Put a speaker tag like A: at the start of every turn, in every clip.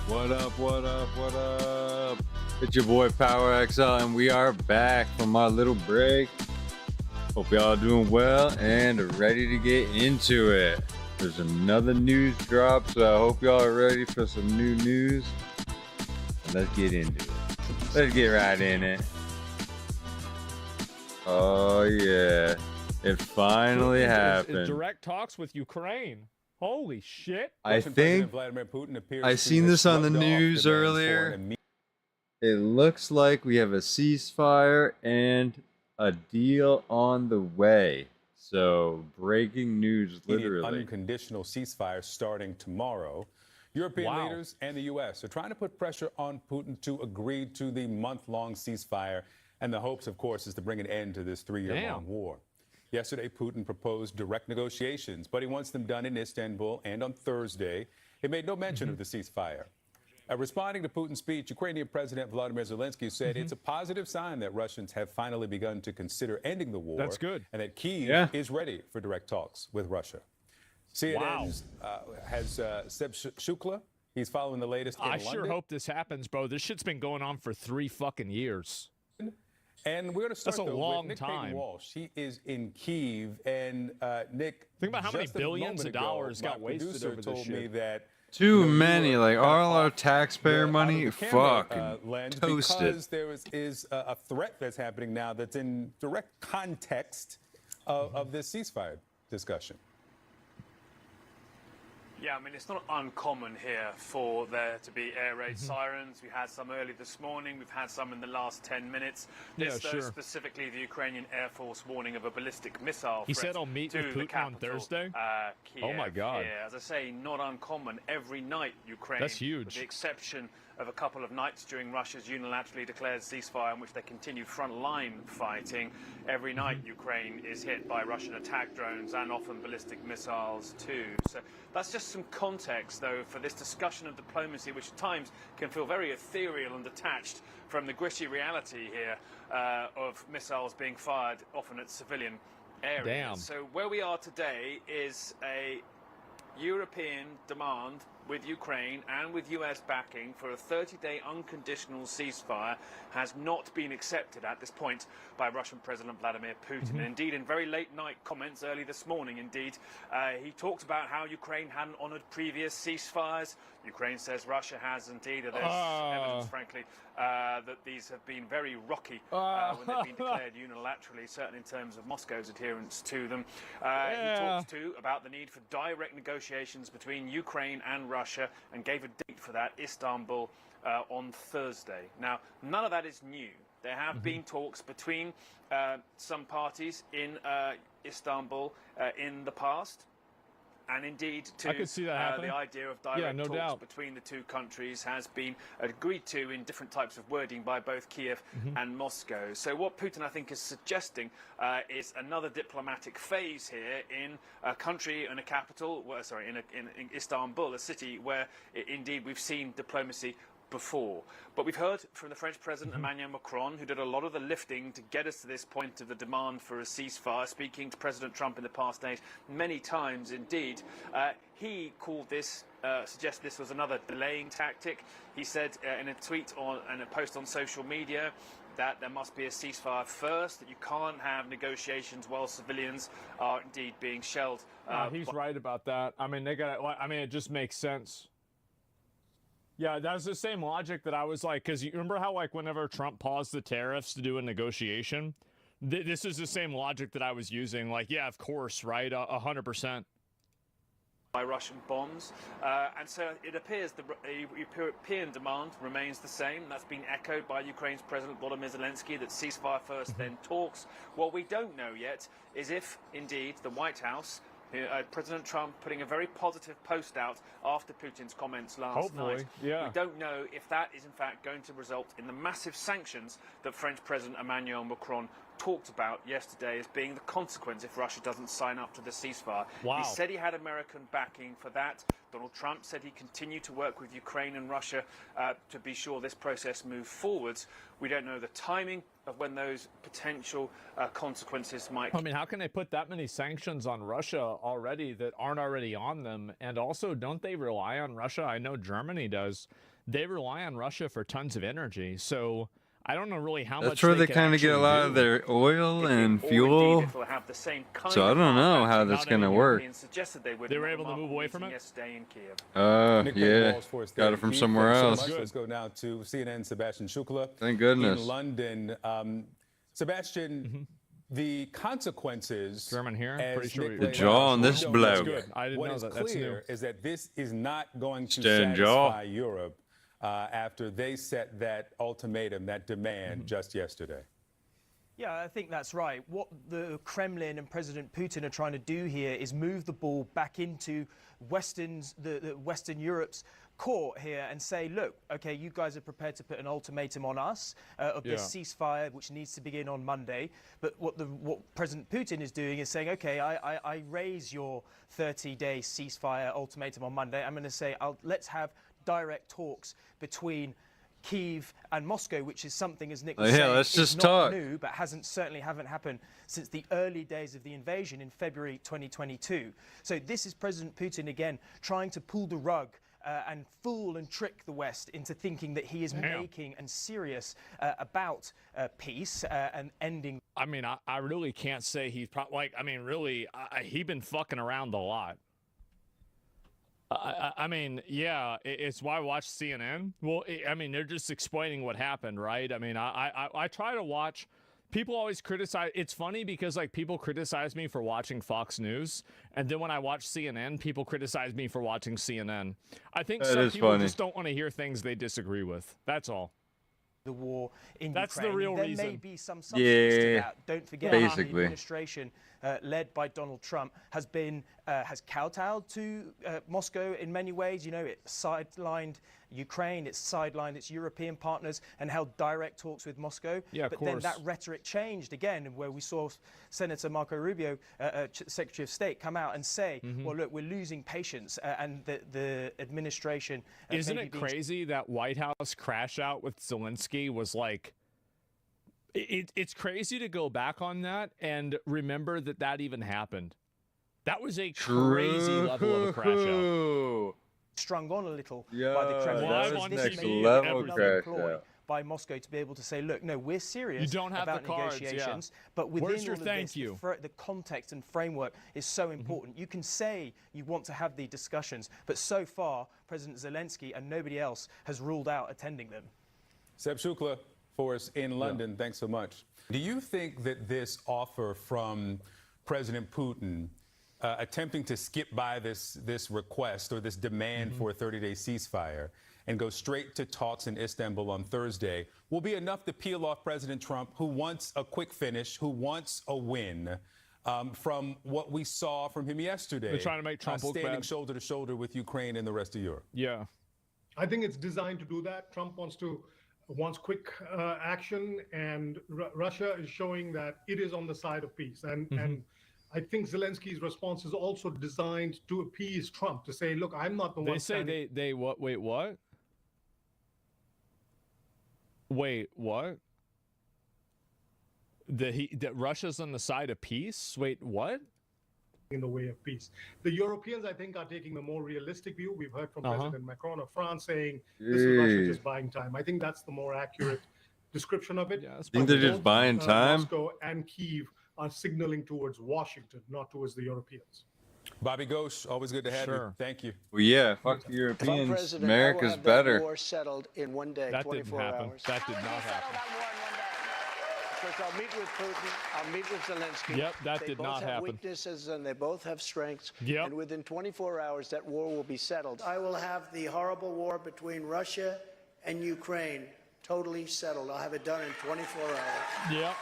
A: What up, what up, what up? It's your boy PowerXL, and we are back from our little break. Hope y'all doing well and ready to get into it. There's another news drop, so I hope y'all are ready for some new news. And let's get into it. Let's get right in it. Oh yeah, it finally happened.
B: Direct talks with Ukraine. Holy shit.
A: I think I seen this on the news earlier. It looks like we have a ceasefire and a deal on the way. So, breaking news, literally.
C: Unconditional ceasefire starting tomorrow. European leaders and the U.S. are trying to put pressure on Putin to agree to the month-long ceasefire. And the hopes, of course, is to bring an end to this three-year-long war. Yesterday, Putin proposed direct negotiations, but he wants them done in Istanbul. And on Thursday, he made no mention of the ceasefire. Responding to Putin's speech, Ukrainian President Vladimir Zelensky said it's a positive sign that Russians have finally begun to consider ending the war.
B: That's good.
C: And that Kyiv is ready for direct talks with Russia. CNN has Seb Shukla. He's following the latest in London.
B: Sure hope this happens, bro. This shit's been going on for 3 fucking years.
C: And we're going to start
B: with Nick
C: Payton Walsh. He is in Kyiv. And Nick,
B: think about how many billions of dollars got wasted over this shit.
C: Me that
A: too many, like all our taxpayer money, fucking toasted.
C: Because there is a threat that's happening now that's in direct context of this ceasefire discussion.
D: Yeah, I mean, it's not uncommon here for there to be air raid sirens. We had some early this morning. We've had some in the last 10 minutes. This, though, specifically the Ukrainian Air Force warning of a ballistic missile threat.
B: He said I'll meet with Putin on Thursday?
D: Kiev.
B: Oh, my God.
D: As I say, not uncommon. Every night, Ukraine,
B: that's huge.
D: with the exception of a couple of nights during Russia's unilaterally declared ceasefire in which they continued front-line fighting. Every night, Ukraine is hit by Russian attack drones and often ballistic missiles too. So that's just some context, though, for this discussion of diplomacy, which at times can feel very ethereal and detached from the gritty reality here of missiles being fired, often at civilian areas.
B: Damn.
D: So where we are today is a European demand with Ukraine and with US backing for a 30-day unconditional ceasefire has not been accepted at this point by Russian President Vladimir Putin. And indeed, in very late night comments early this morning, he talked about how Ukraine hadn't honored previous ceasefires. Ukraine says Russia has indeed. There's evidence, frankly, that these have been very rocky when they've been declared unilaterally, certainly in terms of Moscow's adherence to them. He talked too about the need for direct negotiations between Ukraine and Russia and gave a date for that, Istanbul, on Thursday. Now, none of that is new. There have been talks between some parties in Istanbul in the past. And indeed,
B: I could see that
D: the idea of direct talks between the two countries has been agreed to in different types of wording by both Kiev and Moscow. So what Putin, I think, is suggesting is another diplomatic phase here in a country and a capital, in Istanbul, a city where indeed we've seen diplomacy before. But we've heard from the French President Emmanuel Macron, who did a lot of the lifting to get us to this point of the demand for a ceasefire, speaking to President Trump in the past days many times indeed. He called this, suggested this was another delaying tactic. He said in a tweet and a post on social media that there must be a ceasefire first, that you can't have negotiations while civilians are indeed being shelled.
B: He's right about that. I mean, it just makes sense. Yeah, that's the same logic that I was like, because you remember how, like, whenever Trump paused the tariffs to do a negotiation, this is the same logic that I was using. Like, yeah, of course, right? 100%.
D: By Russian bombs. And so it appears the European demand remains the same. That's been echoed by Ukraine's President Volodymyr Zelensky, that ceasefire first, then talks. What we don't know yet is if, indeed, the White House, President Trump putting a very positive post out after Putin's comments last night. We don't know if that is in fact going to result in the massive sanctions that French President Emmanuel Macron talked about yesterday as being the consequence if Russia doesn't sign up to the ceasefire. He said he had American backing for that. Donald Trump said he continued to work with Ukraine and Russia to be sure this process moved forwards. We don't know the timing of when those potential consequences might...
B: I mean, how can they put that many sanctions on Russia already that aren't already on them? And also, don't they rely on Russia? I know Germany does. they rely on Russia for tons of energy. So I don't know really how much.
A: That's where they
B: can
A: kind of get a
B: actually
A: lot
B: do.
A: of their oil and
D: Or
A: fuel.
D: indeed it'll have the same kind
A: So I
D: of
A: don't know
D: hard
A: how
D: landing
A: that's
D: that
A: gonna
D: the
A: work.
D: Europeans suggested they would
B: They
D: in
B: were
D: that
B: able to move
D: remarkable
B: away from
D: meeting
B: it?
D: yesterday in Kiev.
C: Nick
A: Yeah,
C: Balls for us
A: got
C: there
A: it from
C: in Kyiv.
A: somewhere
C: Thanks so
A: else.
C: much. Let's go now to CNN, Sebastian Shukla.
A: Thank goodness.
C: In London. Sebastian, the consequences.
B: German here?
C: as
B: Pretty sure
C: Nick
B: we-
C: laid
A: jaw
C: out,
A: on
C: we
A: this
C: don't
A: bloke.
C: know
B: Good.
C: yet.
B: I didn't
C: What
B: know
C: is
B: that. That's
C: clear
B: new.
C: is that this is not going to
A: Stand jaw.
C: satisfy Europe after they set that ultimatum, that demand just yesterday.
E: Yeah, I think that's right. What the Kremlin and President Putin are trying to do here is move the ball back into the Western Europe's court here and say, look, okay, you guys are prepared to put an ultimatum on us of this ceasefire, which needs to begin on Monday. But what President Putin is doing is saying, okay, I raise your 30-day ceasefire ultimatum on Monday. I'm going to say, let's have direct talks between Kyiv and Moscow, which is something, as Nick was saying,
A: let's
E: is
A: just
E: not
A: talk.
E: new, but certainly haven't happened since the early days of the invasion in February 2022. So this is President Putin again trying to pull the rug and fool and trick the West into thinking that he is making and serious about peace and ending.
B: I mean, I really can't say he's probably really, he's been fucking around a lot. I mean, yeah, it's why I watch CNN. Well, I mean, they're just explaining what happened, right? I mean, I try to watch. People always criticize. It's funny because like people criticize me for watching Fox News, and then when I watch CNN, people criticize me for watching CNN. I think some people just don't want to hear things they disagree with. That's all.
E: The war in
B: That's
E: Ukraine.
B: the real
E: there
B: reason.
E: may be some substance to
A: Yeah,
E: that. Don't forget,
A: basically.
E: the administration led by Donald Trump has kowtowed to Moscow in many ways. You know, it sidelined Ukraine, it's sidelined its European partners, and held direct talks with Moscow.
B: Yeah,
E: but then that rhetoric changed again, where we saw Senator Marco Rubio, Secretary of State, come out and say, well, look, we're losing patience, and the administration...
B: Isn't it crazy that White House crash out with Zelensky was like... It's crazy to go back on that and remember that even happened. That was a crazy level of a crash out.
E: Strung on a little by the Kremlin.
B: Live
E: So
B: on
E: this
B: next
E: may be
B: level
E: another
A: crash
E: ploy
A: out.
E: by Moscow to be able to say, look, no, we're serious
B: You don't have
E: about
B: the cards,
E: negotiations,
B: yeah.
E: but within
B: Where's your
E: all of
B: thank
E: this,
B: you?
E: the context and framework is so important. You can say you want to have the discussions, but so far, President Zelensky and nobody else has ruled out attending them.
C: Seb Shukla for us in London. Thanks so much. Do you think that this offer from President Putin attempting to skip by this request or this demand for a 30-day ceasefire and go straight to talks in Istanbul on Thursday will be enough to peel off President Trump, who wants a quick finish, who wants a win, from what we saw from him yesterday?
B: They're trying to make Trump look
C: standing
B: bad.
C: shoulder to shoulder with Ukraine and the rest of Europe.
B: Yeah.
F: I think it's designed to do that. Trump wants quick action, and Russia is showing that it is on the side of peace. And I think Zelensky's response is also designed to appease Trump, to say, look, I'm not the one.
B: They say they what? Wait, what? Wait, what? That Russia's on the side of peace? Wait, what?
F: In the way of peace. The Europeans, I think, are taking the more realistic view. We've heard from President Macron of France saying this is Russia just buying time. I think that's the more accurate description of it.
B: Yeah,
A: I think they're just buying time.
F: Moscow and Kyiv are signaling towards Washington, not towards the Europeans.
C: Bobby Ghosh, always good to have you. Thank you.
A: Well, yeah, fuck the
G: If I'm
A: Europeans.
G: president,
A: America's
G: I will have
A: better.
G: That war settled in one day,
B: That didn't
G: 24
B: happen.
G: hours.
B: That did not happen.
G: Because I'll meet with Putin, I'll meet with Zelensky.
B: Yep, that did not
G: They both have
B: happen.
G: weaknesses and they both have strengths.
B: Yep.
G: And within 24 hours, that war will be settled.
H: I will have the horrible war between Russia and Ukraine totally settled. I'll have it done in 24 hours.
B: Yeah.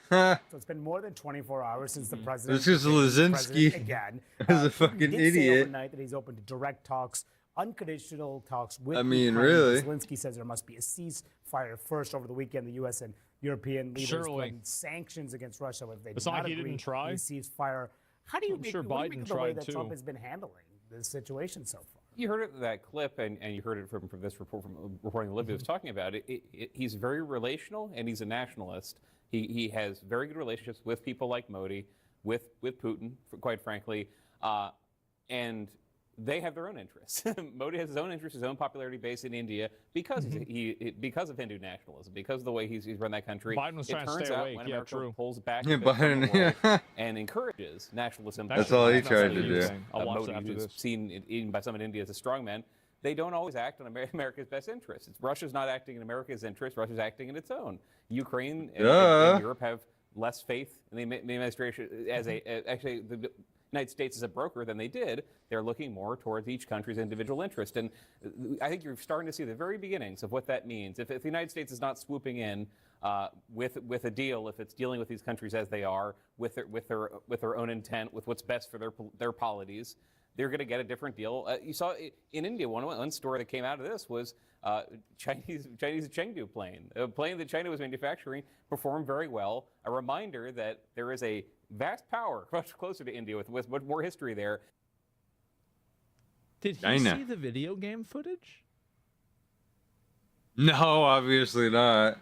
I: So it's been more than 24 hours since the president.
A: This is Lazinski
I: again.
A: is a
I: He
A: fucking
I: did say
A: idiot.
I: overnight that he's open to direct talks, unconditional talks with.
A: I mean,
I: Ukraine.
A: really?
I: Zelensky says there must be a ceasefire first. Over the weekend, the U.S. and European leaders
B: Surely.
I: threatened sanctions against Russia if they
B: It's
I: did
B: not
I: not
B: like he
I: agree
B: didn't try.
I: to a ceasefire. How do you
B: I'm
I: make,
B: sure
I: what do you
B: Biden
I: make of the way
B: tried
I: that Trump
B: too.
I: has been handling this situation so far?
J: You heard it, that clip, and you heard it from this report from reporting Olivia was talking about it. He's very relational, and he's a nationalist. He has very good relationships with people like Modi, with Putin, quite frankly, and they have their own interests. Modi has his own interests, his own popularity base in India because because of Hindu nationalism, because of the way he's run that country.
B: Biden was trying to
J: turns
B: stay
J: out
B: awake.
J: when
B: Yeah,
J: America
B: true.
J: pulls back
A: Yeah,
J: a bit from the
A: Biden,
J: world and encourages nationalism,
A: That's all he tried to
B: do.
J: Modi,
B: I'll watch it after
J: who's
B: this.
J: seen even by some in India as a strongman, they don't always act in America's best interests. Russia's not acting in America's interest. Russia's acting in its own. Ukraine and Europe have less faith in the administration as actually the United States as a broker than they did. They're looking more towards each country's individual interest. And I think you're starting to see the very beginnings of what that means. If the United States is not swooping in with a deal, if it's dealing with these countries as they are, with their own intent, with what's best for their polities, they're going to get a different deal. You saw in India, one story that came out of this was Chinese Chengdu plane. A plane that China was manufacturing performed very well. A reminder that there is a vast power much closer to India with much more history there.
B: Did he
A: China.
B: see the video game footage?
A: No, obviously not.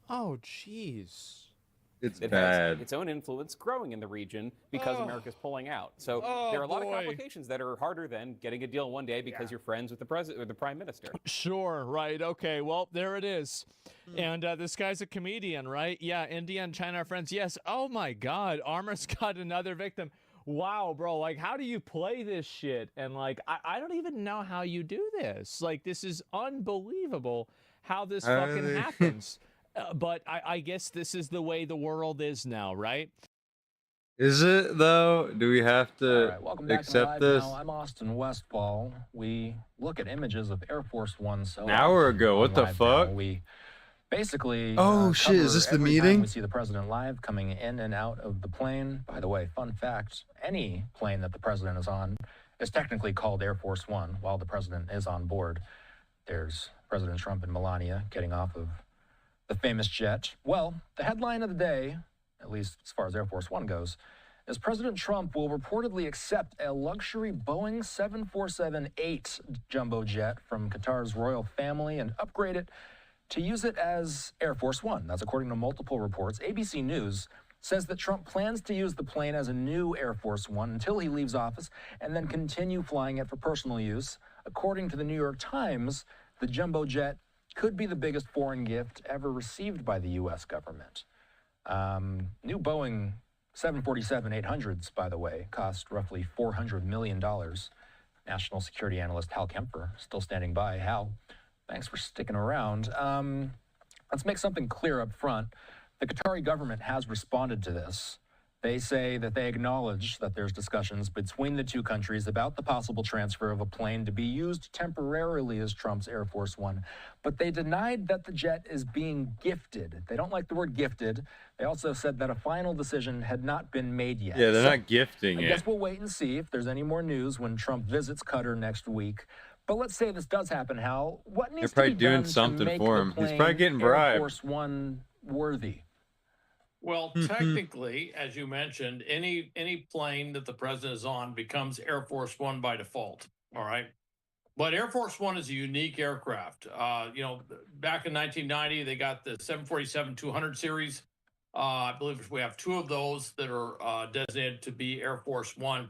B: Oh, jeez.
A: It's
J: It
A: bad.
J: has its own influence growing in the region because America's pulling out. So there are a lot of complications that are harder than getting a deal one day because you're friends with the president or the prime minister.
B: Sure, right. Okay, well, there it is. And this guy's a comedian, right? Yeah, India and China are friends. Yes. Oh, my God. Armor's got another victim. Wow, bro. Like, how do you play this shit? And, like, I don't even know how you do this. Like, this is unbelievable how this fucking happens. But I guess this is the way the world is now, right?
A: Is it though? Do we have to
K: All right, welcome back
A: accept
K: to
A: this?
K: Now. I'm Austin Westfall. We look at images of Air Force One. So
A: An hour ago, what the fuck?
K: We basically
A: Shit, is this the
K: every time
A: meeting?
K: we see the president live coming in and out of the plane. By the way, fun fact, any plane that the president is on is technically called Air Force One while the president is on board. There's President Trump and Melania getting off of the famous jet. Well, the headline of the day, at least as far as Air Force One goes, is President Trump will reportedly accept a luxury Boeing 747-8 jumbo jet from Qatar's royal family and upgrade it to use it as Air Force One. That's according to multiple reports. ABC News says that Trump plans to use the plane as a new Air Force One until he leaves office and then continue flying it for personal use. According to the New York Times, the jumbo jet could be the biggest foreign gift ever received by the U.S. government. New Boeing 747-800s, by the way, cost roughly $400 million. National security analyst Hal Kemper still standing by. Hal, thanks for sticking around. Let's make something clear up front. The Qatari government has responded to this. They say that they acknowledge that there's discussions between the two countries about the possible transfer of a plane to be used temporarily as Trump's Air Force One, but they denied that the jet is being gifted. They don't like the word gifted. They also said that a final decision had not been made yet.
A: Yeah, they're not gifting
K: I
A: it.
K: guess we'll wait and see if there's any more news when Trump visits Qatar next week. But let's say this does happen, Hal. What needs
A: They're probably
K: to be done
A: doing
K: to
A: something
K: make
A: for
K: the
A: him. He's
K: plane
A: probably getting
K: Air
A: bribed.
K: Force One worthy?
L: Well, technically, as you mentioned, any plane that the president is on becomes Air Force One by default. All right. But Air Force One is a unique aircraft. Back in 1990, they got the 747-200 series. I believe we have two of those that are designated to be Air Force One.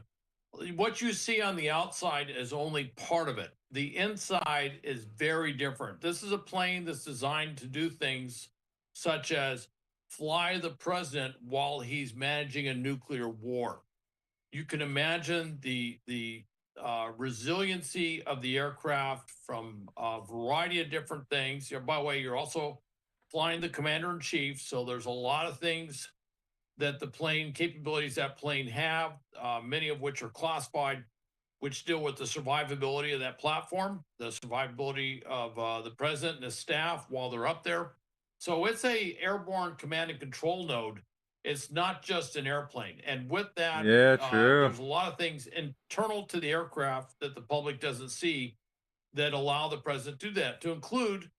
L: What you see on the outside is only part of it. The inside is very different. This is a plane that's designed to do things such as fly the president while he's managing a nuclear war. You can imagine the resiliency of the aircraft from a variety of different things. By the way, you're also flying the commander-in-chief, so there's a lot of things that the plane, capabilities that plane have, many of which are classified, which deal with the survivability of that platform, the survivability of the president and his staff while they're up there. So it's a airborne command and control node. It's not just an airplane. And with that,
A: Yeah, true.
L: there's a lot of things internal to the aircraft that the public doesn't see that allow the president to do that, to include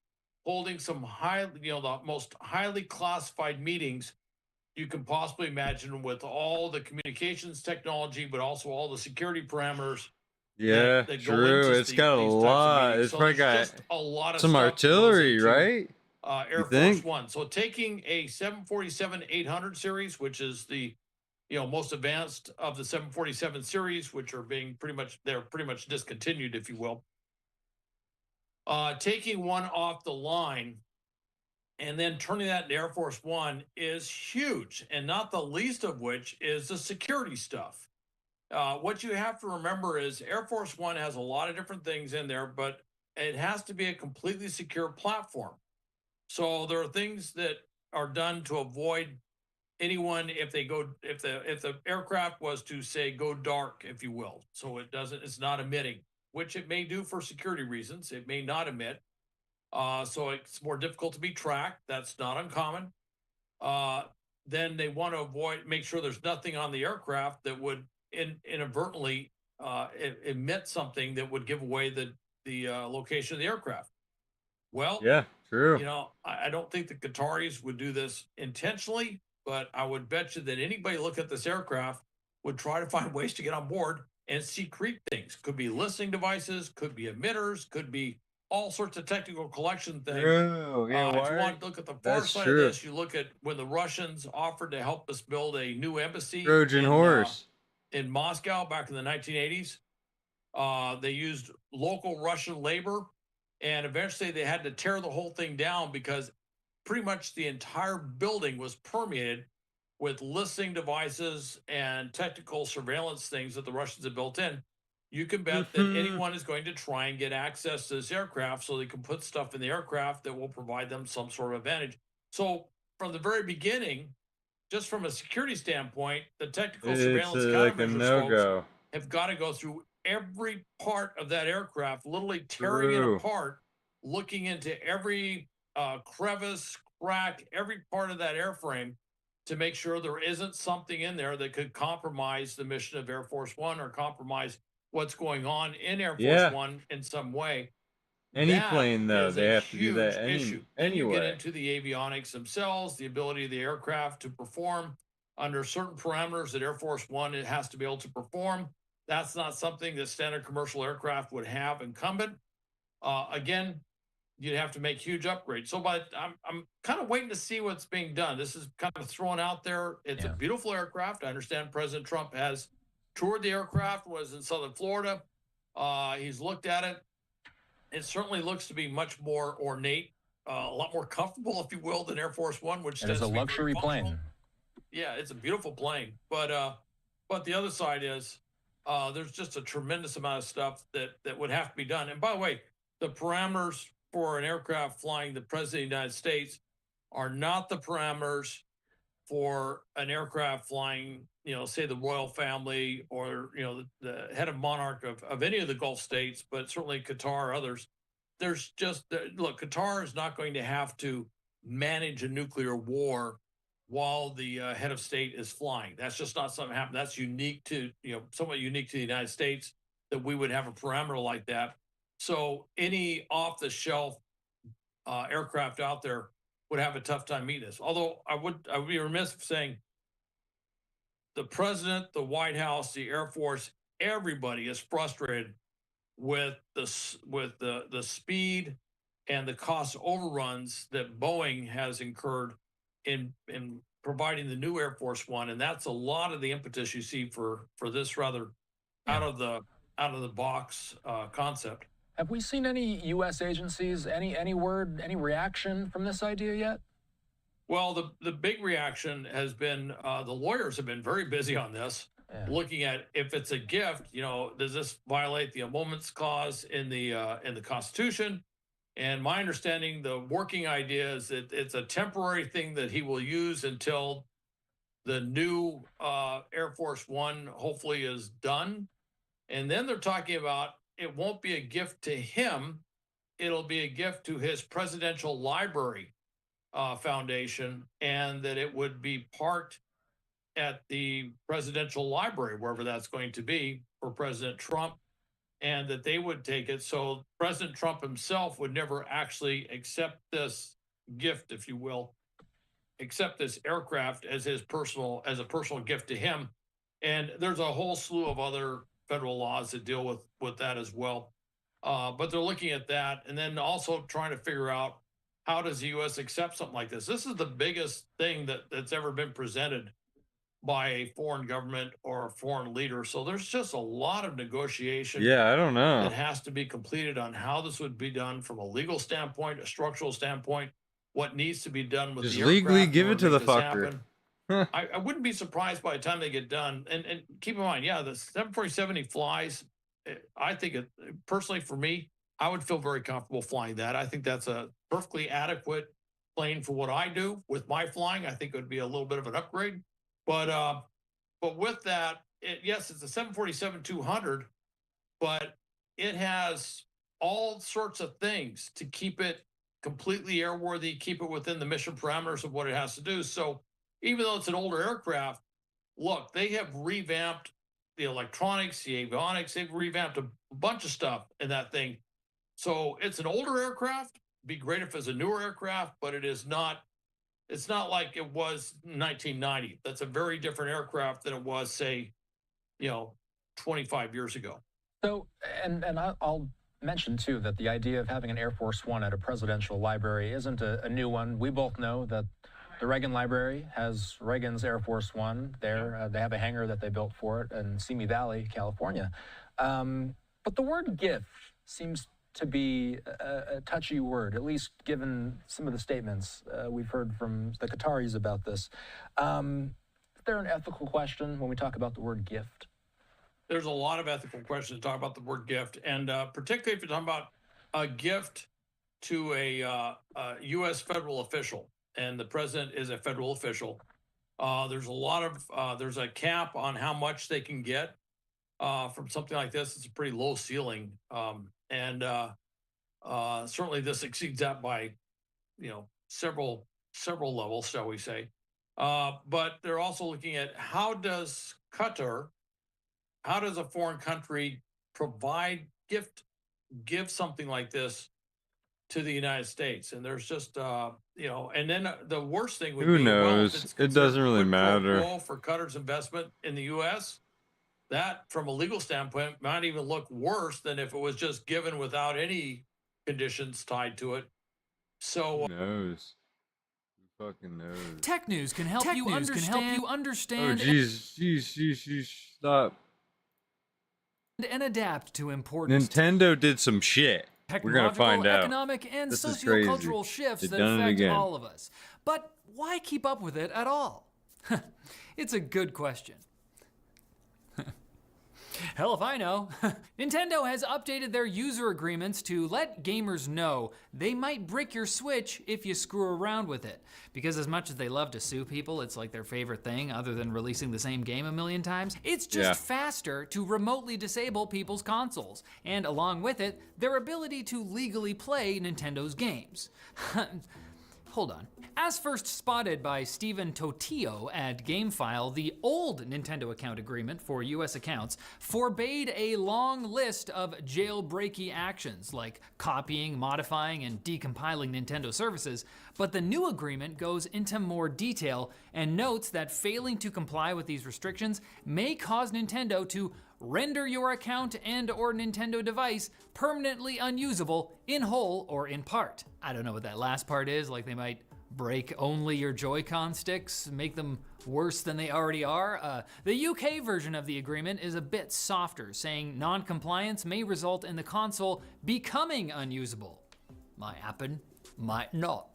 L: holding some the most highly classified meetings you can possibly imagine with all the communications technology, but also all the security parameters.
A: Yeah,
L: that go
A: true.
L: into
A: It's got a
L: these types of
A: lot.
L: meetings.
A: It's
L: So
A: probably
L: there's
A: got
L: just a lot of
A: some
L: stuff that goes
A: artillery,
L: into,
A: right?
L: Air
A: You
L: Force
A: think?
L: One. So taking a 747-800 series, which is the most advanced of the 747 series, which are being they're pretty much discontinued, if you will. Taking one off the line and then turning that into Air Force One is huge, and not the least of which is the security stuff. What you have to remember is Air Force One has a lot of different things in there, but it has to be a completely secure platform. So there are things that are done to avoid anyone if the aircraft was to say go dark, if you will. So it's not emitting, which it may do for security reasons. It may not emit. So it's more difficult to be tracked. That's not uncommon. Then they want to make sure there's nothing on the aircraft that would inadvertently emit something that would give away the location of the aircraft. Well,
A: yeah, true.
L: I don't think the Qataris would do this intentionally, but I would bet you that anybody look at this aircraft would try to find ways to get on board and secret things. Could be listening devices, could be emitters, could be all sorts of technical collection things.
A: True. Yeah,
L: if you want to look at the far side of this, you look at when the Russians offered to help us build a new embassy
A: Trojan horse
L: in Moscow back in the 1980s. They used local Russian labor, and eventually they had to tear the whole thing down because pretty much the entire building was permeated with listening devices and technical surveillance things that the Russians had built in. You can bet that anyone is going to try and get access to this aircraft so they can put stuff in the aircraft that will provide them some sort of advantage. So from the very beginning, just from a security standpoint, the technical surveillance countermeasures folks have got to go through every part of that aircraft, literally tearing it apart, looking into every crevice, crack, every part of that airframe to make sure there isn't something in there that could compromise the mission of Air Force One or compromise what's going on in Air Force One in some way.
A: Any plane, though, they have to do that
L: anyway. You get into the avionics themselves, the ability of the aircraft to perform under certain parameters that Air Force One it has to be able to perform. That's not something that standard commercial aircraft would have incumbent. Again, you'd have to make huge upgrades. So, but I'm kind of waiting to see what's being done. This is kind of thrown out there. It's a beautiful aircraft. I understand President Trump has toured the aircraft, was in Southern Florida. He's looked at it. It certainly looks to be much more ornate, a lot more comfortable, if you will, than Air Force One, which
K: is a luxury plane.
L: Yeah, it's a beautiful plane. But the other side is there's just a tremendous amount of stuff that would have to be done. And by the way, the parameters for an aircraft flying the President of the United States are not the parameters for an aircraft flying, say the royal family or, the head of monarch of any of the Gulf states, but certainly Qatar or others. There's just, look, Qatar is not going to have to manage a nuclear war while the head of state is flying. That's just not something that happens. That's unique to, somewhat unique to the United States that we would have a parameter like that. So any off-the-shelf aircraft out there would have a tough time meeting this. Although I would be remiss saying the president, the White House, the Air Force, everybody is frustrated with the speed and the cost overruns that Boeing has incurred in providing the new Air Force One, and that's a lot of the impetus you see for this rather out of the box concept.
K: Have we seen any U.S. agencies, any word, any reaction from this idea yet?
L: Well, the big reaction has been the lawyers have been very busy on this, looking at if it's a gift, does this violate the emoluments clause in the Constitution? And my understanding, the working idea is that it's a temporary thing that he will use until the new Air Force One hopefully is done. And then they're talking about it won't be a gift to him. It'll be a gift to his presidential library foundation, and that it would be parked at the presidential library, wherever that's going to be for President Trump, and that they would take it. So President Trump himself would never actually accept this gift, if you will, accept this aircraft as a personal gift to him. And there's a whole slew of other federal laws that deal with that as well. But they're looking at that, and then also trying to figure out how does the U.S. accept something like this. This is the biggest thing that's ever been presented by a foreign government or a foreign leader. So there's just a lot of negotiation
A: Yeah, I don't know.
L: that has to be completed on how this would be done from a legal standpoint, a structural standpoint, what needs to be done with
A: Just
L: the
A: legally
L: aircraft in
A: give it
L: order
A: to the
L: make this
A: fucker.
L: happen. I wouldn't be surprised by the time they get done. And keep in mind, yeah, the 747 he flies. I think it personally for me, I would feel very comfortable flying that. I think that's a perfectly adequate plane for what I do with my flying. I think it would be a little bit of an upgrade, but with that, yes, it's a 747-200, but it has all sorts of things to keep it completely airworthy, keep it within the mission parameters of what it has to do. So even though it's an older aircraft, look, they have revamped the electronics, the avionics, they've revamped a bunch of stuff in that thing. So it's an older aircraft. Be great if it's a newer aircraft, but it is not. It's not like it was 1990. That's a very different aircraft than it was, say, 25 years ago.
K: So, and I'll mention too that the idea of having an Air Force One at a presidential library isn't a new one. We both know that the Reagan Library has Reagan's Air Force One there. They have a hangar that they built for it in Simi Valley, California. But the word gift seems to be a touchy word, at least given some of the statements we've heard from the Qataris about this. Is there an ethical question when we talk about the word gift?
L: There's a lot of ethical questions to talk about the word gift, and particularly if you're talking about a gift to a U.S. federal official, and the president is a federal official. There's a lot of there's a cap on how much they can get from something like this. It's a pretty low ceiling, and certainly this exceeds that by several levels, shall we say. But they're also looking at how does a foreign country give something like this to the United States? And there's just, and then the worst thing would
A: Who
L: be,
A: knows? It doesn't really matter.
L: For Qatar's investment in the U.S., that from a legal standpoint might even look worse than if it was just given without any conditions tied to it. So
A: Who knows? Who fucking knows?
M: Tech News can help you understand.
A: Oh, jeez, stop.
M: And adapt to important
A: Nintendo did some shit. We're gonna find out.
M: Economic and
A: This is
M: sociocultural
A: crazy.
M: shifts
A: They've
M: that
A: done it
M: affect
A: again.
M: all of us. But why keep up with it at all? It's a good question. Hell if I know. Nintendo has updated their user agreements to let gamers know they might brick your Switch if you screw around with it. Because as much as they love to sue people, it's like their favorite thing other than releasing the same game a million times. It's just faster to remotely disable people's consoles. And along with it, their ability to legally play Nintendo's games. Hold on. As first spotted by Stephen Totillo at GameFile, the old Nintendo account agreement for US accounts forbade a long list of jailbreaky actions like copying, modifying, and decompiling Nintendo services, but the new agreement goes into more detail and notes that failing to comply with these restrictions may cause Nintendo to render your account and/or Nintendo device permanently unusable in whole or in part. I don't know what that last part is, like they might break only your Joy-Con sticks, make them worse than they already are. The UK version of the agreement is a bit softer, saying non-compliance may result in the console becoming unusable. Might happen, might not.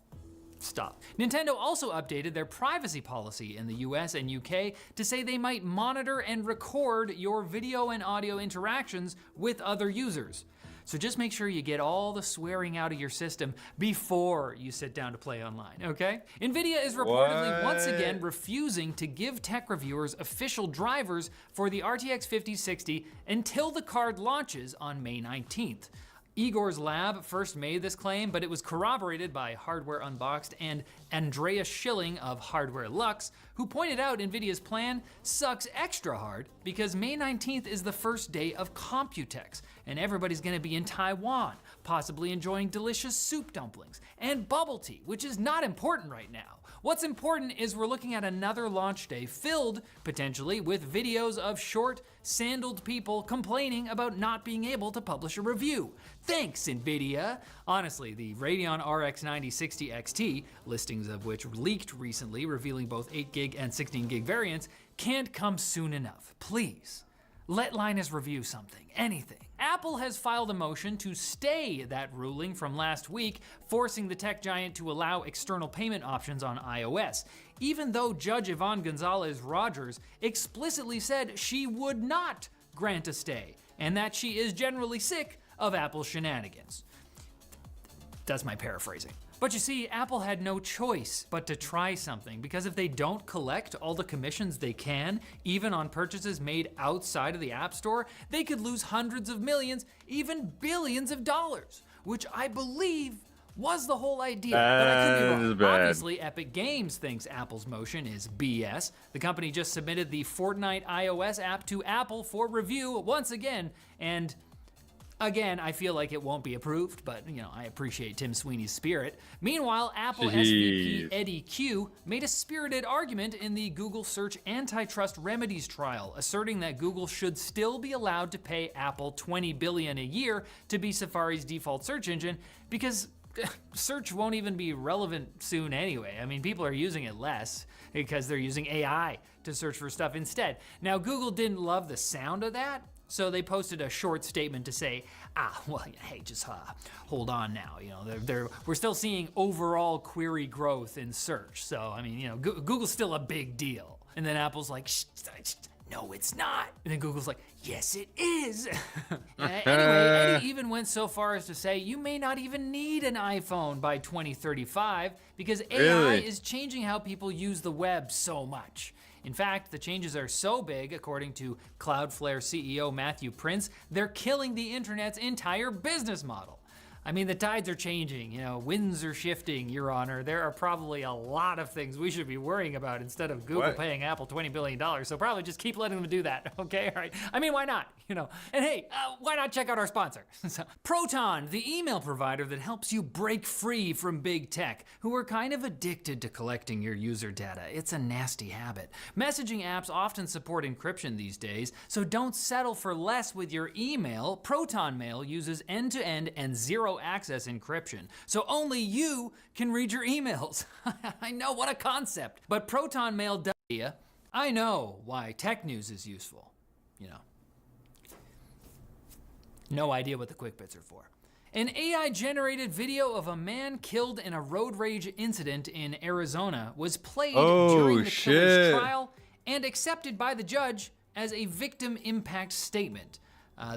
M: Stop. Nintendo also updated their privacy policy in the US and UK to say they might monitor and record your video and audio interactions with other users. So just make sure you get all the swearing out of your system before you sit down to play online, okay? NVIDIA is reportedly once again refusing to give tech reviewers official drivers for the RTX 5060 until the card launches on May 19th. Igor's lab first made this claim, but it was corroborated by Hardware Unboxed and Andrea Schilling of Hardware Lux, who pointed out NVIDIA's plan sucks extra hard because May 19th is the first day of Computex, and everybody's gonna be in Taiwan, possibly enjoying delicious soup dumplings and bubble tea, which is not important right now. What's important is we're looking at another launch day filled, potentially, with videos of short, sandaled people complaining about not being able to publish a review. Thanks, NVIDIA. Honestly, the Radeon RX 9060 XT, listings of which leaked recently, revealing both 8GB and 16GB variants, can't come soon enough. Please, let Linus review something, anything. Apple has filed a motion to stay that ruling from last week, forcing the tech giant to allow external payment options on iOS, even though Judge Yvonne Gonzalez-Rogers explicitly said she would not grant a stay, and that she is generally sick of Apple's shenanigans. That's my paraphrasing. But you see, Apple had no choice but to try something, because if they don't collect all the commissions they can, even on purchases made outside of the App Store, they could lose hundreds of millions, even billions of dollars, which I believe was the whole idea. But I could be wrong. Obviously, Epic Games thinks Apple's motion is BS. The company just submitted the Fortnite iOS app to Apple for review once again, and again, I feel like it won't be approved, but I appreciate Tim Sweeney's spirit. Meanwhile, Apple SVP Eddie Q made a spirited argument in the Google Search antitrust remedies trial, asserting that Google should still be allowed to pay Apple $20 billion a year to be Safari's default search engine, because search won't even be relevant soon anyway. I mean, people are using it less because they're using AI to search for stuff instead. Now, Google didn't love the sound of that, so they posted a short statement to say, hey, just hold on now. We're still seeing overall query growth in search. So, I mean, Google's still a big deal. And then Apple's like, no, it's not. And then Google's like, yes, it is. Anyway, Eddie even went so far as to say you may not even need an iPhone by 2035 because AI is changing how people use the web so much. In fact, the changes are so big, according to Cloudflare CEO Matthew Prince, they're killing the internet's entire business model. I mean, the tides are changing, winds are shifting, Your Honor. There are probably a lot of things we should be worrying about instead of Google paying Apple $20 billion. So probably just keep letting them do that, okay? All right. I mean, why not? And hey, why not check out our sponsor? So, Proton, the email provider that helps you break free from big tech, who are kind of addicted to collecting your user data. It's a nasty habit. Messaging apps often support encryption these days, so don't settle for less with your email. Proton Mail uses end-to-end and zero access encryption, so only you can read your emails. I know, what a concept. But Proton Mail does. I know why tech news is useful. No idea what the quick bits are for. An AI-generated video of a man killed in a road rage incident in Arizona was played during the killer's trial and accepted by the judge as a victim impact statement.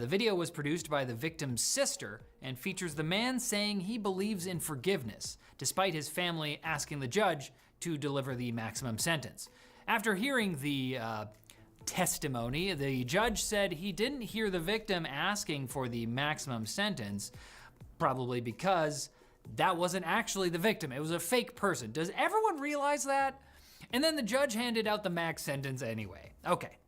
M: The video was produced by the victim's sister and features the man saying he believes in forgiveness, despite his family asking the judge to deliver the maximum sentence. After hearing the testimony, the judge said he didn't hear the victim asking for the maximum sentence, probably because that wasn't actually the victim. It was a fake person. Does everyone realize that? And then the judge handed out the max sentence anyway. Okay.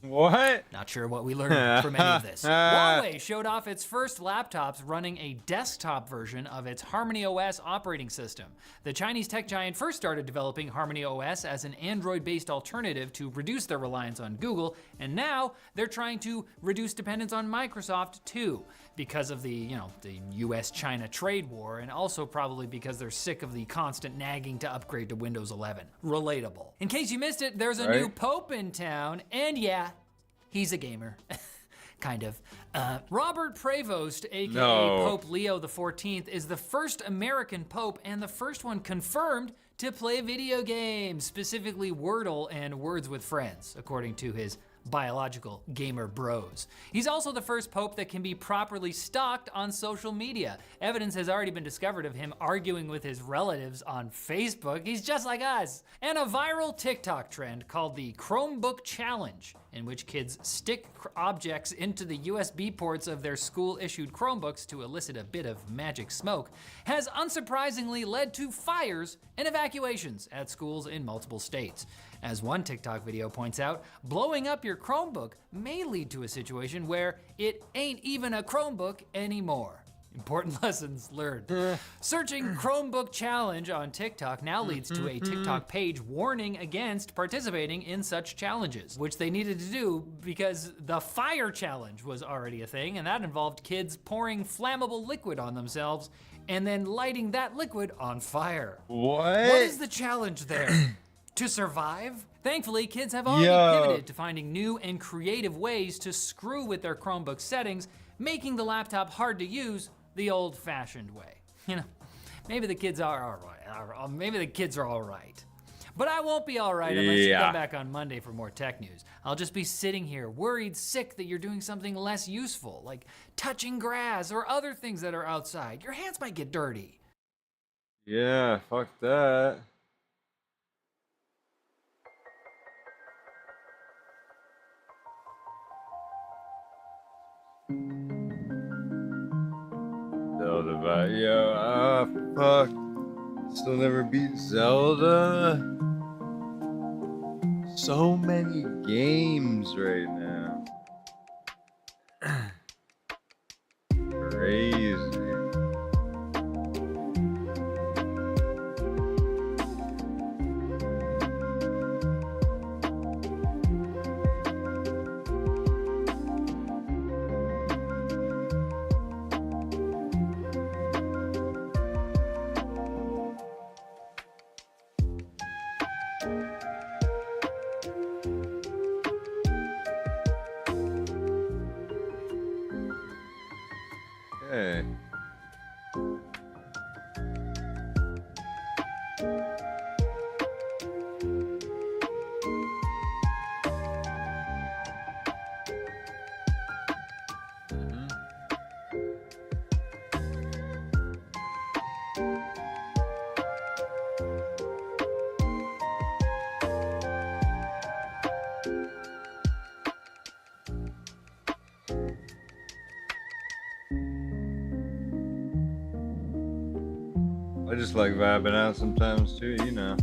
A: What?
M: Not sure what we learned from any of this. Huawei showed off its first laptops running a desktop version of its Harmony OS operating system. The Chinese tech giant first started developing Harmony OS as an Android-based alternative to reduce their reliance on Google, and now they're trying to reduce dependence on Microsoft too, because of the US-China trade war, and also probably because they're sick of the constant nagging to upgrade to Windows 11. Relatable. In case you missed it, there's a new pope in town, and yeah, he's a gamer. Kind of. Robert Prevost, aka Pope Leo XIV, is the first American pope and the first one confirmed to play video games, specifically Wordle and Words with Friends, according to his biological gamer bros. He's also the first pope that can be properly stalked on social media. Evidence has already been discovered of him arguing with his relatives on Facebook. He's just like us. And a viral TikTok trend called the Chromebook Challenge, in which kids stick objects into the USB ports of their school-issued Chromebooks to elicit a bit of magic smoke, has unsurprisingly led to fires and evacuations at schools in multiple states. As one TikTok video points out, blowing up your Chromebook may lead to a situation where it ain't even a Chromebook anymore. Important lessons learned. Searching Chromebook challenge on TikTok now leads to a TikTok page warning against participating in such challenges, which they needed to do because the fire challenge was already a thing, and that involved kids pouring flammable liquid on themselves and then lighting that liquid on fire.
A: What?
M: What is the challenge there? To survive? Thankfully, kids have already pivoted to finding new and creative ways to screw with their Chromebook settings, making the laptop hard to use the old-fashioned way. You know, maybe the kids are all right. Maybe the kids are all right. But I won't be all right unless you come back on Monday for more tech news. I'll just be sitting here, worried sick that you're doing something less useful, like touching grass or other things that are outside. Your hands might get dirty.
A: Yeah, fuck that. Zelda vibe. Yo, fuck. Still never beat Zelda. So many games right now. Crazy. Okay. I just like vibing out sometimes too, you know.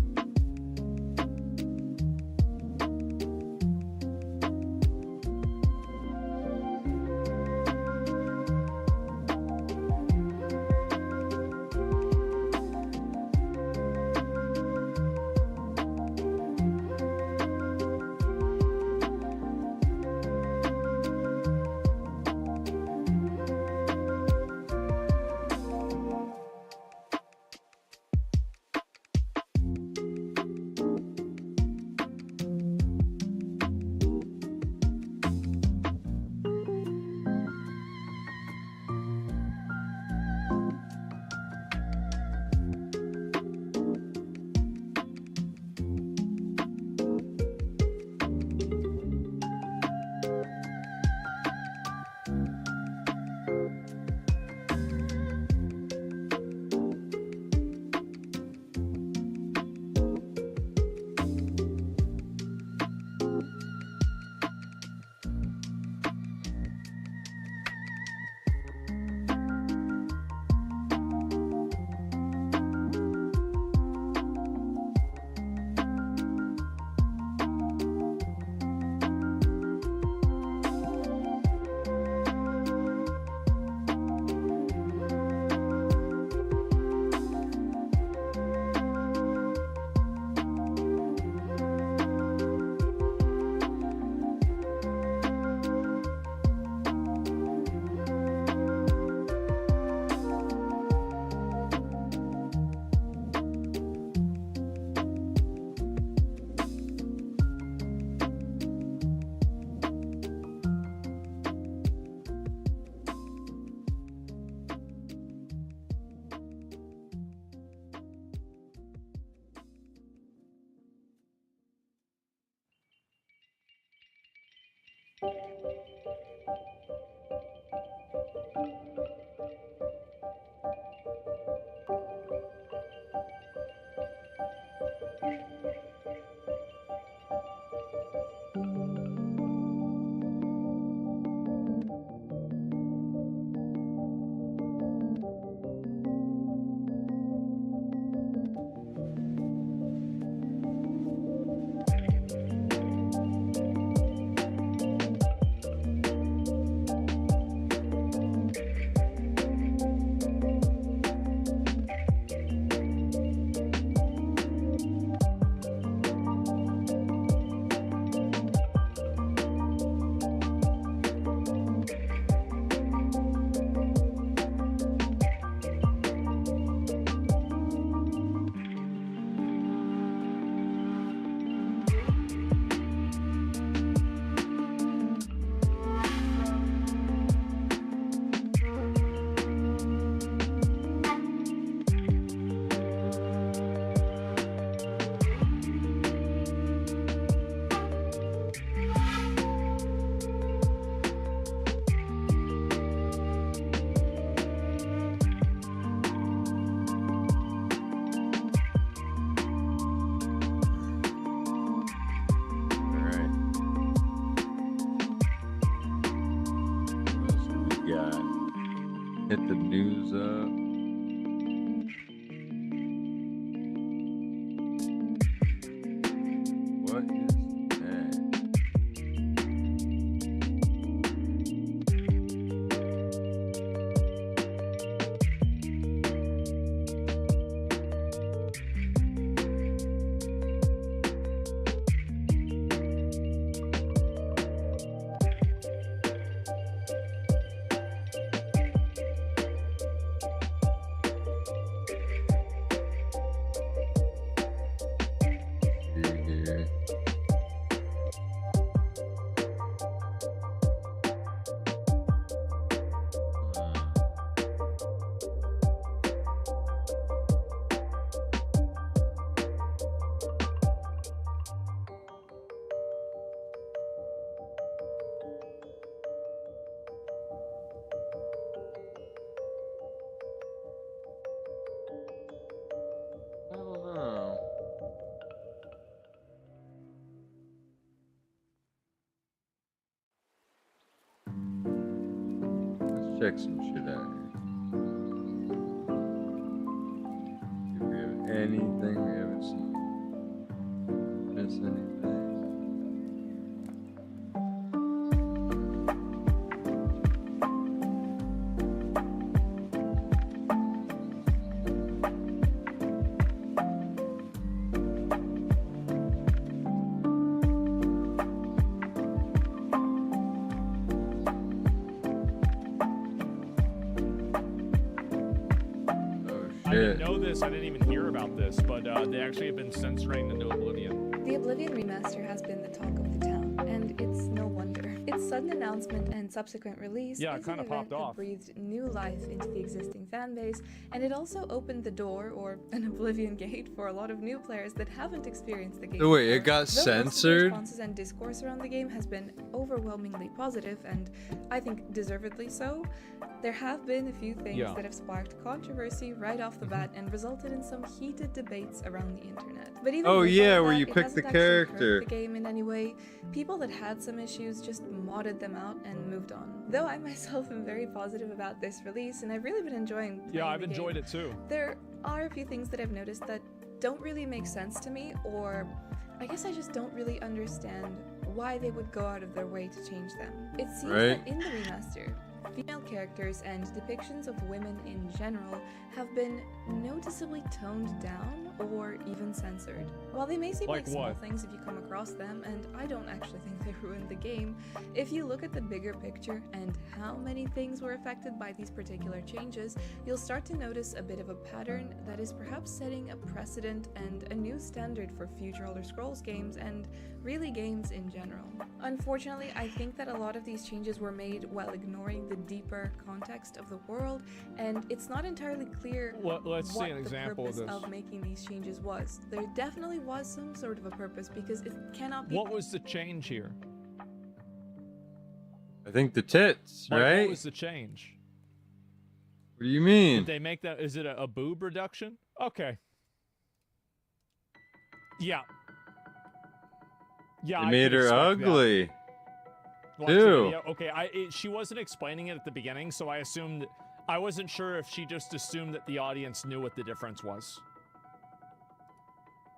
A: Hit the news up. What is that? Here. I don't know. Let's check some shit out here. Do we have anything we haven't seen? Miss anything?
B: I didn't know this. I didn't even hear about this, but they actually have been censoring the No Oblivion.
N: The Oblivion remaster has been the talk of the town, and it's no wonder. Its sudden announcement and subsequent release
B: Yeah, it
N: is
B: kinda
N: an event
B: popped off.
N: that breathed new life into the existing fan base, and it also opened the door, or an Oblivion gate, for a lot of new players that haven't experienced the game.
A: So wait, it
N: before.
A: got
N: Though most of the
A: censored?
N: responses and discourse around the game has been overwhelmingly positive, and I think deservedly so. There have been a few things that have sparked controversy right off the bat and resulted in some heated debates around the internet. But even
A: Oh
N: with
A: yeah,
N: all
A: where
N: that,
A: you
N: it
A: pick
N: hasn't
A: the
N: actually hurt
A: character.
N: the game in any way. People that had some issues just modded them out and moved on. Though I myself am very positive about this release, and I've really been enjoying playing
B: Yeah, I've
N: the game,
B: enjoyed it too.
N: there are a few things that I've noticed that don't really make sense to me, or I guess I just don't really understand why they would go out of their way to change them. It seems
A: Right.
N: that in the remaster, female characters and depictions of women in general have been noticeably toned down or even censored. While they may seem
B: Like
N: like small
B: what?
N: things if you come across them, and I don't actually think they ruined the game, if you look at the bigger picture and how many things were affected by these particular changes, you'll start to notice a bit of a pattern that is perhaps setting a precedent and a new standard for future Elder Scrolls games and really games in general. Unfortunately, I think that a lot of these changes were made while ignoring the deeper context of the world, and it's not entirely clear
B: Let's see
N: what
B: an
N: the
B: example of
N: purpose
B: this.
N: of making these changes was. There definitely was some sort of a purpose, because it cannot be.
B: What was the change here?
A: I think the tits,
B: Like,
A: right?
B: What was the change?
A: What do you mean?
B: Did they make that? Is it a boob reduction? Okay. Yeah. Yeah.
A: They
B: I
A: made
B: could
A: her
B: expect that.
A: ugly.
B: Watch the
A: Too.
B: video. Okay, she wasn't explaining it at the beginning, so I assumed. I wasn't sure if she just assumed that the audience knew what the difference was.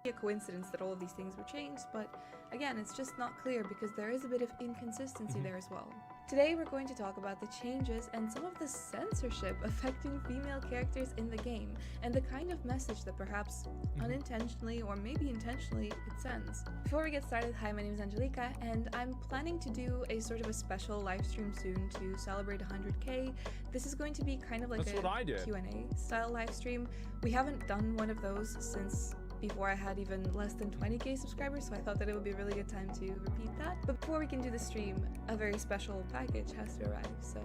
N: A coincidence that all of these things were changed, but again, it's just not clear because there is a bit of inconsistency there as well. Today we're going to talk about the changes and some of the censorship affecting female characters in the game, and the kind of message that perhaps unintentionally or maybe intentionally it sends. Before we get started, hi, my name is Angelica, and I'm planning to do a sort of a special live stream soon to celebrate 100k. This is going to be kind of like
B: That's what I did.
N: Q&A style live stream. We haven't done one of those since before I had even less than 20k subscribers, so I thought that it would be a really good time to repeat that. But before we can do the stream, a very special package has to arrive, so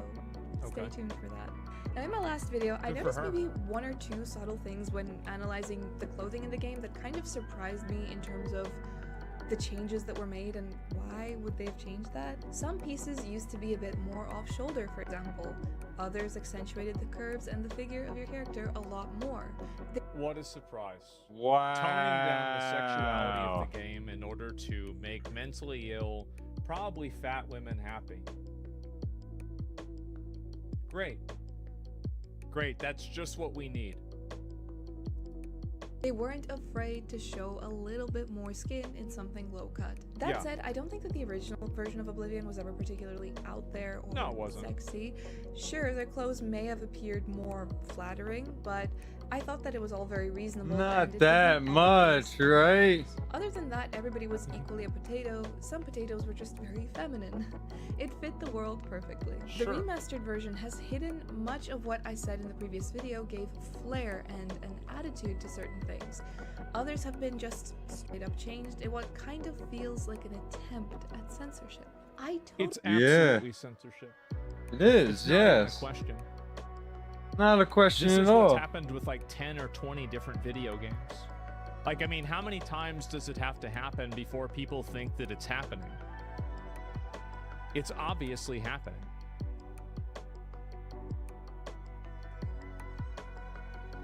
N: stay tuned for that. Now in my last video, I
B: Good for
N: noticed
B: her.
N: maybe one or two subtle things when analyzing the clothing in the game that kind of surprised me in terms of the changes that were made and why would they have changed that. Some pieces used to be a bit more off-shoulder, for example. Others accentuated the curves and the figure of your character a lot more.
B: What a surprise.
A: Wow.
B: Toning down the sexuality of the game in order to make mentally ill, probably fat women happy. Great. Great, that's just what we need.
N: They weren't afraid to show a little bit more skin in something low cut. That
B: Yeah.
N: said, I don't think that the original version of Oblivion was ever particularly out there or
B: No, it wasn't.
N: sexy. Sure, their clothes may have appeared more flattering, but I thought that it was all very reasonable.
A: Not
N: and it
A: that
N: didn't
A: much, right?
N: Other than that, everybody was equally a potato. Some potatoes were just very feminine. It fit the world perfectly.
B: Sure.
N: The remastered version has hidden much of what I said in the previous video, gave flair and an attitude to certain things. Others have been just straight up changed in what kind of feels like an attempt at censorship. I totally
B: It's absolutely censorship.
A: It is,
B: It's not even
A: yes.
B: a question.
A: Not a question
B: This
A: at
B: is
A: all.
B: what's happened with like 10 or 20 different video games. Like, I mean, how many times does it have to happen before people think that it's happening? It's obviously happening.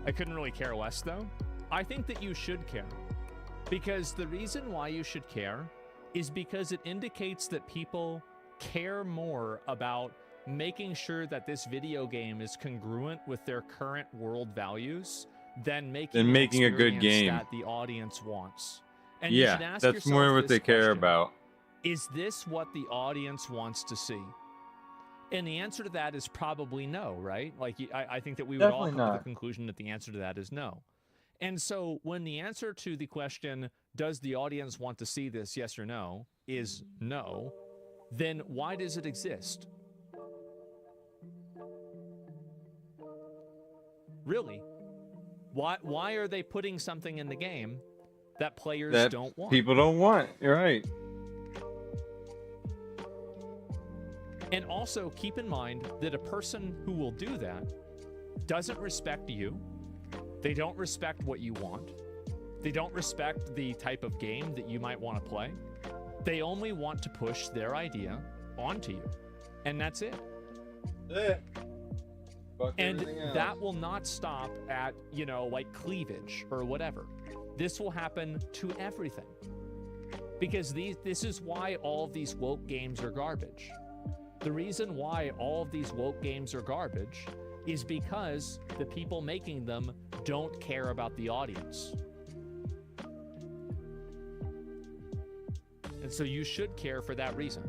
B: I couldn't really care less, though. I think that you should care. Because the reason why you should care is because it indicates that people care more about making sure that this video game is congruent with their current world values than making
A: Than
B: an
A: making a good
B: experience
A: game.
B: that the audience wants. And you
A: Yeah,
B: should ask
A: that's
B: yourself
A: more what
B: this
A: they care
B: question.
A: about.
B: Is this what the audience wants to see? And the answer to that is probably no, right? Like, I think that we would all
A: Definitely
B: come to
A: not.
B: the conclusion that the answer to that is no. And so when the answer to the question, does the audience want to see this, yes or no, is no, then why does it exist? Really? Why are they putting something in the game that players
A: That
B: don't want?
A: people don't want. You're right.
B: And also keep in mind that a person who will do that doesn't respect you. They don't respect what you want. They don't respect the type of game that you might want to play. They only want to push their idea onto you. And that's it.
A: Fuck
B: And
A: everything else.
B: that will not stop at, you know, like cleavage or whatever. This will happen to everything. Because this is why all of these woke games are garbage. The reason why all of these woke games are garbage is because the people making them don't care about the audience. And so you should care for that reason.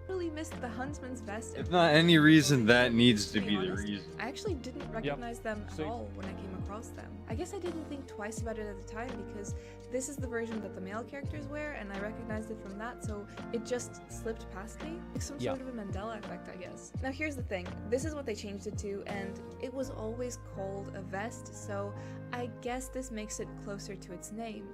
N: really missed the huntsman's vest.
A: If not any reason, that needs to be the
N: honest,
A: reason.
N: I actually didn't recognize them at
A: See?
N: all when I came across them. I guess I didn't think twice about it at the time because this is the version that the male characters wear, and I recognized it from that, so it just slipped past me. Like some sort of a Mandela effect, I guess. Now here's the thing. This is what they changed it to, and it was always called a vest, so I guess this makes it closer to its name.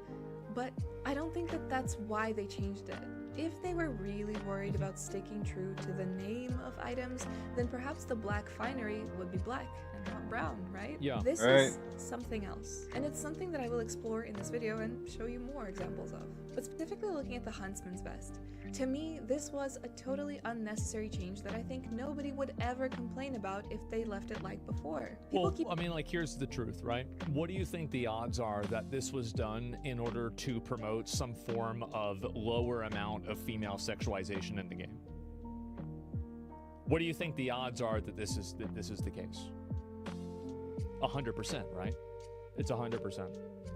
N: But I don't think that that's why they changed it. If they were really worried about sticking true to the name of items, then perhaps the black finery would be black and not brown, right?
B: Yeah.
N: This
A: Right.
N: is something else. And it's something that I will explore in this video and show you more examples of. But specifically looking at the huntsman's vest. To me, this was a totally unnecessary change that I think nobody would ever complain about if they left it like before.
B: Well, I mean, like, here's the truth, right? What do you think the odds are that this was done in order to promote some form of lower amount of female sexualization in the game? What do you think the odds are that this is the case? 100%, right? It's 100%.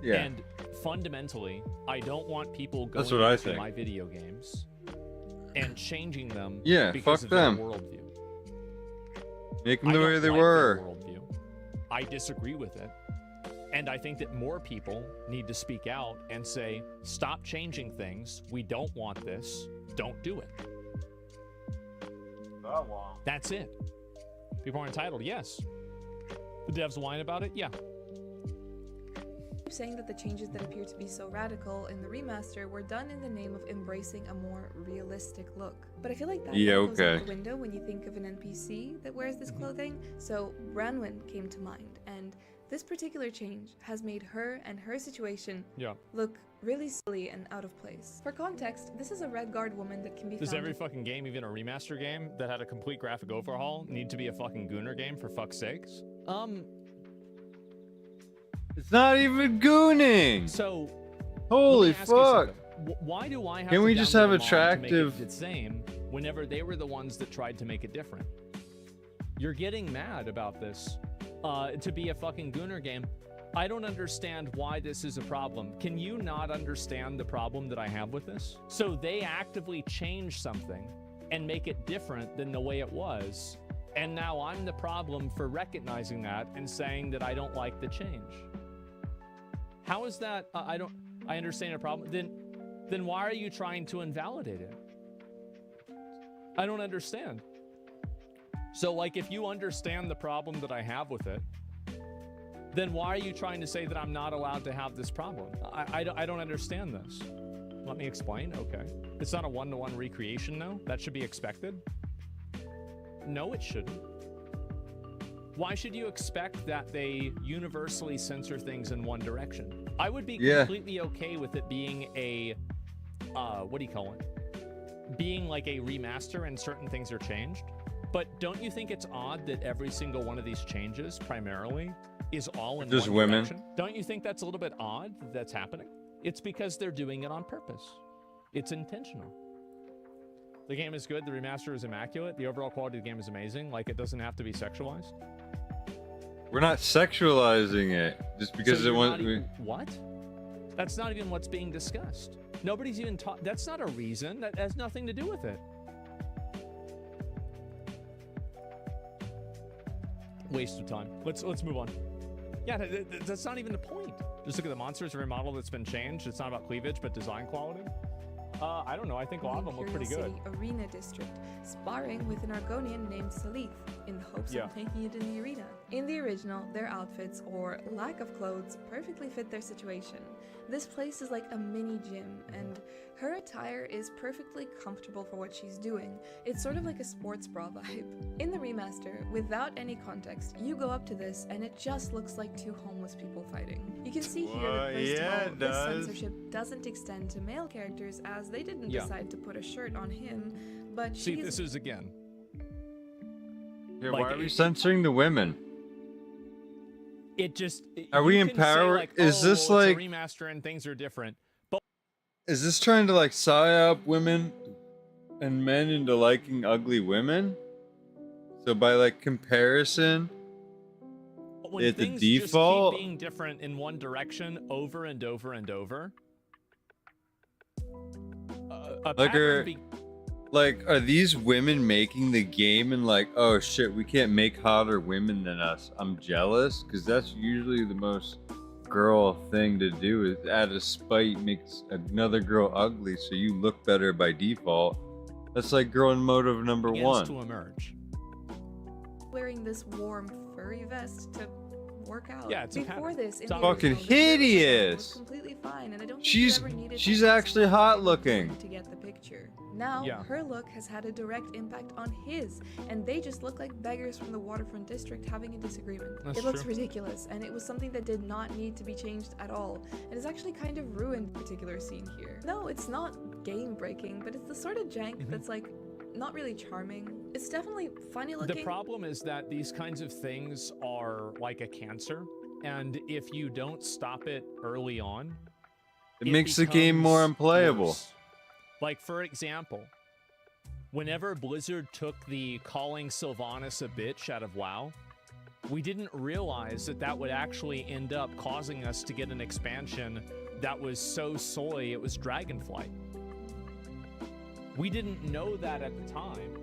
A: Yeah.
B: And fundamentally, I don't want people going
A: That's what I
B: into
A: think.
B: my video games and changing them
A: Yeah,
B: because
A: fuck
B: of their
A: them.
B: worldview.
A: Make them
B: I
A: the way
B: don't
A: they
B: like their
A: were.
B: worldview. I disagree with it. And I think that more people need to speak out and say, stop changing things. We don't want this. Don't do it. That's it. People are entitled, yes. The devs whine about it, yeah.
N: Saying that the changes that appear to be so radical in the remaster were done in the name of embracing a more realistic look. But I feel like that
A: Yeah,
N: goes out
A: okay.
N: the window when you think of an NPC that wears this clothing. So Branwen came to mind, and this particular change has made her and her situation
B: Yeah.
N: look really silly and out of place. For context, this is a Red Guard woman that can be
B: Does
N: found
B: every
N: in
B: fucking game, even a remaster game that had a complete graphic overhaul, need to be a fucking Gooner game for fuck's sakes?
A: It's not even gooning.
B: So,
A: Holy
B: let me ask you
A: fuck.
B: something. Why do I have
A: Can
B: to
A: we just
B: download
A: have
B: them all to make
A: attractive-
B: it the same whenever they were the ones that tried to make it different? you're getting mad about this to be a fucking Gooner game. I don't understand why this is a problem. Can you not understand the problem that I have with this? So they actively change something and make it different than the way it was. And now I'm the problem for recognizing that and saying that I don't like the change. How is that? I understand a problem. Then why are you trying to invalidate it? I don't understand. So like, if you understand the problem that I have with it, then why are you trying to say that I'm not allowed to have this problem? I don't understand this. Let me explain. Okay. It's not a one-to-one recreation now. That should be expected. No, it shouldn't. Why should you expect that they universally censor things in one direction? I would be completely okay with it being a, what do you call it? Being like a remaster and certain things are changed. But don't you think it's odd that every single one of these changes primarily is all in
A: just
B: one
A: women?
B: direction? Don't you think that's a little bit odd that's happening? It's because they're doing it on purpose. It's intentional. The game is good. The remaster is immaculate. The overall quality of the game is amazing. Like, it doesn't have to be sexualized.
A: We're not sexualizing it just because it wants.
B: What? That's not even what's being discussed. Nobody's even taught. That's not a reason. That has nothing to do with it. Waste of time. Let's move on. Yeah, that's not even the point. Just look at the monsters. Every model that's been changed. It's not about cleavage, but design quality. I don't know. I think a lot of them look pretty good.
N: City Arena District, sparring with an Argonian named Salith in the hopes of making it in the arena. In the original, their outfits, or lack of clothes, perfectly fit their situation. This place is like a mini gym, and her attire is perfectly comfortable for what she's doing. It's sort of like a sports bra vibe. In the remaster, without any context, you go up to this and it just looks like two homeless people fighting. You can see here that first of all, this censorship doesn't extend to male characters, as they didn't decide to put a shirt on him, but
B: see, this is again.
A: Yeah, why are we censoring the women?
B: It just
A: are we empowered? Like, is this like
B: a remaster and things are different? But
A: is this trying to like psyop women and men into liking ugly women? So by like comparison,
B: when
A: at the
B: things
A: default,
B: just keep being different in one direction over and over and over.
A: Like, are these women making the game and like, oh shit, we can't make hotter women than us? I'm jealous, because that's usually the most girl thing to do, is out of spite makes another girl ugly so you look better by default. That's like girl motive number one.
B: To emerge.
N: Wearing this warm furry vest to work out.
B: Yeah, it's
N: before this.
A: It's fucking hideous.
N: Completely fine, and I don't think
A: she's actually hot looking.
N: To get the picture. Now, her look has had a direct impact on his, and they just look like beggars from the waterfront district having a disagreement. It looks ridiculous, and it was something that did not need to be changed at all, and it's actually kind of ruined the particular scene here. No, it's not game-breaking, but it's the sort of jank that's like not really charming. It's definitely funny looking.
B: The problem is that these kinds of things are like a cancer, and if you don't stop it early on,
A: it makes the game more unplayable.
B: Worse. Like, for example, whenever Blizzard took the calling Sylvanas a bitch out of WoW, we didn't realize that that would actually end up causing us to get an expansion that was so soy it was Dragonflight. We didn't know that at the time,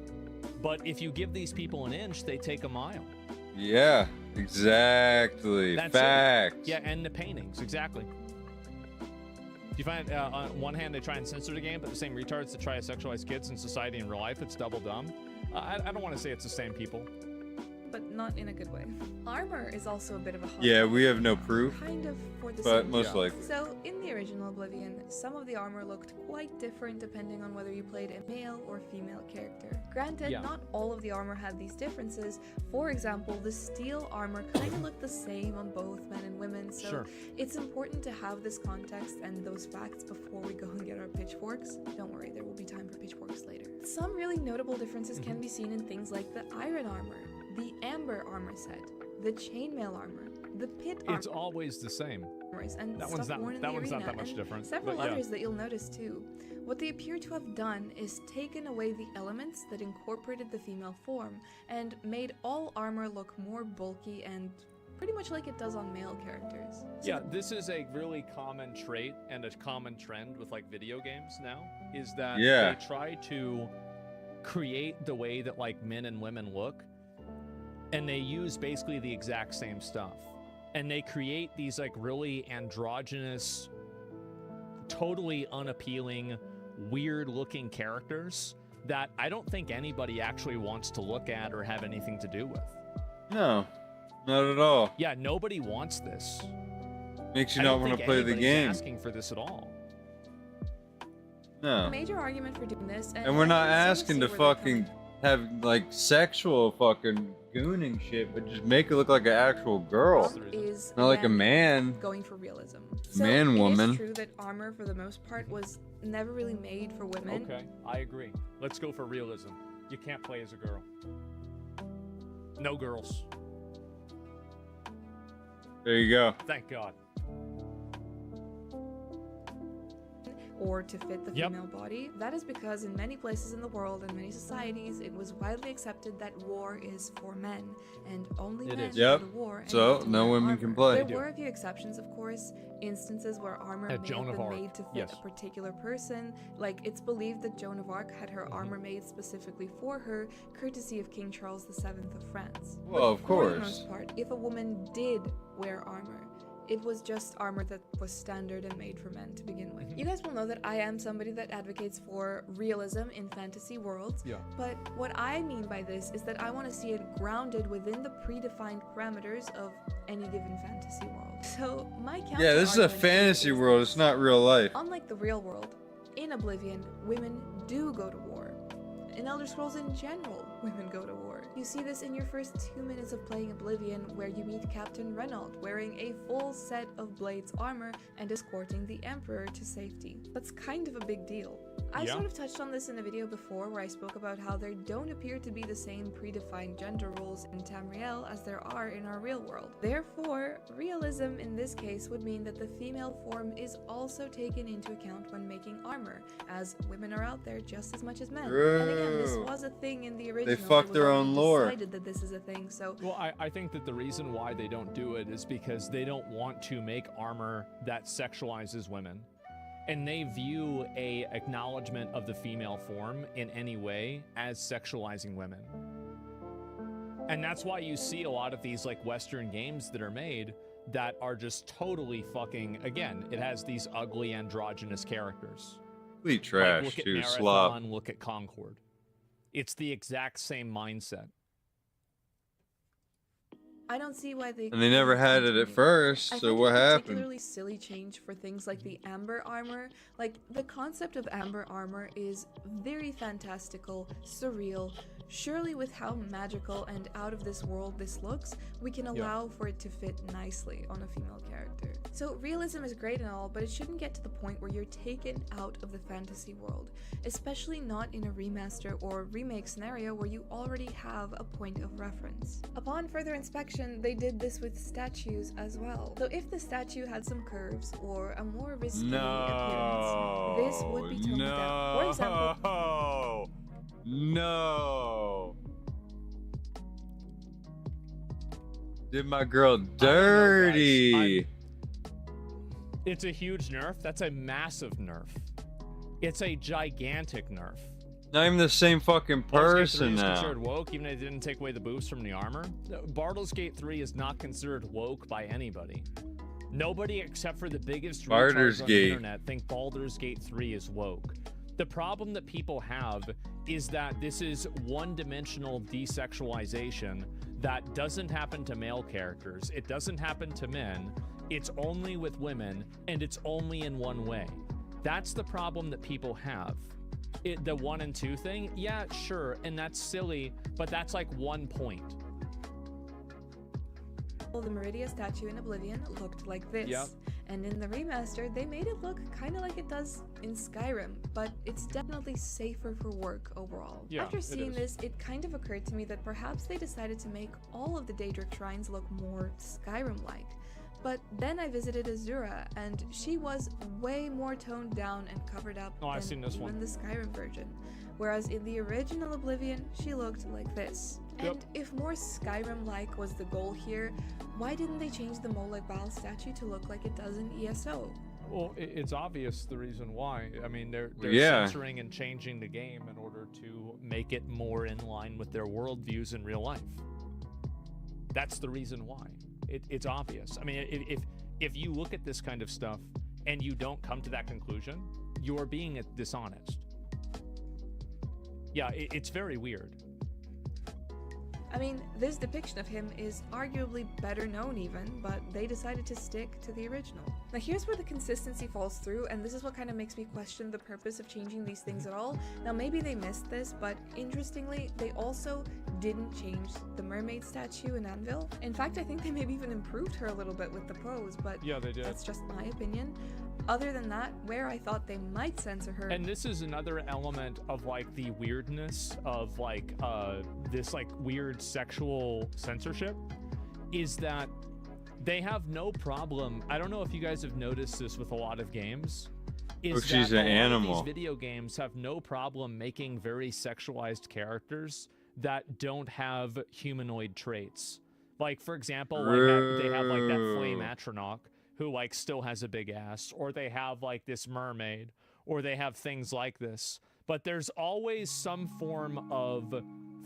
B: but if you give these people an inch, they take a mile.
A: Yeah, exactly.
B: That's
A: facts.
B: Yeah, and the paintings, exactly. You find on one hand they try and censor the game, but the same retards that try to sexualize kids in society in real life, it's double dumb. I don't want to say it's the same people.
N: But not in a good way. Armor is also a bit of a hot
A: Yeah, we have no proof.
N: Kind of for the
A: but
N: same
A: most
N: reason.
A: likely.
N: So in the original Oblivion, some of the armor looked quite different depending on whether you played a male or female character. Granted, not all of the armor had these differences. For example, the steel armor kind of looked the same on both men and women, so it's important to have this context and those facts before we go and get our pitchforks. Don't worry, there will be time for pitchforks later. Some really notable differences can be seen in things like the iron armor, the amber armor set, the chainmail armor, the pit armor.
B: It's always the same.
N: and
B: That
N: stuff
B: one's not.
N: worn in
B: That
N: the
B: one's
N: arena,
B: not that much
N: and
B: different.
N: several
B: but yeah.
N: others that you'll notice too. What they appear to have done is taken away the elements that incorporated the female form and made all armor look more bulky and pretty much like it does on male characters. So
B: Yeah, this is a really common trait and a common trend with like video games now, is that
A: Yeah.
B: they try to create the way that like men and women look, and they use basically the exact same stuff. And they create these like really androgynous, totally unappealing, weird looking characters that I don't think anybody actually wants to look at or have anything to do with.
A: No, not at all.
B: Yeah, nobody wants this.
A: Makes you
B: I
A: not
B: don't
A: want to
B: think
A: play the
B: anybody's
A: game.
B: asking for this at all.
N: a
A: No.
N: major argument for doing this,
A: And we're not
N: I can sorta
A: asking
N: see
A: to
N: where they're
A: fucking
N: coming
A: have like sexual fucking gooning shit, but just make it look like an actual girl.
N: from is
A: Not like a
N: them
A: man.
N: going for realism. So
A: Man,
N: it
A: woman.
N: is true that armor for the most part was never really made for women.
B: Okay, I agree. Let's go for realism. You can't play as a girl. No girls.
A: There you go.
B: Thank God.
N: Or to fit the
B: Yep.
N: female body. That is because in many places in the world and many societies, it was widely accepted that war is for men, and only
B: It
N: men
B: is.
A: Yep.
N: go to war. And
A: So,
N: need to
A: no
N: wear
A: women
N: armor.
A: can play.
N: There
B: They do.
N: were a few exceptions, of course. Instances where armor may
B: Joan
N: have
B: of
N: been
B: Arc.
N: made to fit
B: Yes.
N: a particular person. Like, it's believed that Joan of Arc had her armor made specifically for her, courtesy of King Charles VII of France.
A: Well,
N: But
A: of
N: for the
A: course.
N: most part, if a woman did wear armor, it was just armor that was standard and made for men to begin with. You guys will know that I am somebody that advocates for realism in fantasy worlds.
B: Yeah.
N: But what I mean by this is that I want to see it grounded within the predefined parameters of any given fantasy world. So my counter
A: Yeah, this is a
N: argument
A: fantasy
N: is
A: world.
N: this.
A: It's not real life.
N: Unlike the real world, in Oblivion, women do go to war. In Elder Scrolls in general, women go to war. You see this in your first 2 minutes of playing Oblivion, where you meet Captain Renault wearing a full set of Blade's armor and escorting the Emperor to safety. That's kind of a big deal. I
B: Yeah.
N: sort of touched on this in a video before where I spoke about how there don't appear to be the same predefined gender roles in Tamriel as there are in our real world. Therefore, realism in this case would mean that the female form is also taken into account when making armor, as women are out there just as much as men. And again, this
A: True.
N: was a thing in the original.
A: fuck
N: It was
A: their
N: only
A: own lore.
N: decided that this is a thing, so
B: Well, I think that the reason why they don't do it is because they don't want to make armor that sexualizes women. And they view a acknowledgement of the female form in any way as sexualizing women. And that's why you see a lot of these like Western games that are made that are just totally fucking, again, it has these ugly androgynous characters.
A: Complete
B: Like,
A: trash,
B: look at
A: too.
B: Marathon,
A: Slop.
B: look at Concord. It's the exact same mindset.
N: I don't see why they.
A: And they never had it at first,
N: I
A: so
N: find
A: what
N: it a
A: happened?
N: particularly silly change for things like the amber armor. Like, the concept of amber armor is very fantastical, surreal. Surely with how magical and out of this world this looks, we can allow for it to fit nicely on a female character. So realism is great and all, but it shouldn't get to the point where you're taken out of the fantasy world, especially not in a remaster or remake scenario where you already have a point of reference. Upon further inspection, they did this with statues as well. So if the statue had some curves or a more risky appearance, this would be toned down. For example,
A: No. Did my girl dirty.
B: It's a huge nerf. That's a massive nerf. It's a gigantic nerf.
A: Not even the same fucking
B: Baldur's Gate 3
A: person
B: is
A: now.
B: considered woke, even if it didn't take away the boost from the armor. Baldur's Gate 3 is not considered woke by anybody. Nobody except for the biggest
A: Baldur's
B: retards on the
A: Gate.
B: internet think Baldur's Gate 3 is woke. The problem that people have is that this is one-dimensional desexualization that doesn't happen to male characters. It doesn't happen to men. It's only with women, and it's only in one way. That's the problem that people have. The 1 and 2 thing, yeah, sure, and that's silly, but that's like 1 point.
N: the Meridia statue in Oblivion looked like this.
B: Yep.
N: And in the remaster, they made it look kind of like it does in Skyrim, but it's definitely safer for work overall.
B: Yeah,
N: After
B: it
N: seeing
B: is.
N: this, it kind of occurred to me that perhaps they decided to make all of the Daedric shrines look more Skyrim-like. But then I visited Azura, and she was way more toned down and covered up
B: I've
N: than
B: seen this
N: even
B: one.
N: the Skyrim version. Whereas in the original Oblivion, she looked like this.
B: Yep.
N: And if more Skyrim-like was the goal here, why didn't they change the Molag Bal statue to look like it does in ESO?
B: Well, it's obvious the reason why. I mean, they're censoring and changing the game in order to make it more in line with their worldviews in real life. That's the reason why. It's obvious. I mean, if you look at this kind of stuff and you don't come to that conclusion, you're being dishonest. Yeah, it's very weird.
N: I mean, this depiction of him is arguably better known even, but they decided to stick to the original. Now here's where the consistency falls through, and this is what kind of makes me question the purpose of changing these things at all. Now maybe they missed this, but interestingly, they also didn't change the mermaid statue in Anvil. In fact, I think they maybe even improved her a little bit with the pose, but
B: yeah, they did.
N: That's just my opinion. Other than that, where I thought they might censor her.
B: And this is another element of like the weirdness of like this like weird sexual censorship is that they have no problem. I don't know if you guys have noticed this with a lot of games. Is
A: she's
B: that
A: an animal.
B: These video games have no problem making very sexualized characters that don't have humanoid traits. Like for example, like they have like that flame Atronach who like still has a big ass, or they have like this mermaid, or they have things like this. But there's always some form of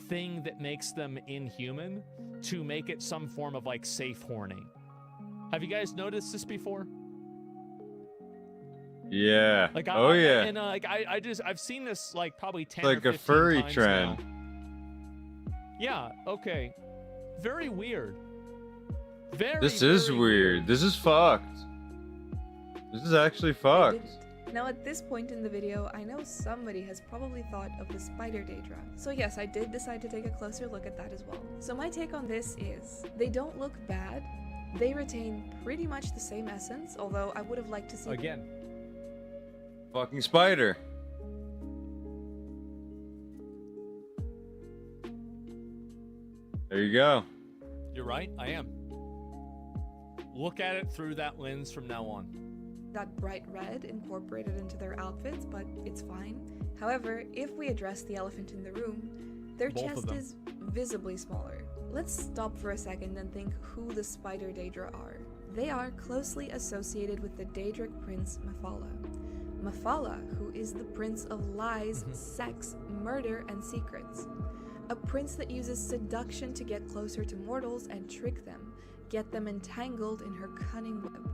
B: thing that makes them inhuman to make it some form of like safe horny. Have you guys noticed this before?
A: Yeah.
B: Like
A: yeah.
B: And I've seen this like probably 10
A: like
B: or
A: a
B: 15
A: furry
B: times
A: trend.
B: now. Yeah, okay. Very weird.
A: This is weird. This is fucked. This is actually fucked.
N: Now at this point in the video, I know somebody has probably thought of the spider Daedra. So yes, I did decide to take a closer look at that as well. So my take on this is, they don't look bad. They retain pretty much the same essence, although I would have liked to see...
B: Again.
A: Fucking spider. There you go.
B: You're right, I am. Look at it through that lens from now on.
N: That bright red incorporated into their outfits, but it's fine. However, if we address the elephant in the room, their chest is visibly smaller. Let's stop for a second and think who the spider Daedra are. They are closely associated with the Daedric prince Mephala. Mephala, who is the prince of lies, sex, murder, and secrets. A prince that uses seduction to get closer to mortals and trick them, get them entangled in her cunning web.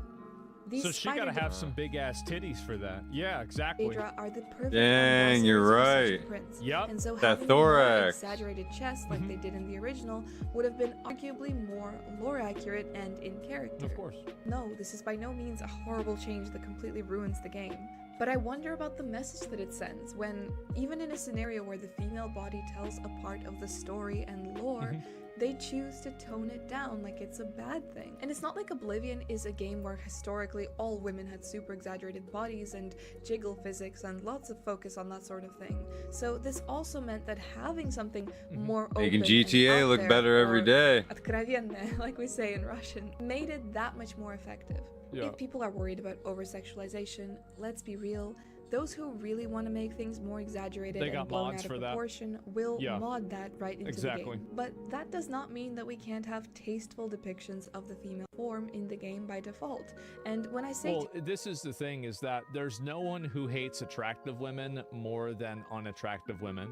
N: These
B: so she gotta have some big ass titties for that. Yeah, exactly.
N: Daedra are the perfect
A: Dang, you're right.
N: prince.
B: Yep.
N: And so
A: that
N: having
A: thorax.
N: a more exaggerated chest like they did in the original would have been arguably more lore accurate and in character.
B: Of course.
N: No, this is by no means a horrible change that completely ruins the game. But I wonder about the message that it sends when, even in a scenario where the female body tells a part of the story and lore, they choose to tone it down like it's a bad thing. And it's not like Oblivion is a game where historically all women had super exaggerated bodies and jiggle physics and lots of focus on that sort of thing. So this also meant that having something more open
A: Making
N: and
A: GTA
N: out
A: look
N: there,
A: better every
N: or
A: day.
N: откровенно, like we say in Russian, made it that much more effective.
B: Yeah.
N: If people are worried about over-sexualization, let's be real. Those who really want to make things more exaggerated and blown out of proportion will mod that right into the game. But that does not mean that we can't have tasteful depictions of the female form in the game by default. And when I say...
B: Well, this is the thing, is that there's no one who hates attractive women more than unattractive women.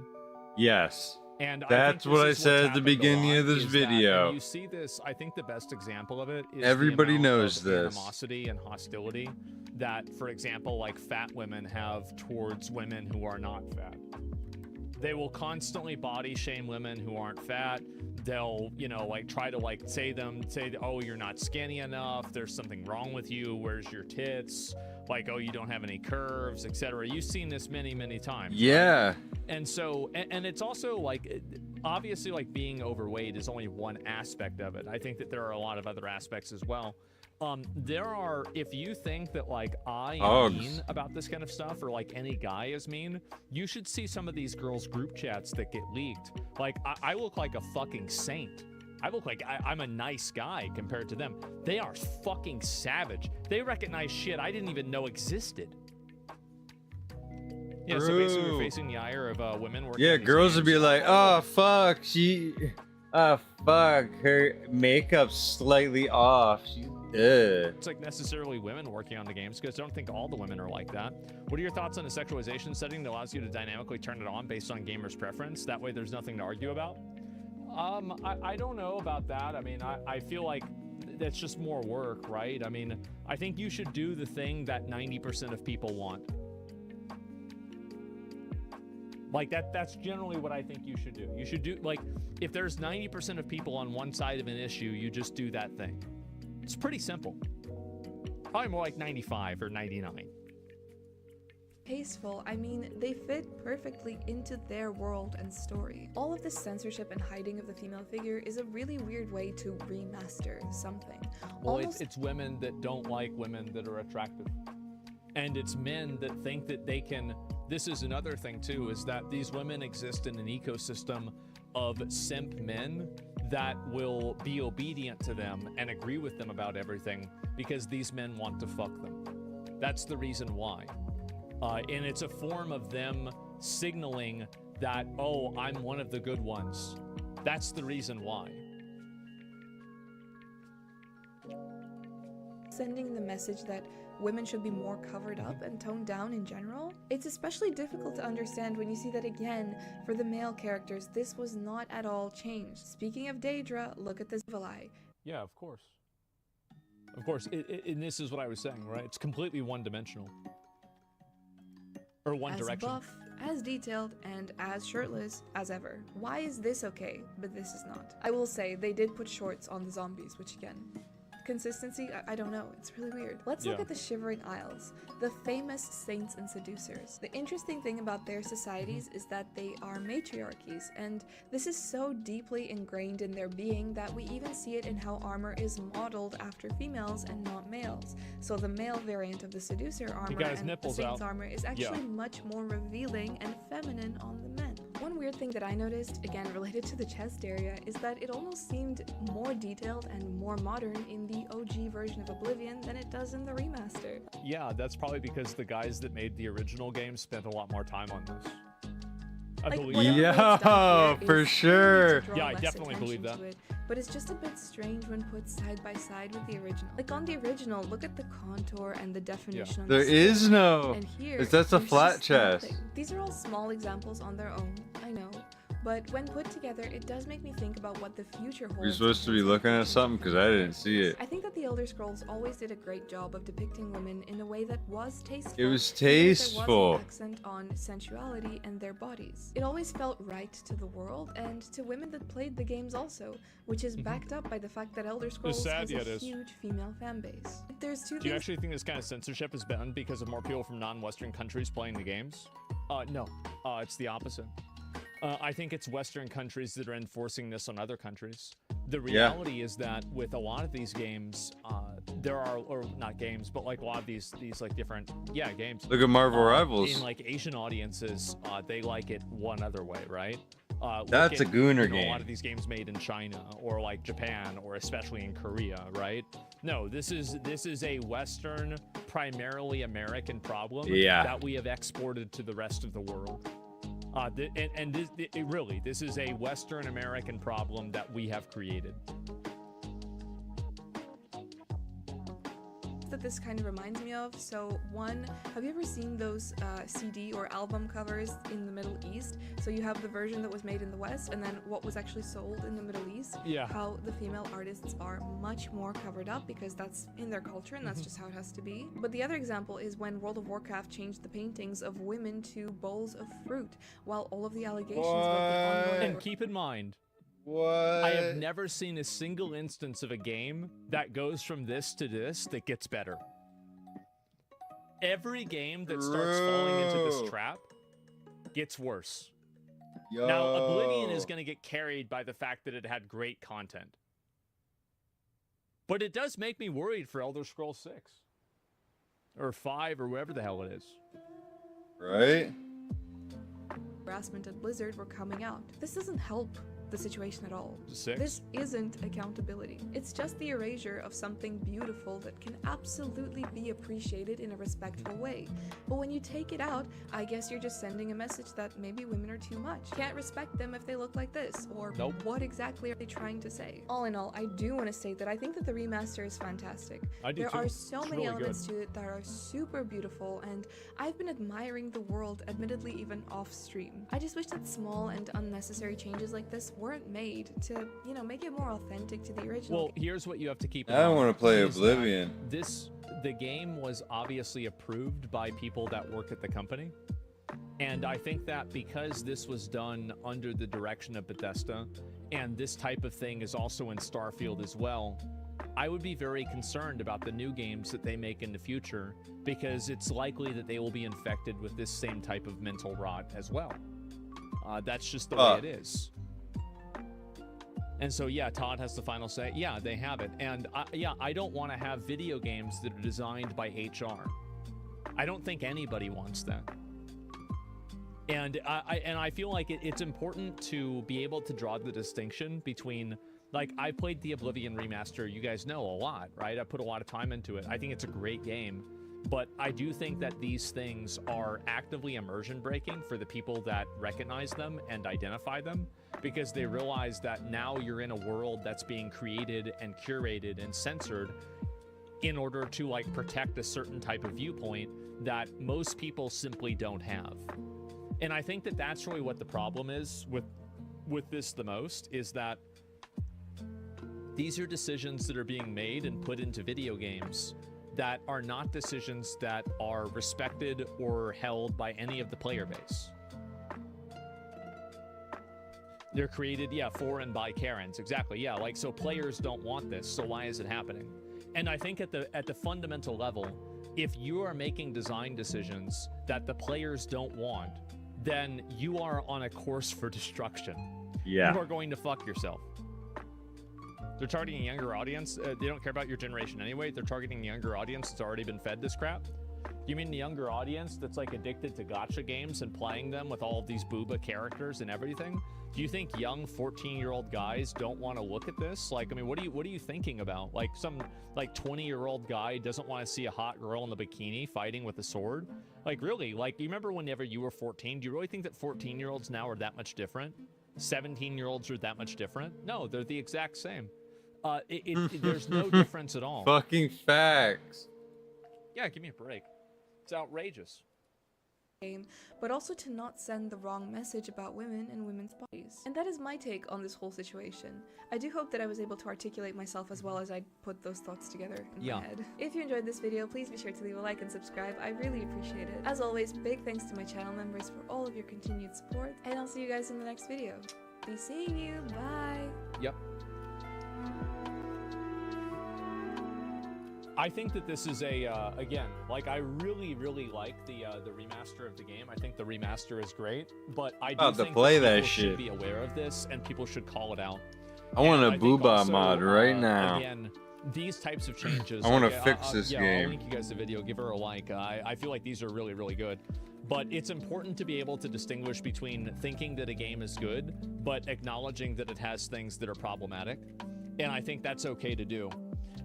A: Yes.
B: And
A: that's what I said at the beginning of this video.
B: You see this, I think the best example of it is
A: everybody knows this.
B: Animosity and hostility that, for example, like fat women have towards women who are not fat. They will constantly body shame women who aren't fat. They'll, you know, like try to like say, oh, you're not skinny enough. There's something wrong with you. Where's your tits? Like, oh, you don't have any curves, etc. You've seen this many, many times.
A: Yeah.
B: Right? And so, and it's also like, obviously, like being overweight is only one aspect of it. I think that there are a lot of other aspects as well. There are, if you think that like I am mean about this kind of stuff, or like any guy is mean, you should see some of these girls' group chats that get leaked. Like I look like a fucking saint. I look like I'm a nice guy compared to them. They are fucking savage. They recognize shit I didn't even know existed. Yeah, so basically we're facing the ire of women working.
A: Yeah, girls would be like, oh, fuck, fuck, her makeup's slightly off.
B: It's like necessarily women working on the games, because I don't think all the women are like that. What are your thoughts on a sexualization setting that allows you to dynamically turn it on based on gamers' preference? That way there's nothing to argue about? I don't know about that. I mean, I feel like that's just more work, right? I mean, I think you should do the thing that 90% of people want. Like that's generally what I think you should do. You should do, like, if there's 90% of people on one side of an issue, you just do that thing. It's pretty simple. Probably more like 95 or 99.
N: Tasteful, I mean, they fit perfectly into their world and story. All of this censorship and hiding of the female figure is a really weird way to remaster something.
B: Well, it's women that don't like women that are attractive. And it's men that think that they can. This is another thing too, is that these women exist in an ecosystem of simp men that will be obedient to them and agree with them about everything because these men want to fuck them. That's the reason why. And it's a form of them signaling that, oh, I'm one of the good ones. That's the reason why.
N: Sending the message that women should be more covered up and toned down in general. It's especially difficult to understand when you see that, again, for the male characters, this was not at all changed. Speaking of Daedra, look at this evil eye.
B: Yeah, of course. Of course, and this is what I was saying, right? It's completely one-dimensional. Or one direction.
N: As buff, as detailed, and as shirtless as ever. Why is this okay, but this is not? I will say, they did put shorts on the zombies, which again, consistency, I don't know, it's really weird. Let's look at the Shivering Isles, the famous saints and seducers. The interesting thing about their societies is that they are matriarchies, and this is so deeply ingrained in their being that we even see it in how armor is modeled after females and not males. So the male variant of the seducer armor and the saints armor is actually much more revealing and feminine on the men. One weird thing that I noticed, again related to the chest area, is that it almost seemed more detailed and more modern in the OG version of Oblivion than it does in the remaster.
B: Yeah, that's probably because the guys that made the original game spent a lot more time on this. I believe.
A: Yeah, for sure.
B: Yeah, I definitely believe that.
N: But it's just a bit strange when put side by side with the original. Like on the original, look at the contour and the definition. On
A: there is no.
N: And here,
A: that's a flat chest.
N: Nothing. These are all small examples on their own, I know. But when put together, it does make me think about what the future holds.
A: You're supposed to be looking at something because I didn't see it.
N: I think that the Elder Scrolls always did a great job of depicting women in a way that was tasteful.
A: It was tasteful.
N: There was an accent on sensuality and their bodies. It always felt right to the world and to women that played the games also, which is backed up by the fact that Elder Scrolls has a huge female fan base. There's two things.
B: Do you actually think this kind of censorship is done because of more people from non-Western countries playing the games? No. It's the opposite. I think it's Western countries that are enforcing this on other countries. The reality is that with a lot of these games, there are, or not games, but like a lot of these like different, games.
A: Look at Marvel Rivals.
B: In like Asian audiences, they like it one other way, right?
A: That's a gooner game.
B: A lot of these games made in China or like Japan or especially in Korea, right? No, this is a Western, primarily American problem that we have exported to the rest of the world. This is a Western American problem that we have created.
N: That this kind of reminds me of. So one, have you ever seen those CD or album covers in the Middle East? So you have the version that was made in the West and then what was actually sold in the Middle East.
B: Yeah.
N: How the female artists are much more covered up because that's in their culture and that's just how it has to be. But the other example is when World of Warcraft changed the paintings of women to bowls of fruit, while all of the allegations about the
B: And keep in mind,
A: what?
B: I have never seen a single instance of a game that goes from this to this that gets better. Every game that starts falling into this trap gets worse. Now, Oblivion is going to get carried by the fact that it had great content. But it does make me worried for Elder Scrolls 6. Or 5, or whatever the hell it is.
A: Right?
N: harassment at Blizzard were coming out. This doesn't help the situation at all.
B: 6?
N: This isn't accountability. It's just the erasure of something beautiful that can absolutely be appreciated in a respectful way. But when you take it out, I guess you're just sending a message that maybe women are too much. Can't respect them if they look like this, or what exactly are they trying to say? All in all, I do want to state that I think that the remaster is fantastic.
B: I do
N: There
B: too.
N: are so
B: It's
N: many
B: really
N: elements
B: good.
N: to it that are super beautiful, and I've been admiring the world, admittedly even off stream. I just wish that small and unnecessary changes like this weren't made to, you know, make it more authentic to the original.
B: Well, here's what you have to keep in
A: I
B: mind.
A: want to play
B: is that
A: Oblivion.
B: The game was obviously approved by people that work at the company. And I think that because this was done under the direction of Bethesda, and this type of thing is also in Starfield as well, I would be very concerned about the new games that they make in the future, because it's likely that they will be infected with this same type of mental rot as well. That's just the way it is. And so, yeah, Todd has the final say. Yeah, they have it. And I don't want to have video games that are designed by HR. I don't think anybody wants that. And I feel like it's important to be able to draw the distinction between, like, I played the Oblivion remaster, you guys know, a lot, right? I put a lot of time into it. I think it's a great game. But I do think that these things are actively immersion breaking for the people that recognize them and identify them, because they realize that now you're in a world that's being created and curated and censored in order to, like, protect a certain type of viewpoint that most people simply don't have. And I think that that's really what the problem is with this the most, is that these are decisions that are being made and put into video games that are not decisions that are respected or held by any of the player base. They're created, for and by Karens. Exactly, like, so players don't want this, so why is it happening? And I think at the fundamental level, if you are making design decisions that the players don't want, then you are on a course for destruction.
A: Yeah.
B: You are going to fuck yourself. They're targeting a younger audience. They don't care about your generation anyway. They're targeting a younger audience that's already been fed this crap. You mean the younger audience that's, like, addicted to gacha games and playing them with all of these booba characters and everything? Do you think young 14-year-old guys don't want to look at this? Like, I mean, what are you thinking about? Like, some, like, 20-year-old guy doesn't want to see a hot girl in a bikini fighting with a sword? Like, really? Like, you remember whenever you were 14? Do you really think that 14-year-olds now are that much different? 17-year-olds are that much different? No, they're the exact same. There's no difference at all.
A: Fucking facts.
B: Yeah, give me a break. It's outrageous.
N: But also to not send the wrong message about women and women's bodies. And that is my take on this whole situation. I do hope that I was able to articulate myself as well as I put those thoughts together in my head. If you enjoyed this video, please be sure to leave a like and subscribe. I really appreciate it. As always, big thanks to my channel members for all of your continued support, and I'll see you guys in the next video. Be seeing you. Bye.
B: Yep. I think that this is again, like, I really like the remaster of the game. I think the remaster is great, but I do think
A: play that
B: people
A: shit.
B: should be aware of this and people should call it out.
A: I want a
B: think
A: booba
B: also,
A: mod right now.
B: Again, these types of changes.
A: I want to
B: like,
A: fix this
B: I'll
A: game.
B: link you guys the video. Give her a like. I feel like these are really good. But it's important to be able to distinguish between thinking that a game is good, but acknowledging that it has things that are problematic. And I think that's okay to do.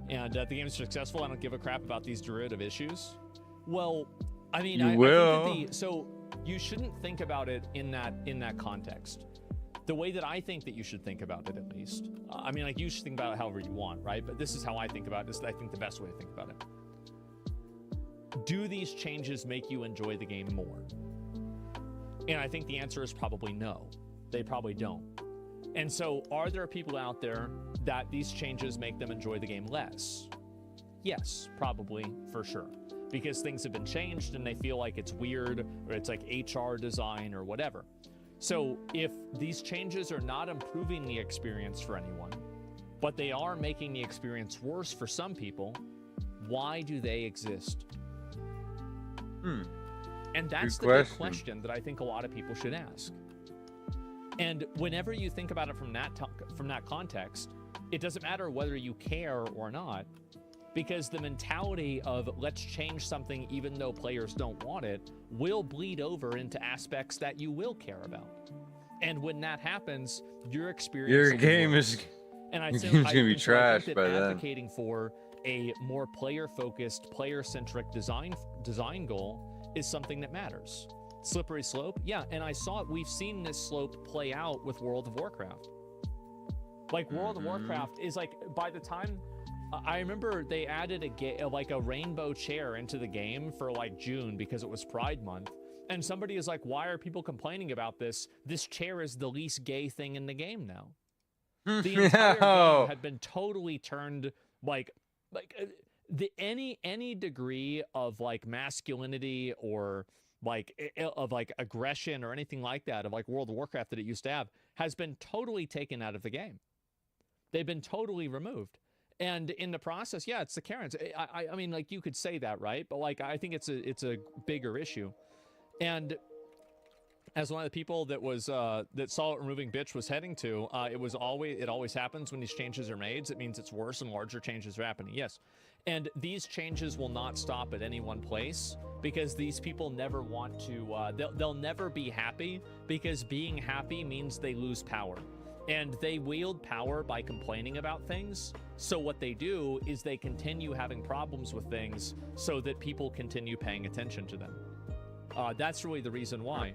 B: And the game is successful. I don't give a crap about these derivative issues. Well, I mean, I think that so you shouldn't think about it in that context. The way that I think that you should think about it, at least. I mean, like, you should think about it however you want, right? But this is how I think about it. This is, I think, the best way to think about it. Do these changes make you enjoy the game more? And I think the answer is probably no. They probably don't. And so, are there people out there that these changes make them enjoy the game less? Yes, probably, for sure. Because things have been changed and they feel like it's weird, or it's like HR design or whatever. So if these changes are not improving the experience for anyone, but they are making the experience worse for some people, why do they exist? And that's the big question that I think a lot of people should ask. And whenever you think about it from that context, it doesn't matter whether you care or not, because the mentality of let's change something even though players don't want it will bleed over into aspects that you will care about. And when that happens, your experience,
A: Your game is,
B: and
A: your game's gonna be trashed by then.
B: Advocating for a more player-focused, player-centric design goal is something that matters. Slippery slope, yeah, and we've seen this slope play out with World of Warcraft. Like World of Warcraft is like, by the time I remember they added a rainbow chair into the game for like June because it was Pride Month. And somebody is like, why are people complaining about this? This chair is the least gay thing in the game now. The entire game had been totally turned any degree of like masculinity or of aggression or anything like that of like World of Warcraft that it used to have has been totally taken out of the game. They've been totally removed. And in the process, yeah, it's the Karens. I mean, like, you could say that, right? But like, I think it's a bigger issue. And as one of the people that was that saw what removing bitch was heading to, it always happens when these changes are made. It means it's worse and larger changes are happening. Yes. And these changes will not stop at any one place because these people never want to, they'll never be happy because being happy means they lose power. And they wield power by complaining about things. So what they do is they continue having problems with things so that people continue paying attention to them. That's really the reason why.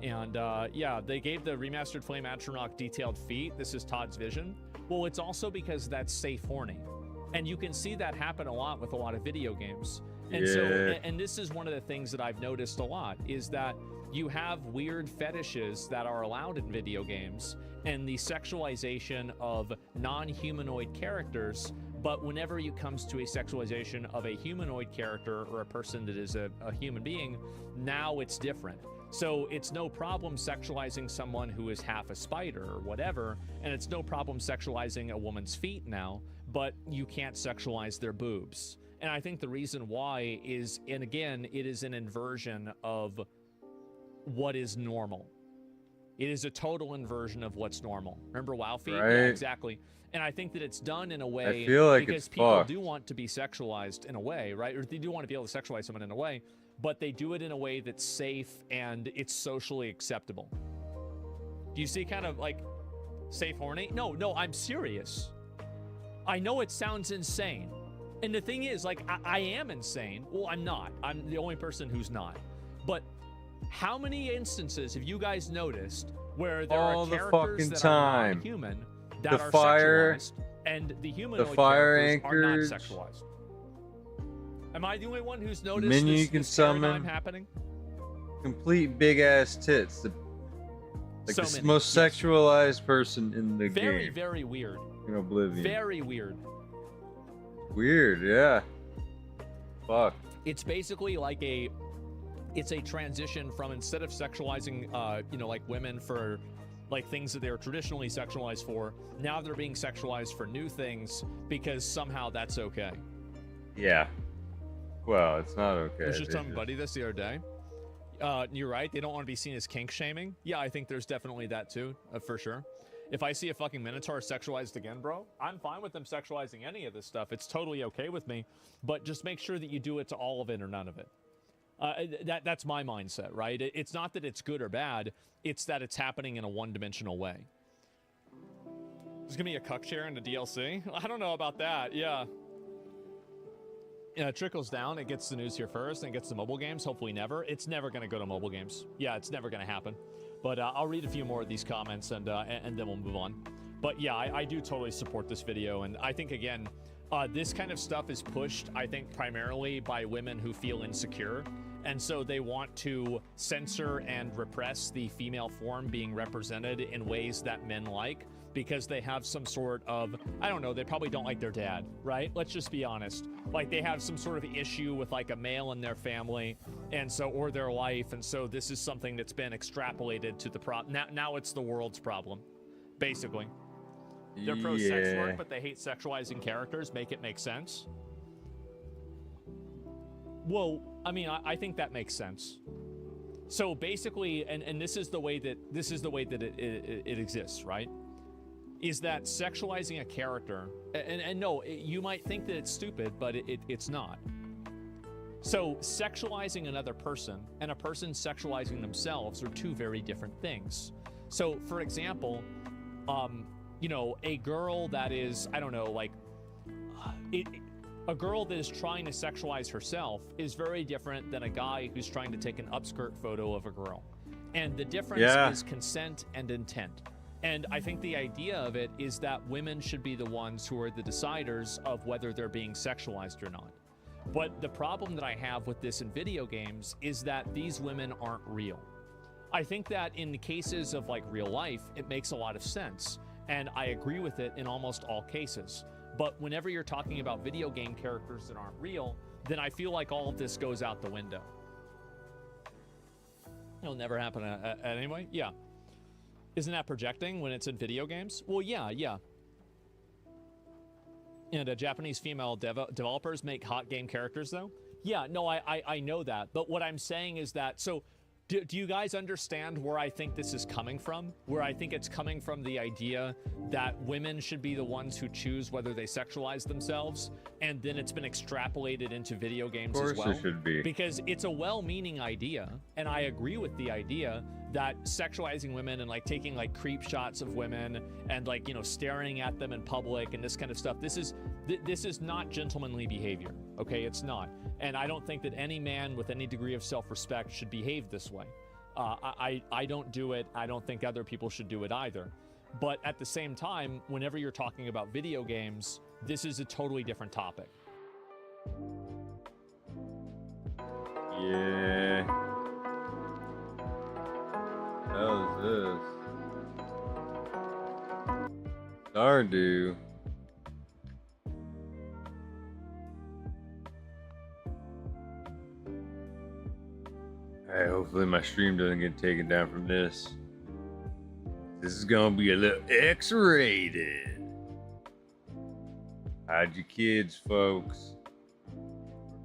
B: And yeah, they gave the remastered Flame Atronach detailed feat. This is Todd's vision. Well, it's also because that's safe horny. And you can see that happen a lot with a lot of video games. And and this is one of the things that I've noticed a lot is that you have weird fetishes that are allowed in video games and the sexualization of non-humanoid characters. But whenever it comes to a sexualization of a humanoid character or a person that is a human being, now it's different. So it's no problem sexualizing someone who is half a spider or whatever, and it's no problem sexualizing a woman's feet now, but you can't sexualize their boobs. And I think the reason why is, and again, it is an inversion of what is normal. It is a total inversion of what's normal. Remember WoW feet?
A: Right.
B: Yeah, exactly. And I think that it's done in a way
A: I feel like
B: because
A: it's
B: people
A: fucked.
B: do want to be sexualized in a way, right? Or they do want to be able to sexualize someone in a way, but they do it in a way that's safe and it's socially acceptable. Do you see kind of like safe horny? No, I'm serious. I know it sounds insane. And the thing is, like, I am insane. Well, I'm not. I'm the only person who's not. But how many instances have you guys noticed where there
A: All
B: are
A: the
B: characters
A: fucking
B: that
A: time.
B: are not human that
A: The
B: are
A: fire-
B: sexualized and the humanoid
A: fire
B: characters are not
A: anchors.
B: sexualized? Am I the only one who's noticed
A: Menu
B: this,
A: you can
B: this paradigm
A: summon.
B: happening?
A: Complete big ass tits. Like
B: So
A: the
B: many,
A: most
B: yes.
A: sexualized person in the
B: Very,
A: game.
B: very weird.
A: In Oblivion.
B: Very weird.
A: Weird, yeah. Fuck.
B: It's basically like it's a transition from, instead of sexualizing like women for like things that they're traditionally sexualized for, now they're being sexualized for new things because somehow that's okay.
A: Yeah. Well, it's not okay.
B: I was just
A: They
B: telling Buddy this the other day. You're right, they don't want to be seen as kink shaming. Yeah, I think there's definitely that too, for sure. If I see a fucking Minotaur sexualized again, bro, I'm fine with them sexualizing any of this stuff. It's totally okay with me, but just make sure that you do it to all of it or none of it. That's my mindset, right? It's not that it's good or bad, it's that it's happening in a one-dimensional way. There's gonna be a cuck chair in the DLC? I don't know about that, yeah. Yeah, it trickles down, it gets the news here first, and it gets the mobile games, hopefully never. It's never gonna go to mobile games. Yeah, it's never gonna happen. But I'll read a few more of these comments and then we'll move on. But yeah, I do totally support this video, and I think, again, this kind of stuff is pushed, I think, primarily by women who feel insecure, and so they want to censor and repress the female form being represented in ways that men like, because they have some sort of, I don't know, they probably don't like their dad, right? Let's just be honest. Like, they have some sort of issue with like a male in their family, and so, or their life, and so this is something that's been extrapolated to the now it's the world's problem, basically. They're pro-sex work, but they hate sexualizing characters. Make it make sense. Well, I mean, I think that makes sense. So basically, and this is the way that it exists, right? Is that sexualizing a character, and no, you might think that it's stupid, but it's not. So sexualizing another person and a person sexualizing themselves are two very different things. So, for example, you know, a girl that is, I don't know, like, a girl that is trying to sexualize herself is very different than a guy who's trying to take an upskirt photo of a girl. And the difference is consent and intent. And I think the idea of it is that women should be the ones who are the deciders of whether they're being sexualized or not. But the problem that I have with this in video games is that these women aren't real. I think that in the cases of like real life, it makes a lot of sense. And I agree with it in almost all cases. But whenever you're talking about video game characters that aren't real, then I feel like all of this goes out the window. It'll never happen anyway. Yeah. Isn't that projecting when it's in video games? Well, yeah. And Japanese female developers make hot game characters, though? Yeah, no, I know that. But what I'm saying is that, so do you guys understand where I think this is coming from? Where I think it's coming from the idea that women should be the ones who choose whether they sexualize themselves, and then it's been extrapolated into video games as well? Of course
A: it should be.
B: Because it's a well-meaning idea, and I agree with the idea that sexualizing women and like taking like creep shots of women and like, you know, staring at them in public and this kind of stuff, this is not gentlemanly behavior, okay? It's not. And I don't think that any man with any degree of self-respect should behave this way. I don't do it. I don't think other people should do it either. But at the same time, whenever you're talking about video games, this is a totally different topic.
A: Yeah. How's this? Stardew. Alright, hopefully my stream doesn't get taken down from this. This is gonna be a little X-rated. Hide your kids, folks.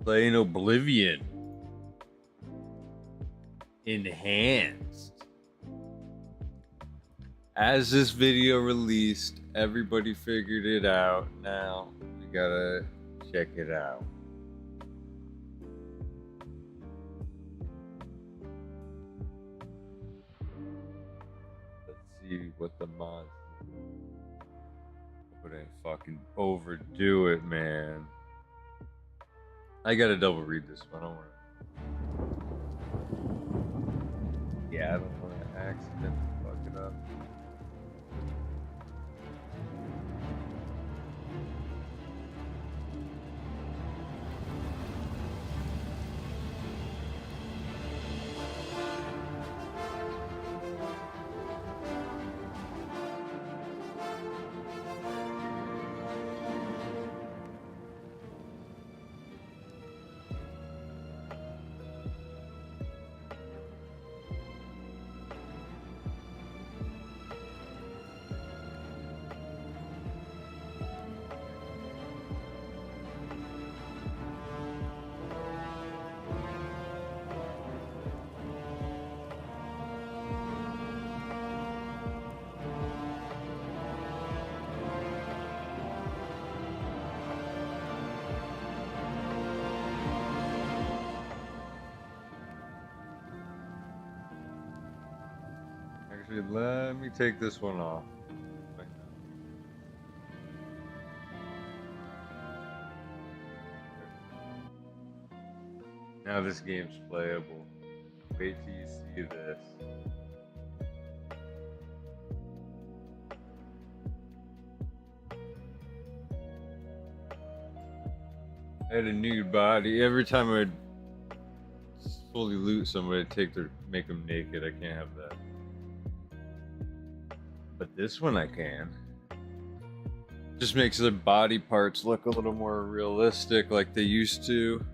A: Playing Oblivion. Enhanced. As this video released, everybody figured it out. Now we gotta check it out. Let's see what the mods do. Wouldn't fucking overdo it, man. I gotta double read this one. Don't worry. Yeah, I don't want to accidentally fuck it up. Actually, let me take this one off. Now this game's playable. Wait till you see this. I had a nude body. Every time I'd fully loot somebody, make them naked. I can't have that. But this one I can. Just makes their body parts look a little more realistic like they used to.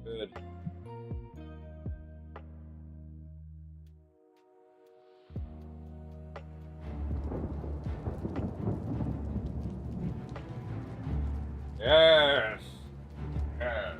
A: Good. Yes. Yes.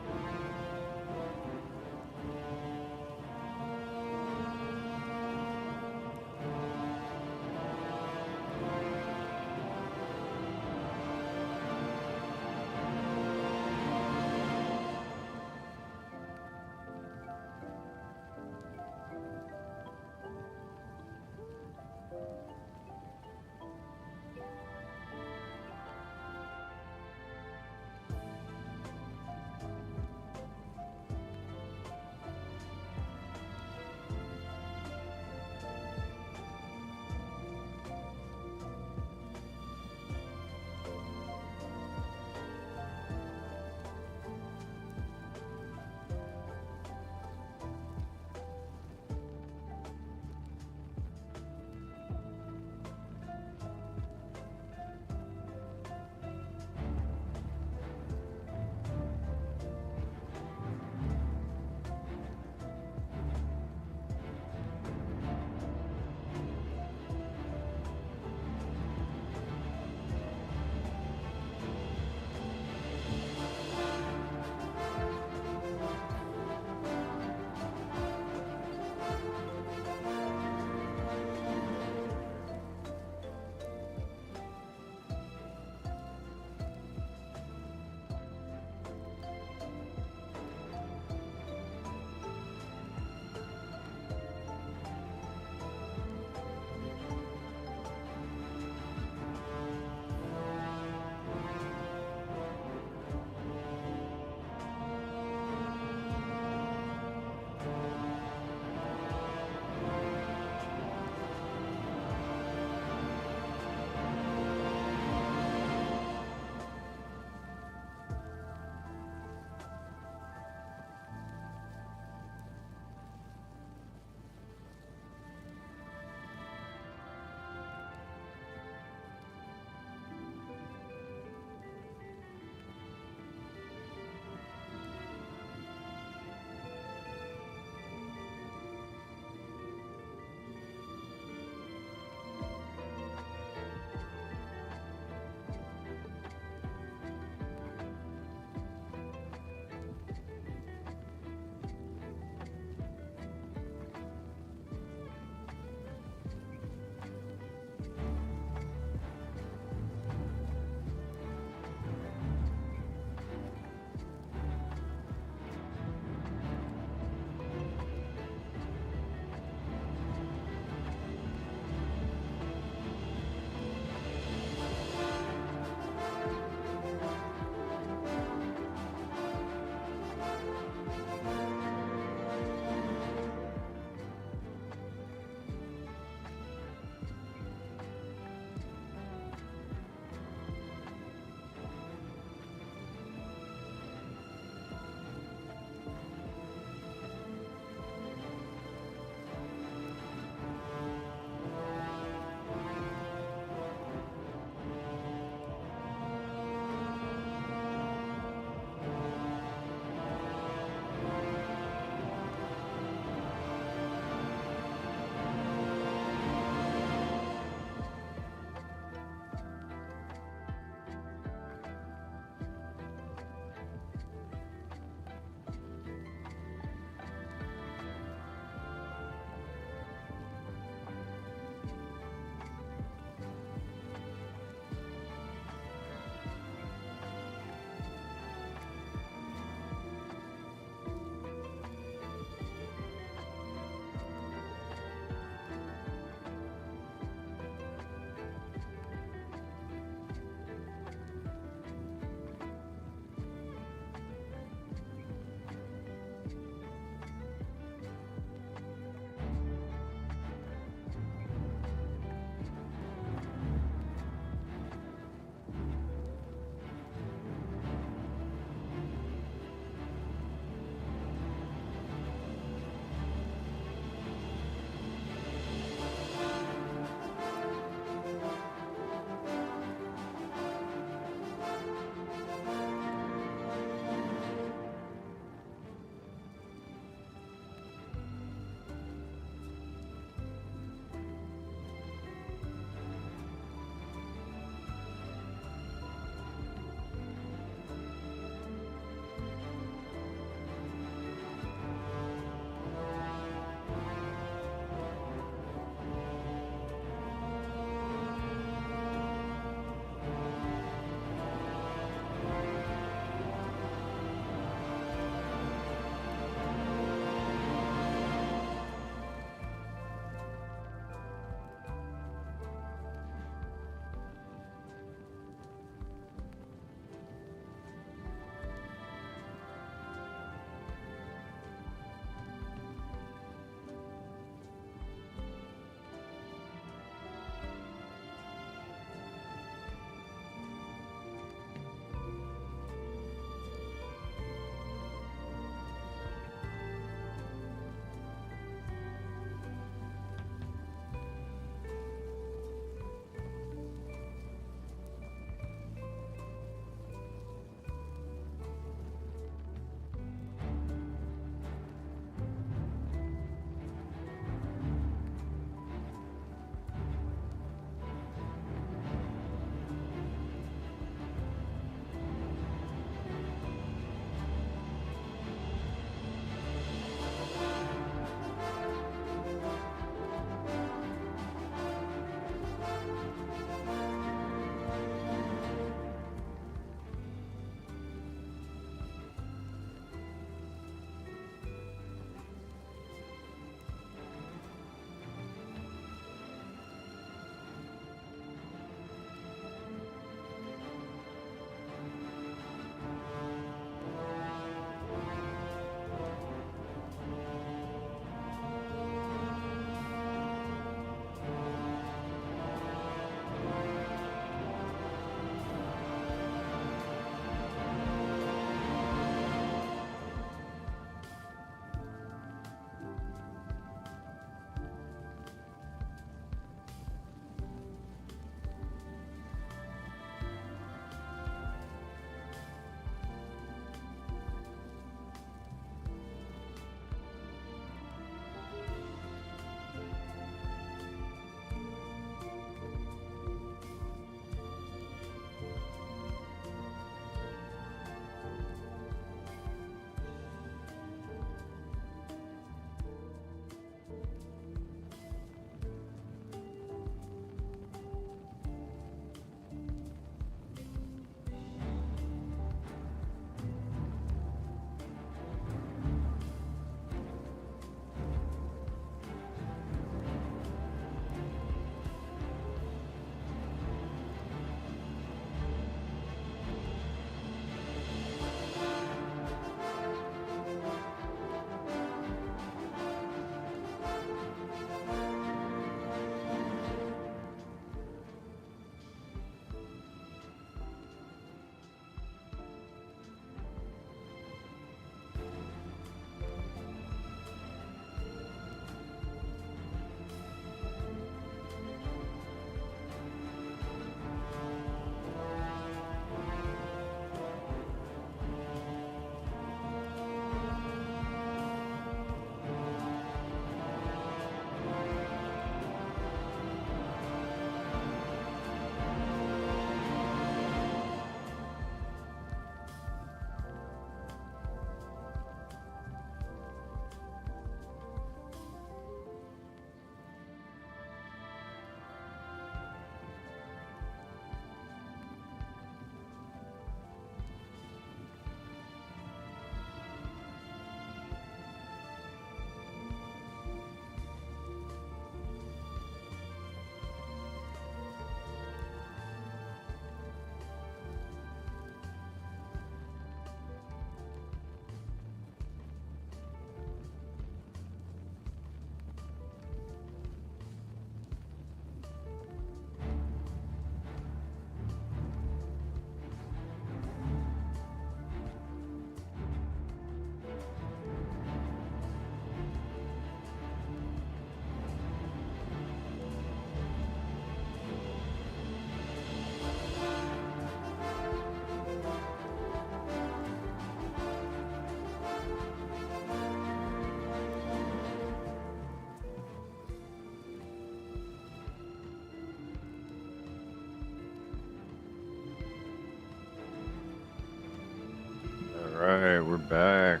A: right, we're back.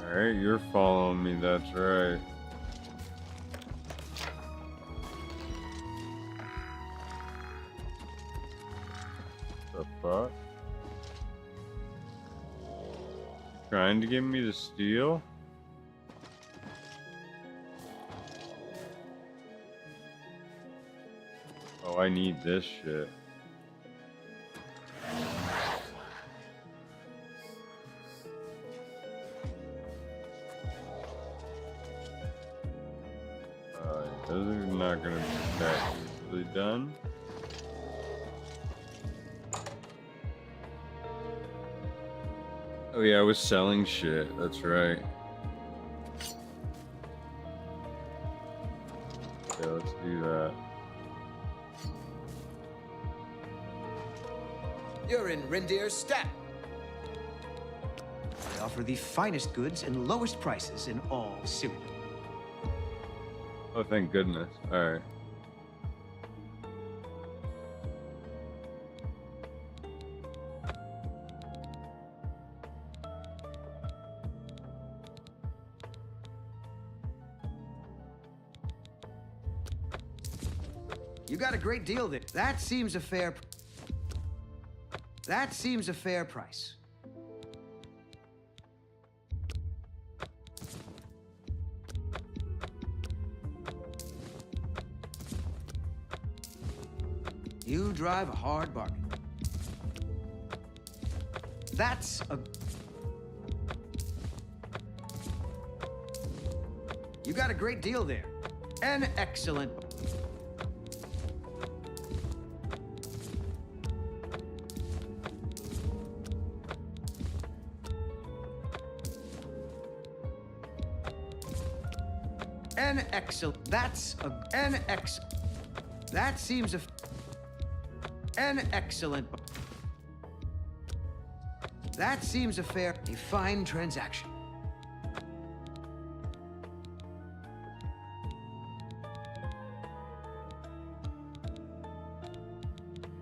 A: Alright, you're following me, that's right. The fuck? Trying to get me to steal? Oh, I need this shit. Those are not gonna be that easily done. Oh yeah, I was selling shit, that's right. Okay, let's do that.
O: You're in Reindeer's Step. They offer the finest goods and lowest prices in all Syria.
A: Oh, thank goodness. Alright.
O: You got a great deal there. That seems a fair price. You drive a hard bargain. That's a... You got a great deal there. An excellent... An excellent... That's a... An ex... That seems a... An excellent... That seems a fair... A fine transaction.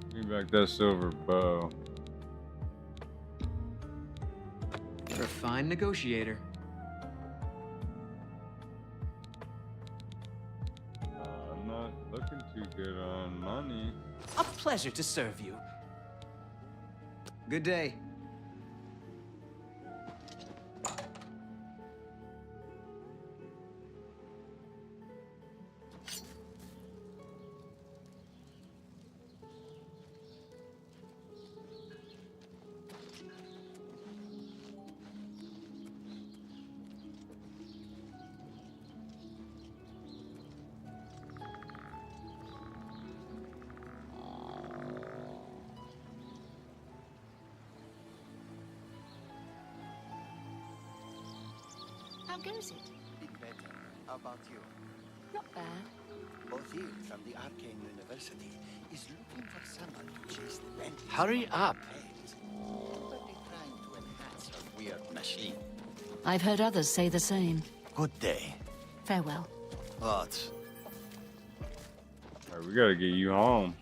A: Give me back that silver bow.
O: You're a fine negotiator.
A: I'm not looking too good on money.
O: A pleasure to serve you. Good day.
P: How goes it?
Q: Bit better. How about you?
P: Not bad.
Q: Othil from the Arcane University is looking for someone to chase the bandits.
G: Hurry up.
Q: But they're trying to enhance a weird machine.
P: I've heard others say the same.
Q: Good day.
P: Farewell.
Q: What?
A: Alright, we gotta get you home.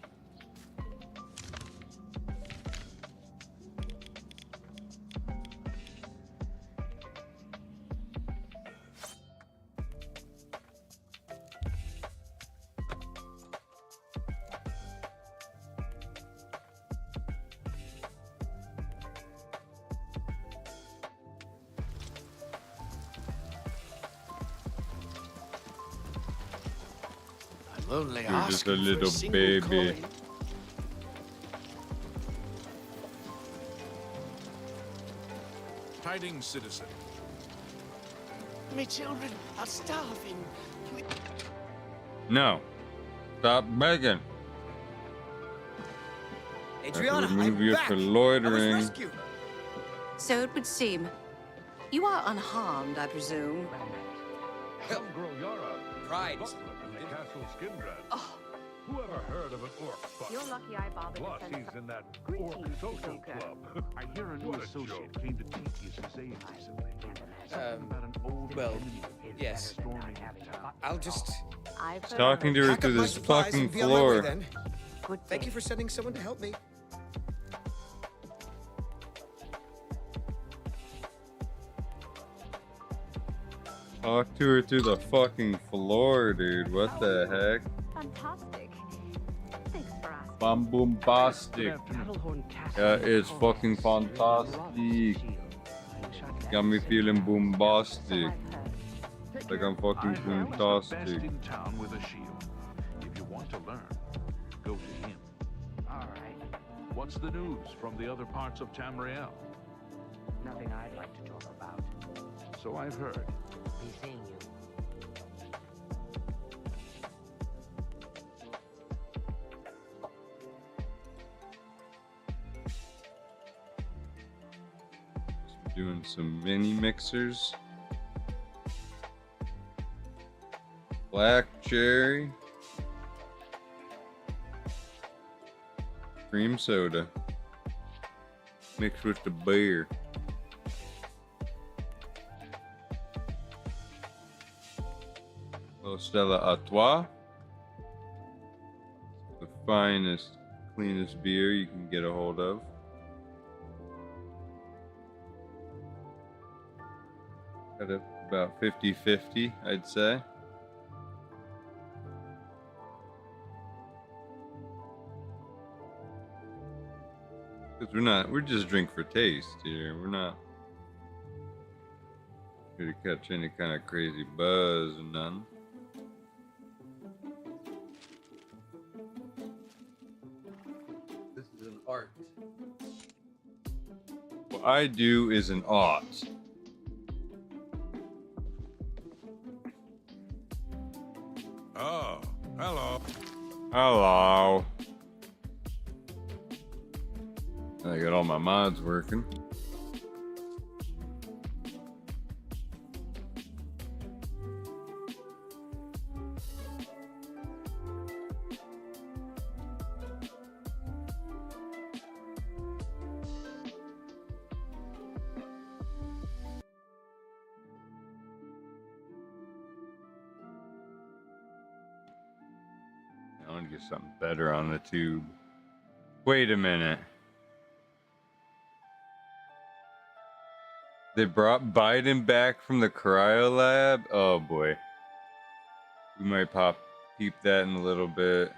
G: Only
A: You're just a
G: asking for
A: little
G: single
A: baby.
G: coin.
R: Tidings, citizen.
Q: My children are starving.
A: No. Stop begging.
O: Adriana,
A: remove
O: I'm
A: you
O: back.
A: for
O: I was
A: loitering.
O: rescued.
P: So it would seem. You are unharmed, I presume.
O: Pride.
P: Oh.
R: Whoever heard of an orc buck?
P: You're lucky I bothered
R: Plus,
P: to send
R: he's in that
P: Greetings,
R: orc social
P: Joker.
R: club. I hear a new associate came to Titius's aid recently.
O: Well, yes. I'll just...
A: He's talking to her
O: pack up
A: through
O: my
A: this
O: supplies
A: fucking
O: and be on my way
A: floor.
O: then. Thank you for sending someone to help me.
A: Talk to her through the fucking floor, dude. What the heck?
P: Fantastic. Thanks for asking.
A: Bombastic. Yeah, it's fucking fantastic. Got me feeling bombastic. Like I'm fucking fantastic.
R: in town with a shield. If you want to learn, go to him.
S: All right.
R: What's the news from the other parts of Tamriel?
S: Nothing I'd like to talk about.
R: So I've heard.
S: Be seeing you.
A: Doing some mini mixers. Black cherry. Cream soda. Mixed with the beer. Stella Artois. The finest, cleanest beer you can get a hold of. At about 50-50, I'd say. Because we're just drink for taste here. We're not here to catch any kind of crazy buzz or none.
T: This is an art.
A: What I do is an art.
R: Oh, hello.
A: Hello. I got all my mods working. I want to get something better on the tube. Wait a minute. They brought Biden back from the cryo lab? Oh boy. We might peep that in a little bit.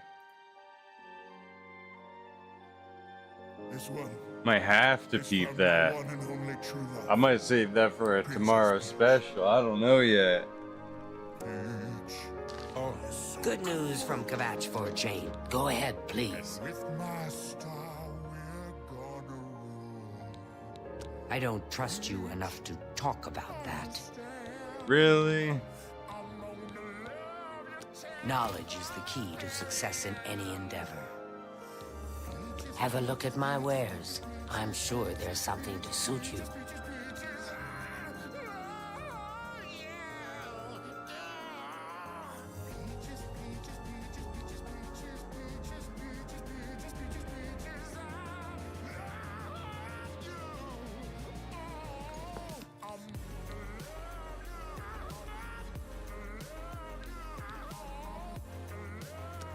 U: This one.
A: Might have to peep that. I might save that for a tomorrow special. I don't know yet.
S: Good news from Kvatch for a change. Go ahead, please. I don't trust you enough to talk about that.
A: Really?
S: Knowledge is the key to success in any endeavor. Have a look at my wares. I'm sure there's something to suit you.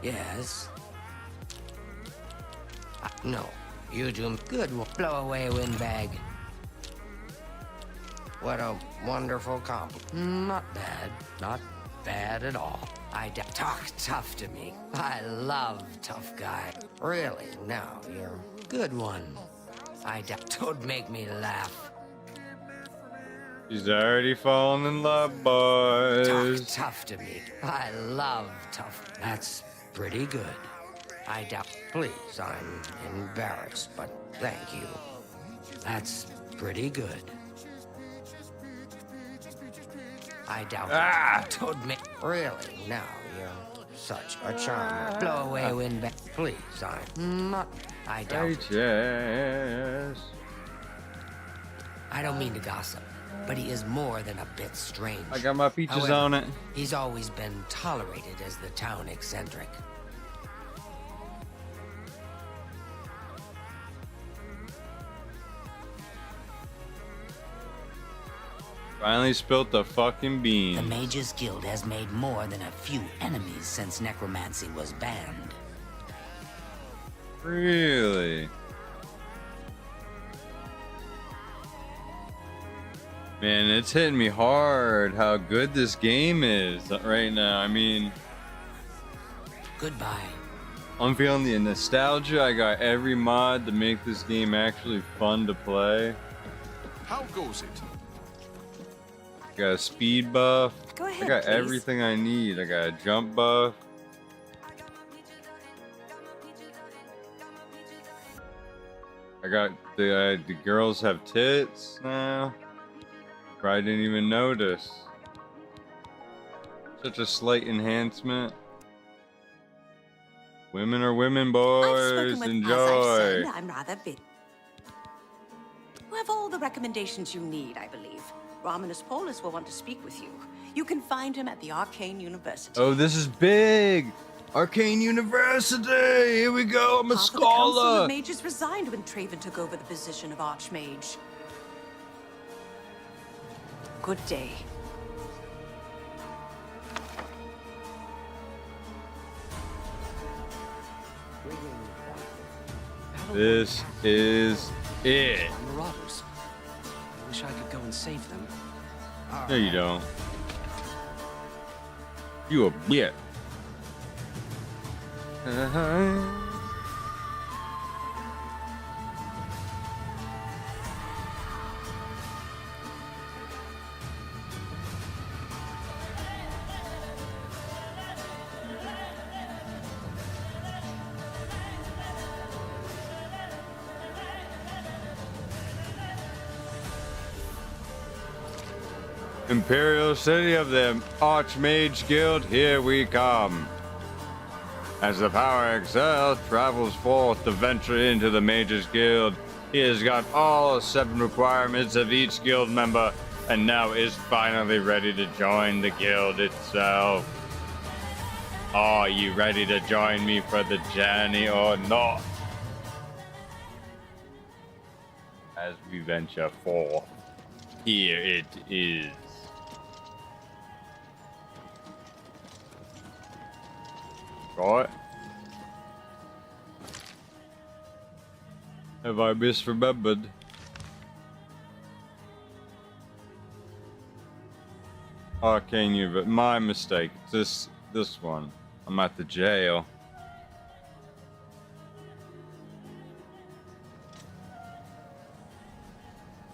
S: Yes? No. You do good. Blow away, windbag. What a wonderful compliment. Not bad. Not bad at all. Talk tough to me. I love tough guy. Really? No, you're a good one. Don't make me laugh.
A: She's already fallen in love, boys.
S: Talk tough to me. I love tough. That's pretty good. Please, I'm embarrassed, but thank you. That's pretty good. I doubt it. You told me. Really? No, you're such a charmer. Blow away, win back. Please, I'm not. I doubt it.
A: Yes.
S: I don't mean to gossip, but he is more than a bit strange.
A: I got my peaches
S: However,
A: on it.
S: He's always been tolerated as the town eccentric.
A: Finally spilt the fucking beans.
S: The Mages Guild has made more than a few enemies since necromancy was banned.
A: Really? Man, it's hitting me hard how good this game is right now. I mean,
S: goodbye.
A: I'm feeling the nostalgia. I got every mod to make this game actually fun to play.
R: How goes it?
A: Got a speed buff.
P: Go ahead,
A: I got
P: please.
A: everything I need. I got a jump buff. I got the girls have tits now. Probably didn't even notice. Such a slight enhancement. Women are women, boys. Enjoy.
P: I'm rather big. You have all the recommendations you need, I believe. Romanus Paulus will want to speak with you. You can find him at the Arcane University.
A: Oh, this is big. Arcane University. Here we go. I'm a
P: Half of the Council
A: scholar.
P: of Mages resigned when Traven took over the position of Archmage. Good day.
A: This is it.
O: Marauders. I wish I could go and save them.
A: No, you don't. You a bitch. Imperial City of the Archmage Guild, here we come. As the Power XL travels forth to venture into the Mages Guild, he has got all 7 requirements of each guild member, and now is finally ready to join the guild itself. Are you ready to join me for the journey or not? As we venture forth, here it is. Right. Have I misremembered? Arcane University. My mistake. This one. I'm at the jail.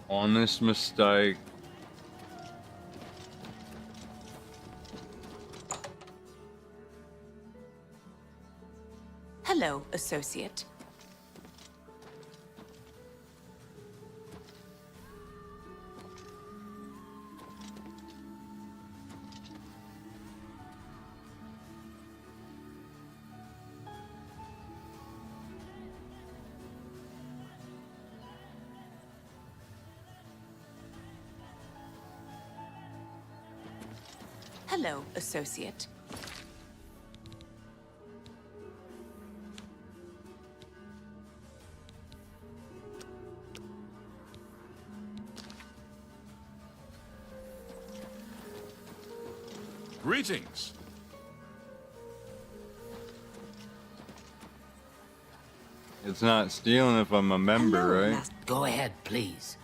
A: Honest mistake.
P: Hello, associate. Hello, associate.
R: Greetings.
A: It's not stealing if I'm a member,
S: Hello,
A: right?
S: Go ahead, please.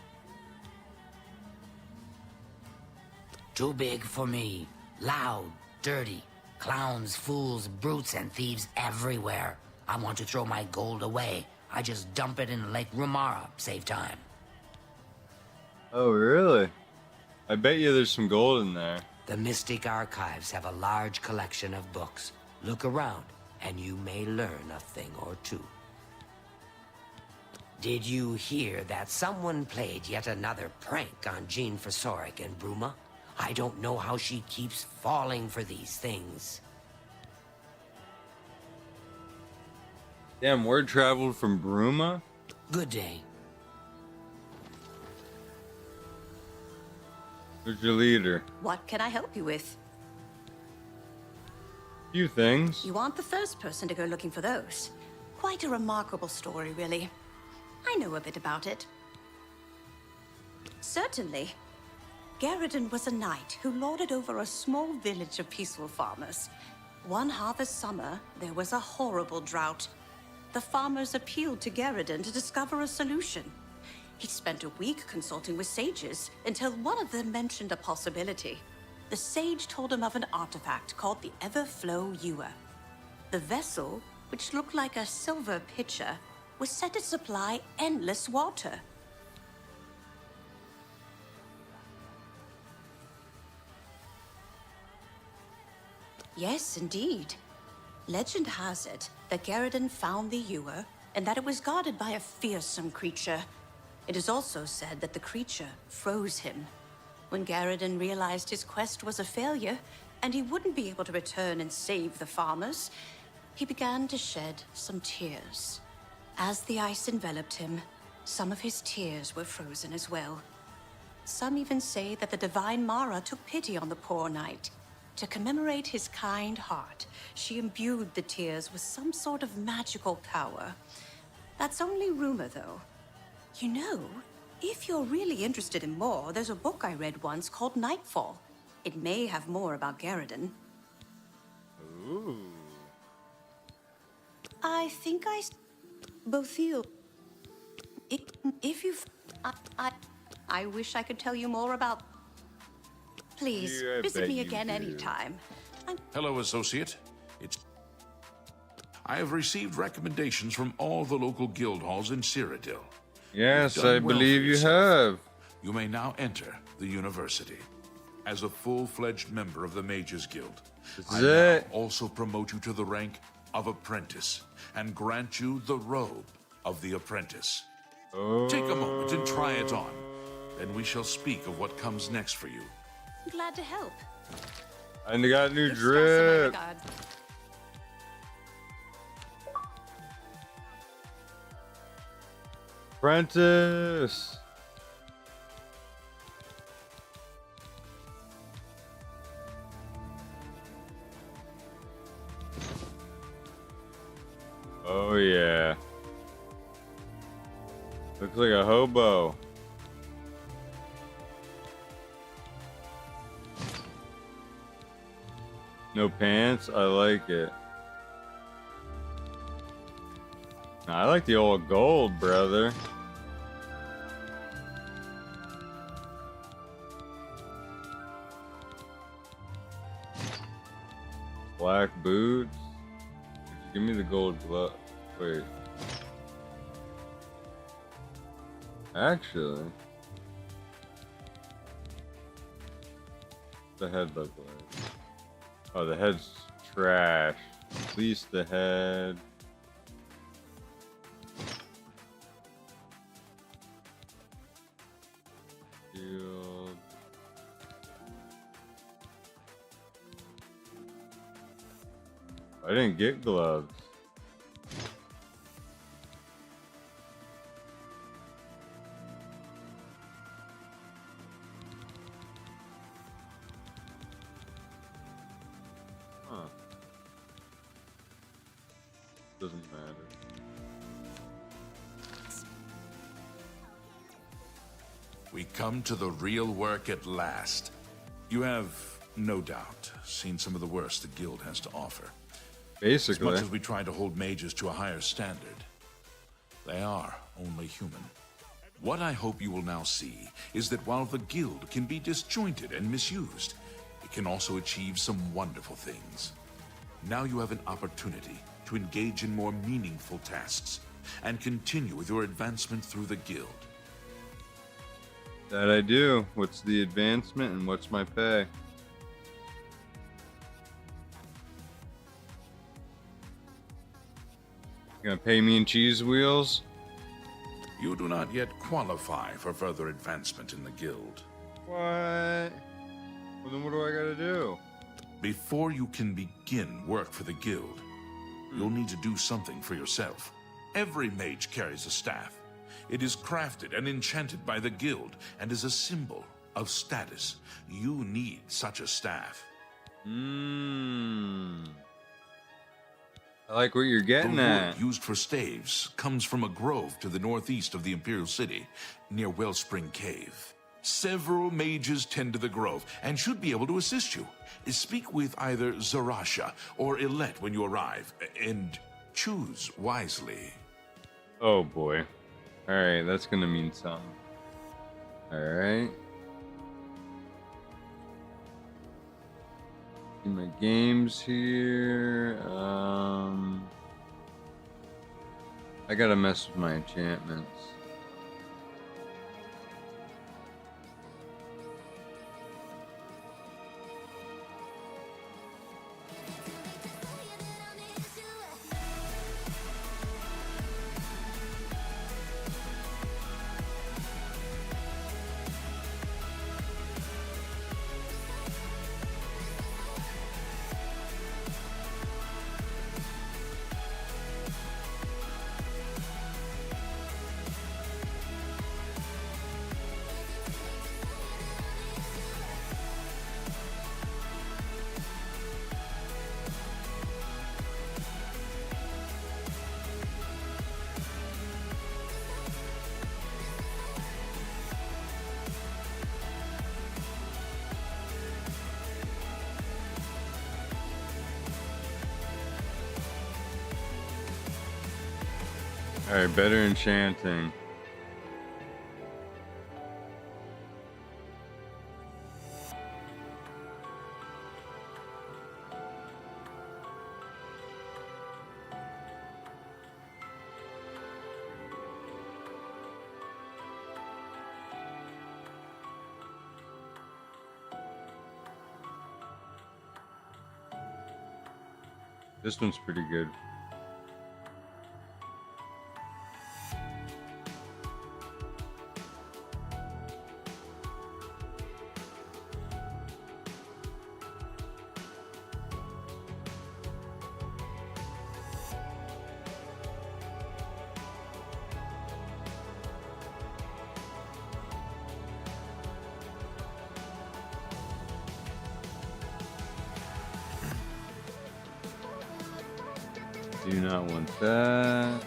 S: Too big for me. Loud, dirty. Clowns, fools, brutes, and thieves everywhere. I want to throw my gold away. I just dump it in Lake Rumara. Save time.
A: Oh, really? I bet you there's some gold in there.
S: The Mystic Archives have a large collection of books. Look around, and you may learn a thing or two. Did you hear that someone played yet another prank on Jean Fosoric and Bruma? I don't know how she keeps falling for these things.
A: Damn, word traveled from Bruma?
S: Good day.
A: Who's your leader?
P: What can I help you with?
A: Few things.
P: You aren't the first person to go looking for those. Quite a remarkable story, really. I know a bit about it. Certainly. Garridan was a knight who lorded over a small village of peaceful farmers. One harvest summer, there was a horrible drought. The farmers appealed to Garridan to discover a solution. He spent a week consulting with sages until one of them mentioned a possibility. The sage told him of an artifact called the Everflow Ewer. The vessel, which looked like a silver pitcher, was set to supply endless water. Yes, indeed. Legend has it that Garridan found the ewer and that it was guarded by a fearsome creature. It is also said that the creature froze him. When Garridan realized his quest was a failure and he wouldn't be able to return and save the farmers, he began to shed some tears. As the ice enveloped him, some of his tears were frozen as well. Some even say that the divine Mara took pity on the poor knight. To commemorate his kind heart, she imbued the tears with some sort of magical power. That's only rumor, though. You know, if you're really interested in more, there's a book I read once called Nightfall. It may have more about Garridan.
A: Ooh.
P: I think both you. If you've... I wish I could tell you more about... Please,
R: Yeah, I
P: visit
R: bet
P: me
R: you
P: again
R: do.
P: anytime.
R: Hello, associate. I have received recommendations from all the local guild halls in Cyrodiil.
A: Yes,
R: You've done
A: I
R: well
A: believe
R: for
A: you
R: yourself.
A: have.
R: You may now enter the university. As a full-fledged member of the Mages Guild, I now also promote you to the rank of apprentice and grant you the robe of the apprentice. Take a moment and try it on. Then we shall speak of what comes next for you.
P: Glad to help.
A: And they got new
P: Give Strauss my
A: drip.
P: regards.
A: Apprentice. Oh yeah. Looks like a hobo. No pants? I like it. I like the old gold, brother. Black boots. Give me the gold glove. Wait. Actually. The head look like. Oh, the head's trash. At least the head. Shield. I didn't get gloves. Huh. Doesn't matter.
R: We come to the real work at last. You have, no doubt, seen some of the worst the guild has to offer.
A: Basically.
R: As much as we try to hold mages to a higher standard, they are only human. What I hope you will now see is that while the guild can be disjointed and misused, it can also achieve some wonderful things. Now you have an opportunity to engage in more meaningful tasks and continue with your advancement through the guild.
A: That I do. What's the advancement and what's my pay? You gonna pay me in cheese wheels?
R: You do not yet qualify for further advancement in the guild.
A: What? Well, then what do I gotta do?
R: Before you can begin work for the guild, you'll need to do something for yourself. Every mage carries a staff. It is crafted and enchanted by the guild and is a symbol of status. You need such a staff.
A: I like what you're getting
R: the
A: at.
R: wood used for staves comes from a grove to the northeast of the Imperial City, near Wellspring Cave. Several mages tend to the grove and should be able to assist you. Speak with either Zarasha or Ilette when you arrive, and choose wisely.
A: Oh boy. Alright, that's gonna mean something. Alright. In my games here. I gotta mess with my enchantments. Alright, better enchanting. This one's pretty good. Do not want that.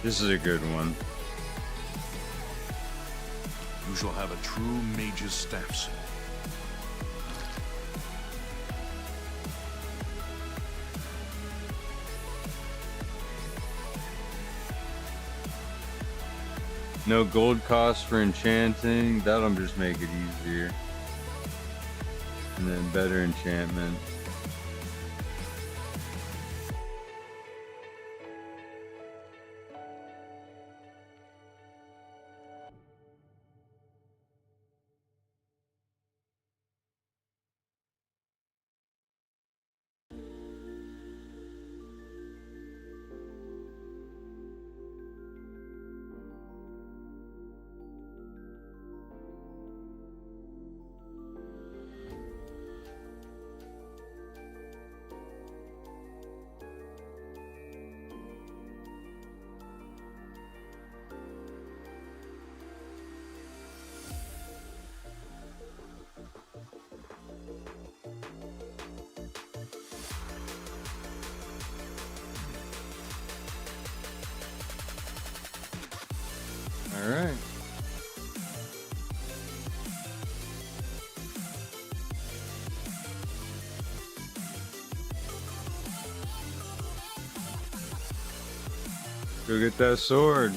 A: This is a good one.
R: You shall have a true mage's staff soon.
A: No gold cost for enchanting. That'll just make it easier. And then better enchantment. All right. Go get that sword.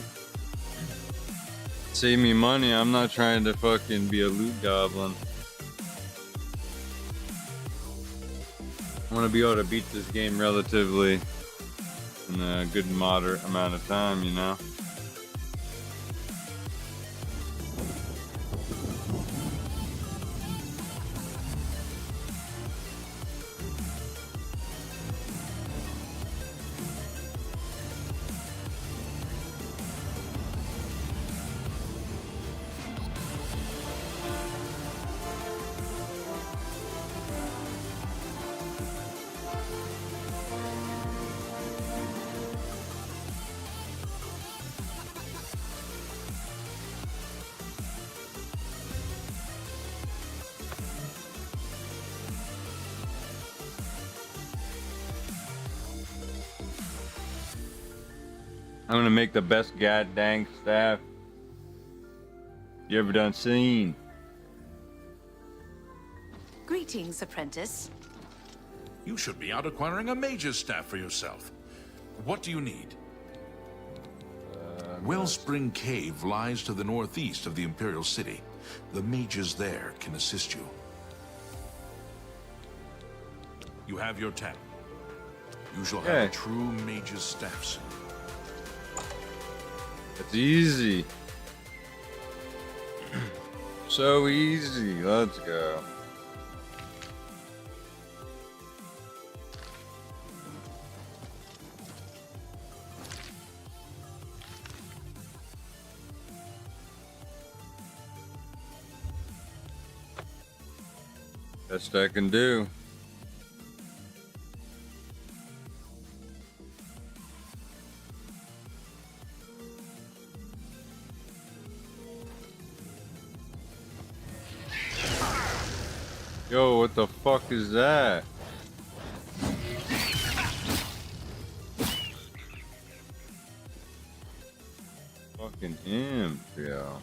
A: Save me money. I'm not trying to fucking be a loot goblin. I want to be able to beat this game relatively in a good moderate amount of time, you know? I'm gonna make the best goddamn staff you ever done seen.
P: Greetings, apprentice.
R: You should be out acquiring a mage's staff for yourself. What do you need? Wellspring Cave lies to the northeast of the Imperial City. The mages there can assist you. You have your tab. You shall have a true mage's staff soon.
A: It's easy. So easy. Let's go. Best I can do. Yo, what the fuck is that? Fucking imp, yo.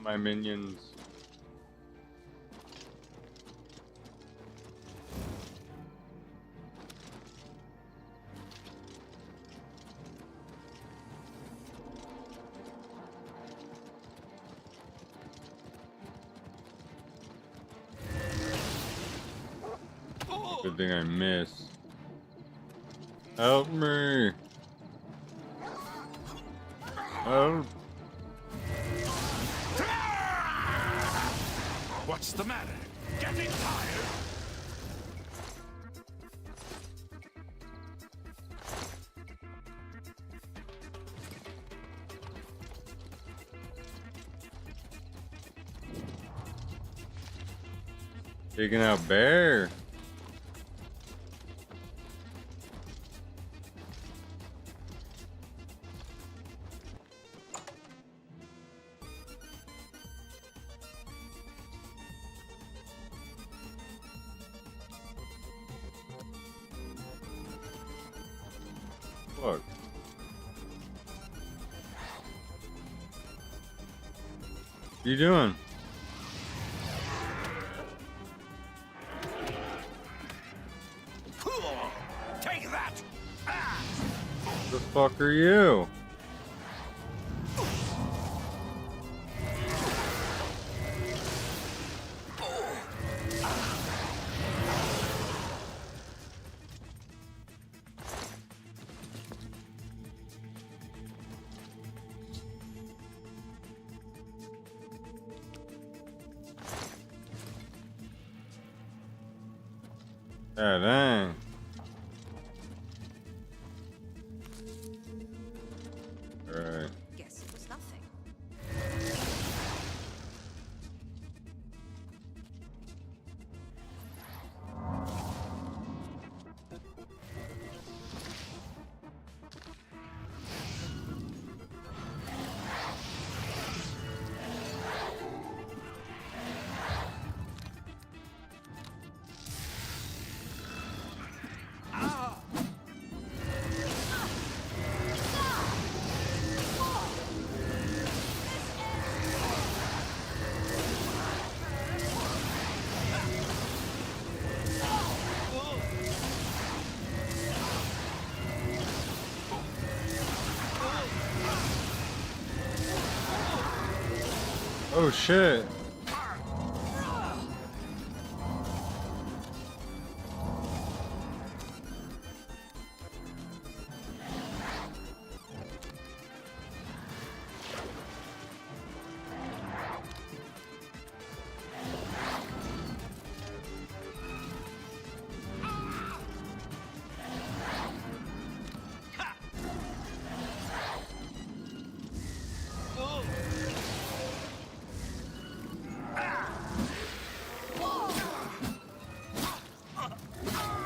A: My minions. Good thing I missed. Help me. Help.
R: What's the matter? Getting tired?
A: Taking out bear. Look. What are you doing?
R: Take that!
A: What the fuck are you? Ah, dang. Alright.
P: Guess it was nothing.
A: Oh shit.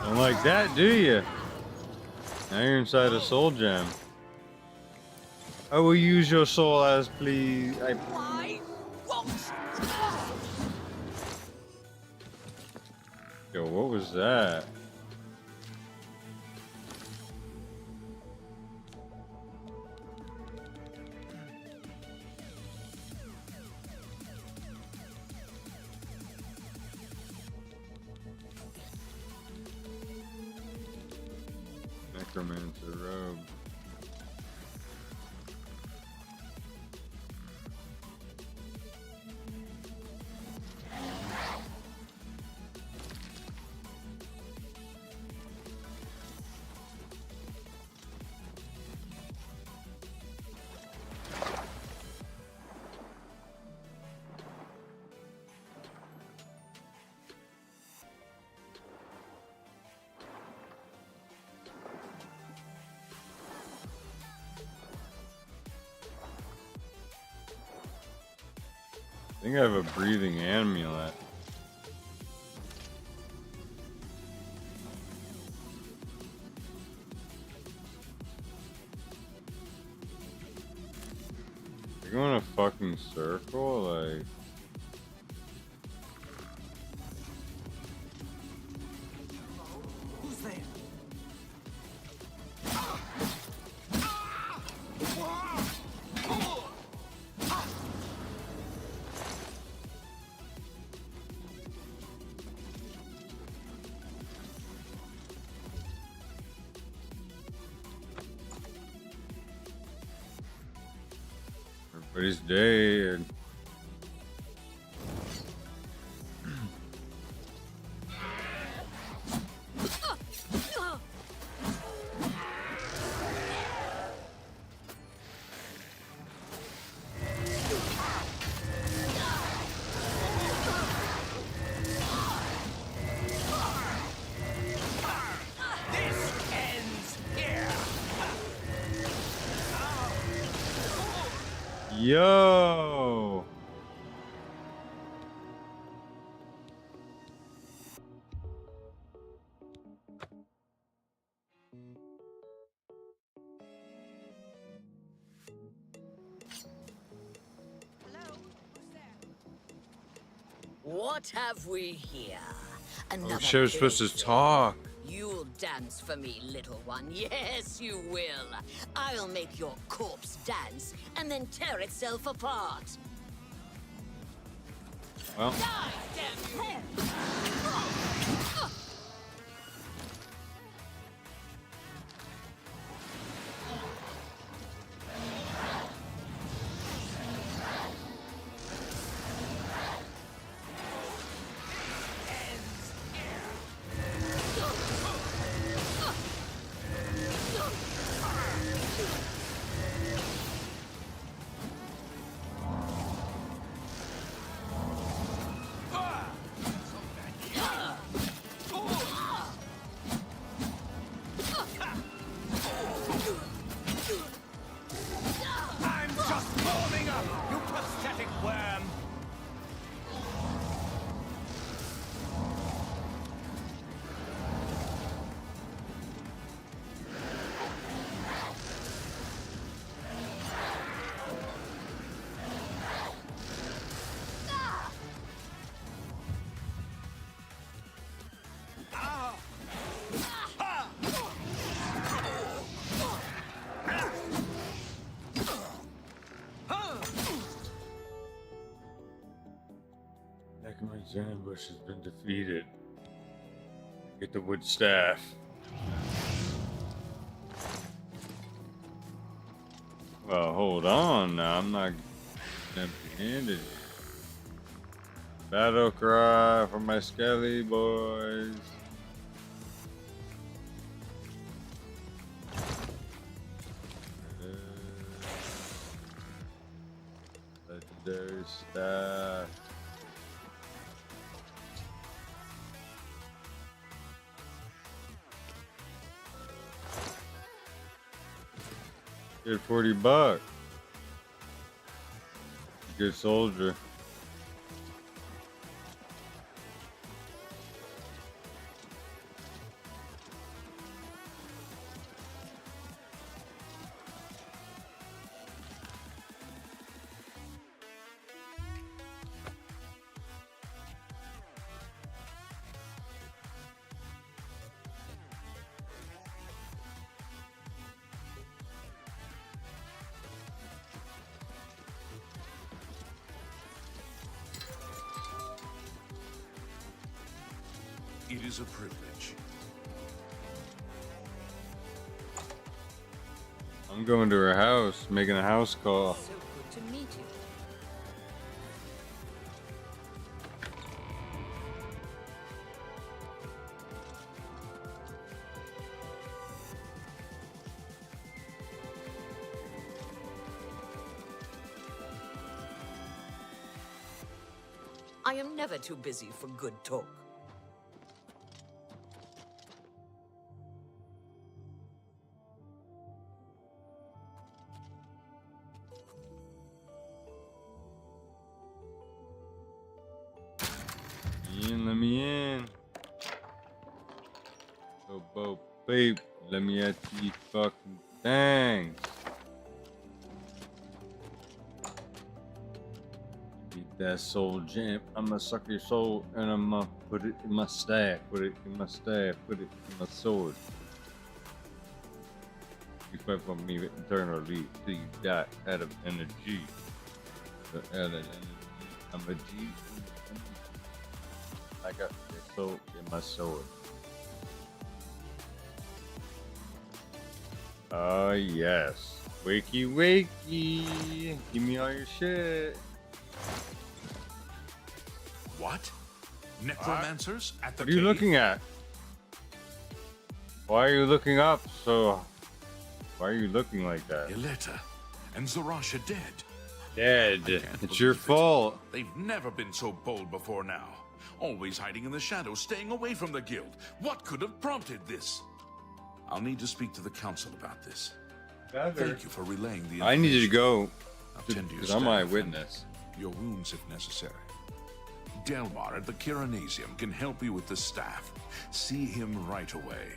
A: Don't like that, do you? Now you're inside a soul gem. I will use your soul as please. Yo, what was that? Necromancer robe. I think I have a breathing amulet. You're going a fucking circle, like.
E: Who's there?
A: Everybody's dead. Yo.
D: What have we here? Another
A: Oh, shit, we're supposed to talk.
D: You'll dance for me, little one. Yes, you will. I'll make your corpse dance and then tear itself apart.
A: Well.
D: Die, damn you!
V: I'm just warming up, you pathetic worm!
A: Necromancer's ambush has been defeated. Get the wood staff. Well, hold on now. I'm not empty-handed. Battle cry for my Skelly boys. Legendary staff. Good $40. Good soldier.
R: It is a privilege.
A: I'm going to her house, making a house call.
D: So good to meet you. I am never too busy for good talk.
A: Let me in. Oh, bo, babe, let me at these fucking things. Eat that soul gem. I'ma suck your soul and I'ma put it in my staff. Put it in my staff. Put it in my sword. You fight for me eternally till you die out of energy. Out of energy. I'm a G. I got your soul in my sword. Oh yes. Wakey wakey. Give me all your shit.
R: What? Necromancers at the
A: What are you
R: cave?
A: looking at? Why are you looking up so? Why are you looking like that?
R: Yeleta and Zarasha dead.
A: Dead. It's your fault.
R: They've never been so bold before now. Always hiding in the shadows, staying away from the guild. What could have prompted this? I'll need to speak to the council about this. Thank you for relaying the information.
A: I need you to go
R: I'll tend to your
A: because I'm my
R: staff
A: witness.
R: and your wounds if necessary. Delmar at the Kiranasium can help you with the staff. See him right away.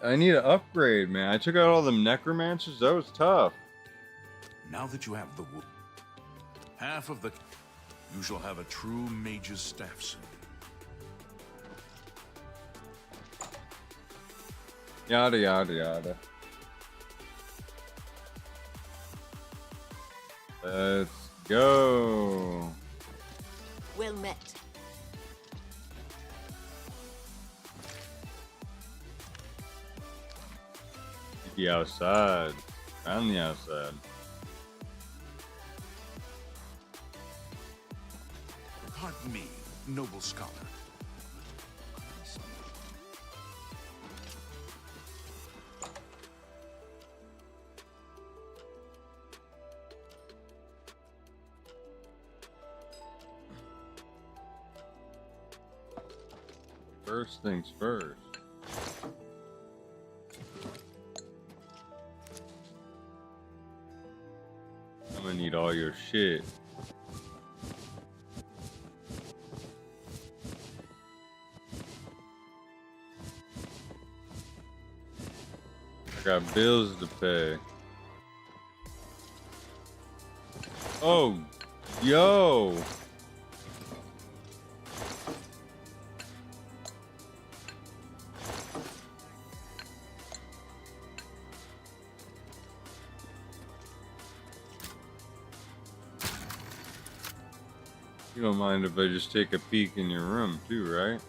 A: I need an upgrade, man. I took out all them necromancers. That was tough.
R: Now that you have the wood, half of the... You shall have a true mage's staff soon.
A: Yada, yada, yada. Let's go.
D: Well met.
A: The outside. On the outside.
R: Pardon me, noble scholar.
A: First things first. I'm gonna need all your shit. I got bills to pay. Oh, yo. You don't mind if I just take a peek in your room too, right?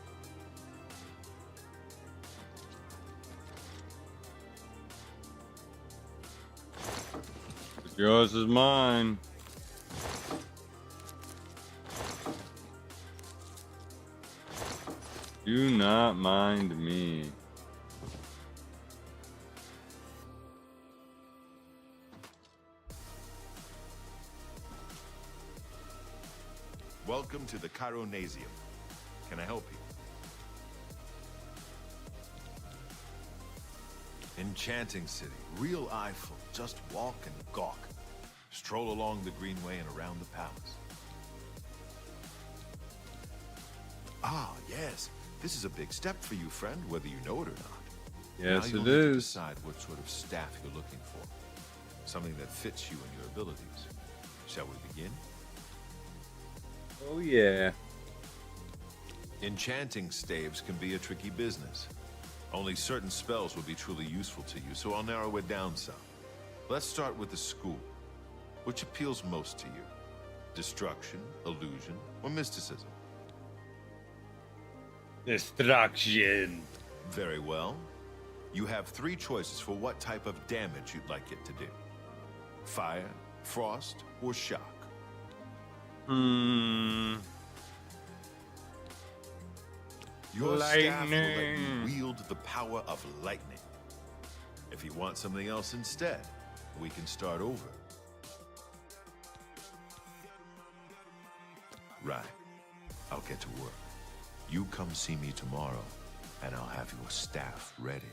A: Yours is mine. Do not mind me.
C: Welcome to the Chironasium. Can I help you? Enchanting city, real eyeful. Just walk and gawk. Stroll along the greenway and around the palace. Ah, yes. This is a big step for you, friend, whether you know it or not.
A: Yes,
C: now you'll
A: it
C: need to
A: is.
C: decide what sort of staff you're looking for. Something that fits you and your abilities. Shall we begin?
A: Oh, yeah.
C: Enchanting staves can be a tricky business. Only certain spells will be truly useful to you, so I'll narrow it down some. Let's start with the school. Which appeals most to you? Destruction, illusion, or mysticism?
A: Destruction.
C: Very well. You have 3 choices for what type of damage you'd like it to do. Fire, frost, or shock. Your staff will let you wield the power of lightning. If you want something else instead, we can start over. Right. I'll get to work. You come see me tomorrow, and I'll have your staff ready.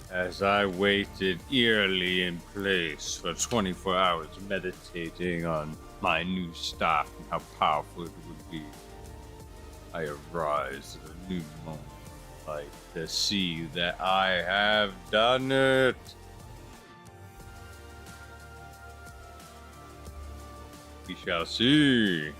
A: As I waited eerily in place for 24 hours meditating on my new staff and how powerful it would be, I arise at a new moment, like to see that I have done it. We shall see.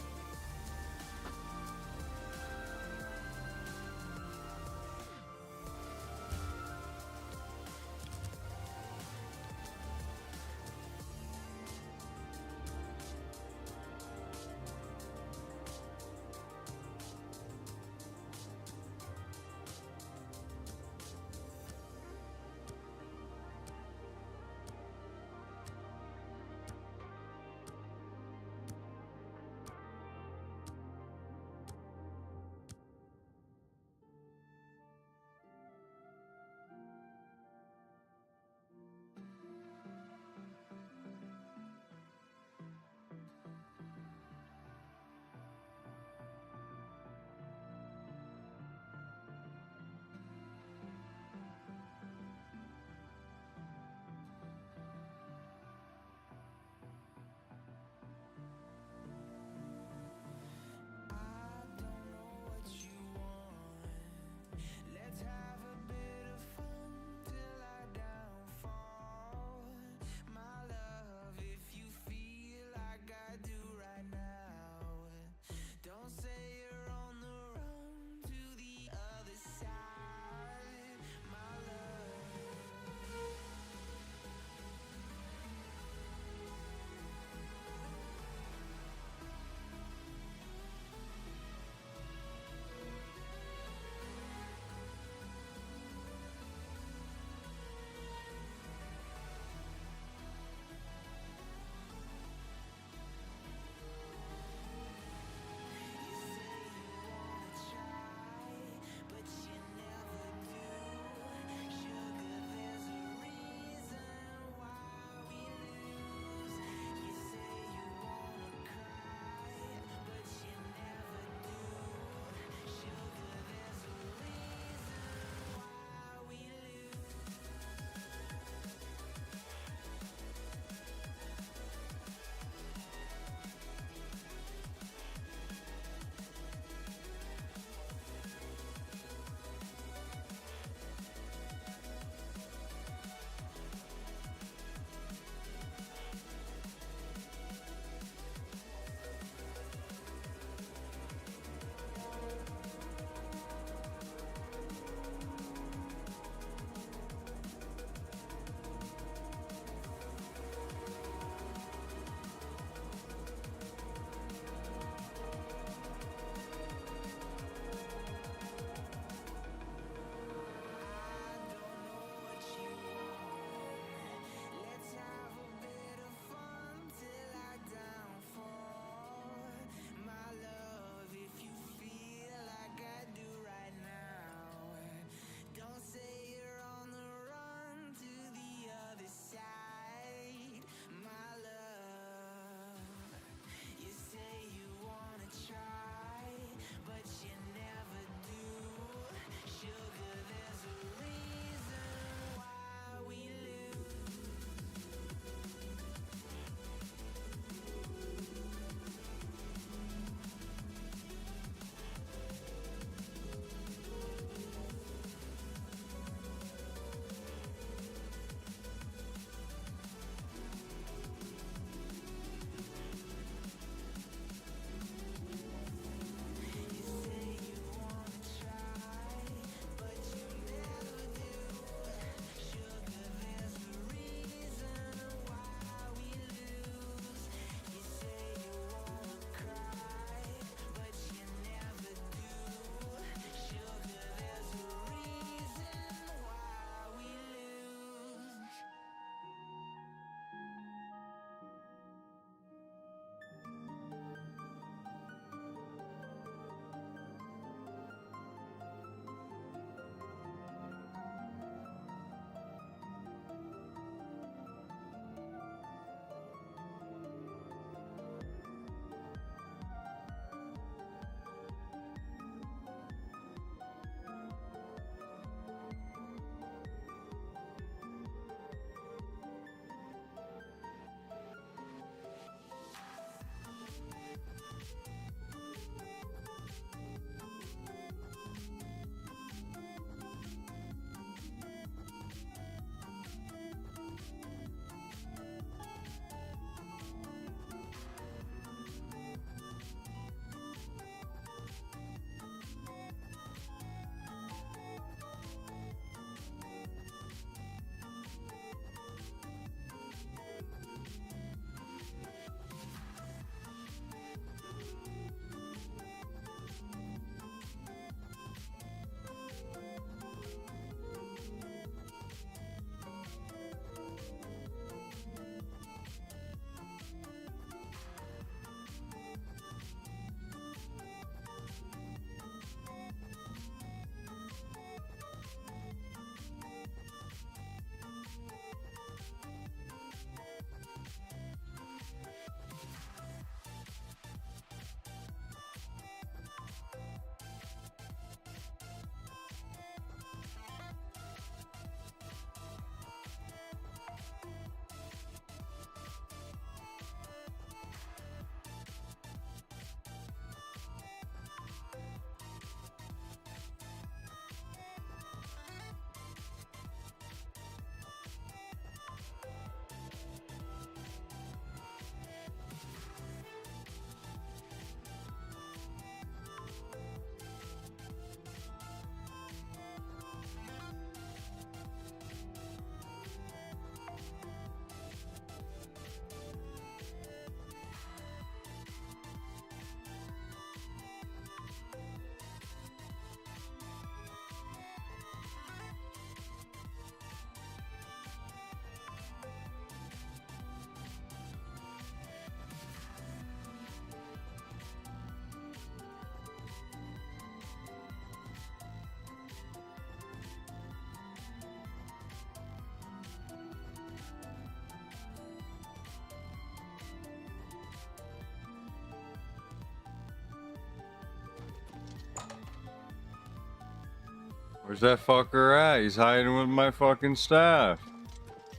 A: Where's that fucker at? He's hiding with my fucking staff.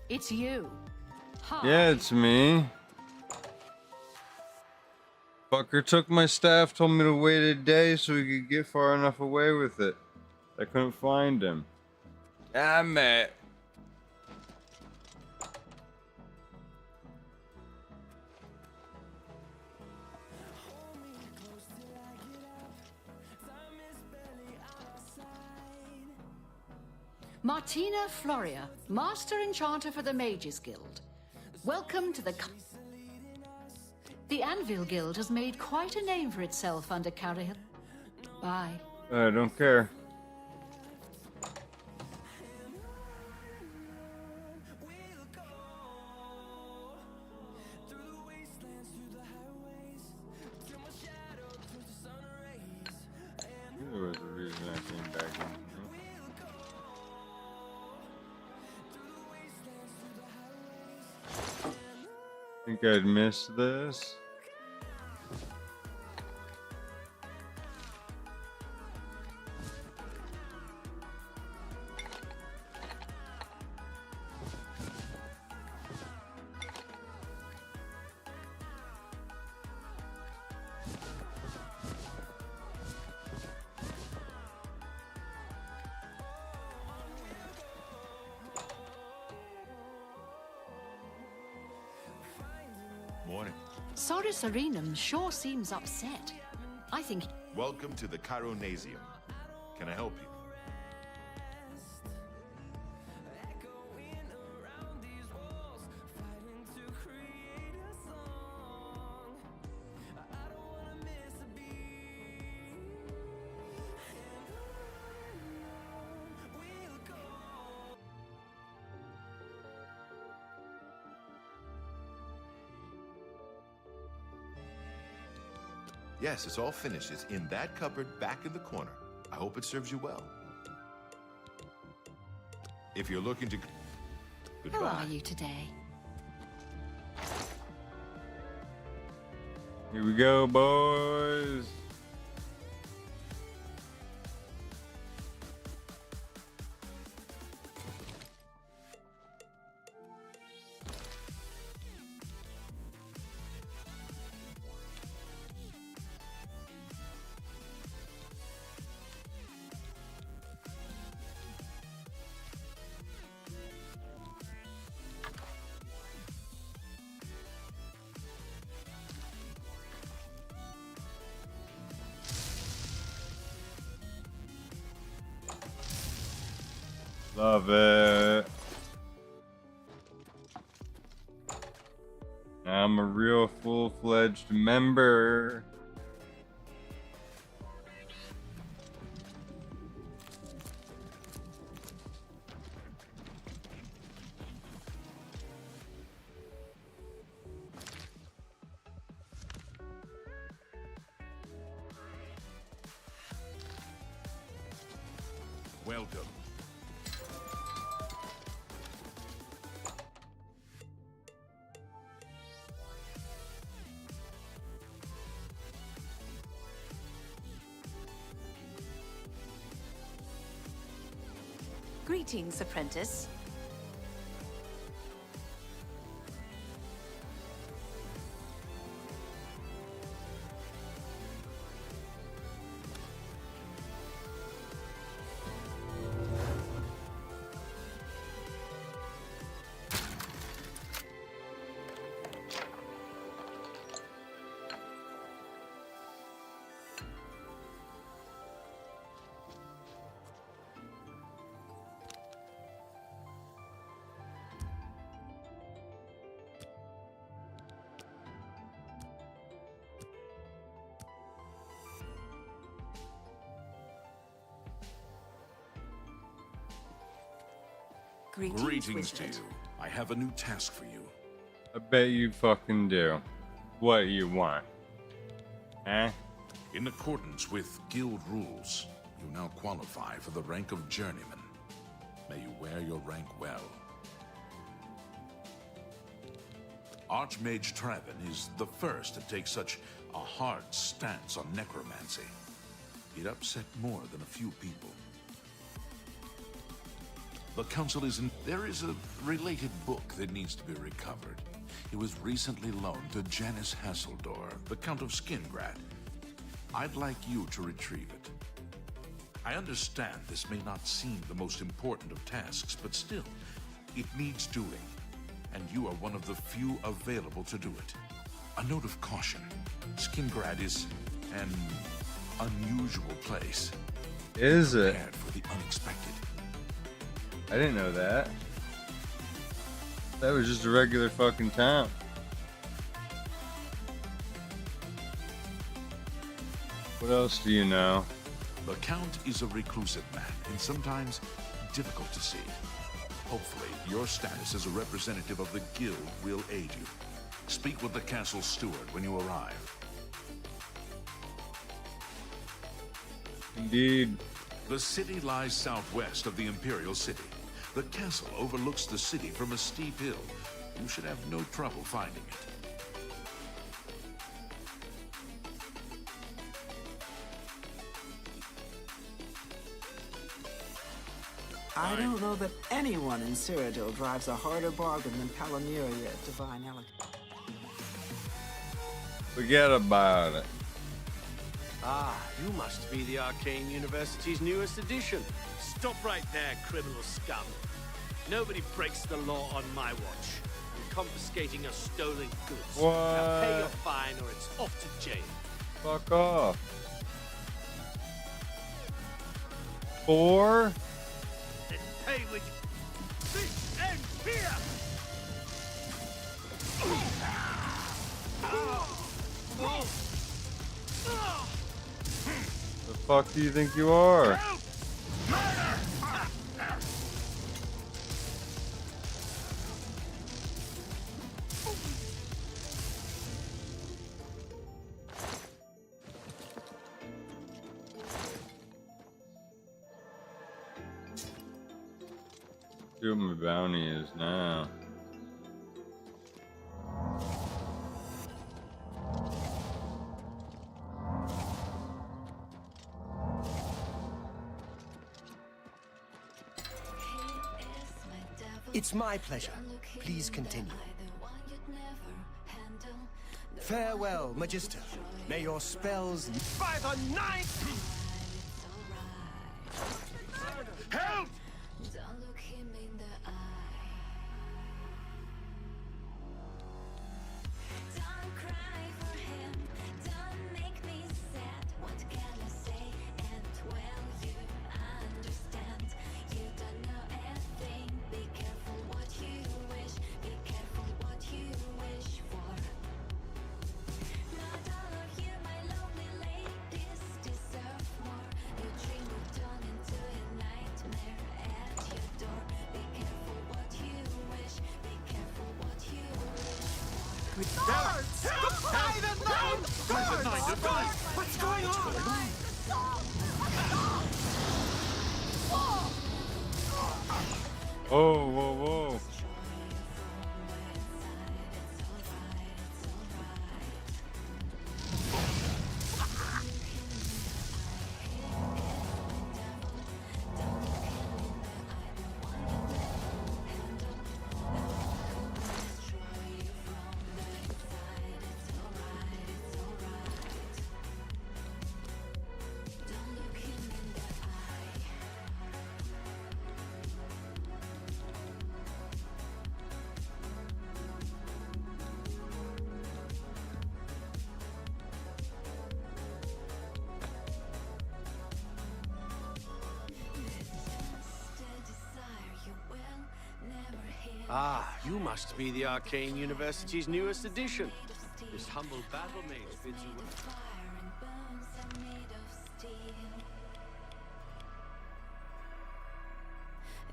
F: It's you. Hi.
A: Yeah, it's me. Fucker took my staff, told me to wait a day so he could get far enough away with it. I couldn't find him. Damn it.
F: Martina Floria, Master Enchanter for the Mages Guild. Welcome to the... The Anvil Guild has made quite a name for itself under Cariel. Bye.
A: I don't care. There was a reason I came back in. Think I'd miss this.
C: Morning.
F: Saurus Arenum sure seems upset. I think...
C: Welcome to the Chironasium. Can I help you? Yes, it's all finished. It's in that cupboard back in the corner. I hope it serves you well. If you're looking to... Goodbye.
F: How are you today?
A: Here we go, boys. Love it. I'm a real full-fledged member.
R: Welcome.
P: Greetings, apprentice.
R: Greetings to you. I have a new task for you.
A: I bet you fucking do. What do you want? Huh?
R: In accordance with guild rules, you now qualify for the rank of journeyman. May you wear your rank well. Archmage Traven is the first to take such a hard stance on necromancy. It upset more than a few people. The Council isn't... There is a related book that needs to be recovered. It was recently loaned to Janice Hasseldor, the Count of Skingrad. I'd like you to retrieve it. I understand this may not seem the most important of tasks, but still, it needs doing. And you are one of the few available to do it. A note of caution. Skingrad is an unusual place.
A: Is it?
R: Prepared for the unexpected.
A: I didn't know that. That was just a regular fucking town. What else do you know?
R: The Count is a reclusive man and sometimes difficult to see. Hopefully, your status as a representative of the Guild will aid you. Speak with the castle steward when you arrive.
A: Indeed.
R: The city lies southwest of the Imperial City. The castle overlooks the city from a steep hill. You should have no trouble finding it.
H: I don't know that anyone in Cyrodiil drives a harder bargain than Palmyria at Divine Elegance.
A: Forget about it.
G: Ah, you must be the Arcane University's newest addition. Stop right there, criminal scum. Nobody breaks the law on my watch. I'm confiscating your stolen goods.
A: What?
G: Now pay your fine or it's off to jail.
A: Fuck off. 4?
G: Then pay with this end here!
A: The fuck do you think you are? See what my bounty is now.
O: It's my pleasure. Please continue. Farewell, Magister. May your spells...
G: By the night! Help!
O: What's going on?
A: Whoa, whoa, whoa.
G: Ah, you must be the Arcane University's newest addition. This humble battle mage bids you well.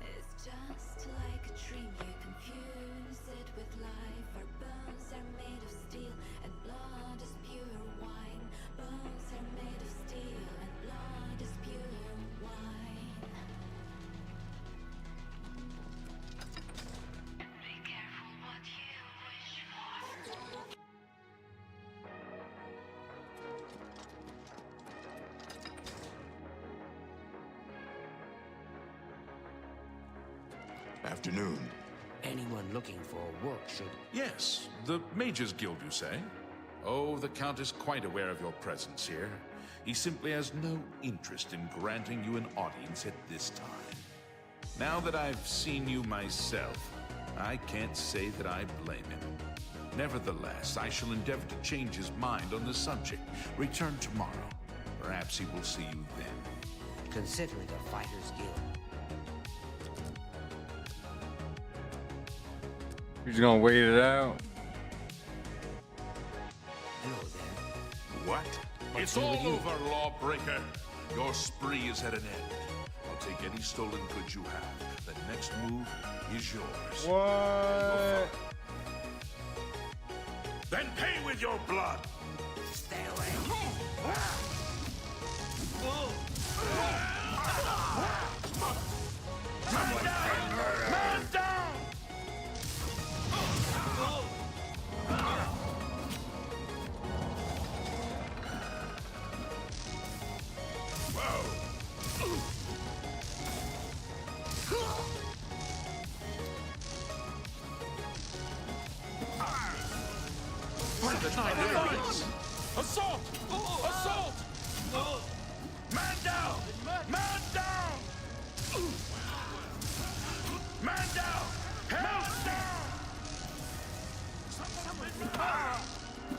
I: It's just like a dream, you confuse it with life. Our bones are made of steel, and blood is pure wine. Bones are made of steel, and blood is pure wine. Be careful what you wish for.
U: Afternoon.
S: Anyone looking for work should...
R: Yes, the Mages Guild, you say? Oh, the Count is quite aware of your presence here. He simply has no interest in granting you an audience at this time. Now that I've seen you myself, I can't say that I blame him. Nevertheless, I shall endeavor to change his mind on the subject. Return tomorrow. Perhaps he will see you then.
S: Consider it a Fighters Guild.
A: He's gonna wait it out.
S: Hello there.
R: What? It's all over, lawbreaker. Your spree is at an end. I'll take any stolen goods you have. The next move is yours.
A: What?
R: Then pay with your blood.
S: Stay away.
R: Man down! Assault! Assault! Man down! Man down! Man down! Hell down!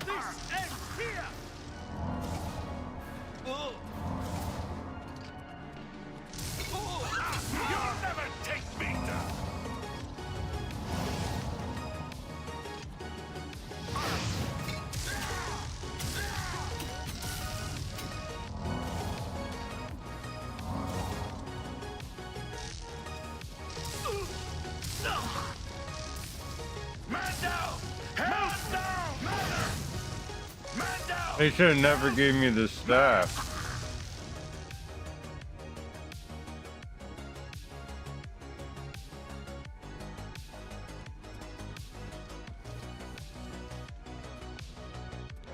R: This ends here! You'll never take me down!
A: They should have never gave me the staff.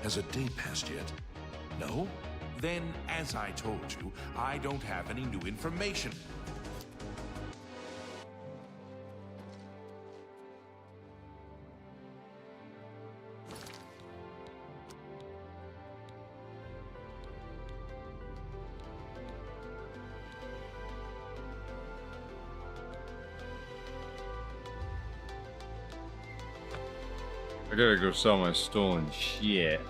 R: Has a day passed yet? No? Then, as I told you, I don't have any new information.
A: I gotta go sell my stolen shit.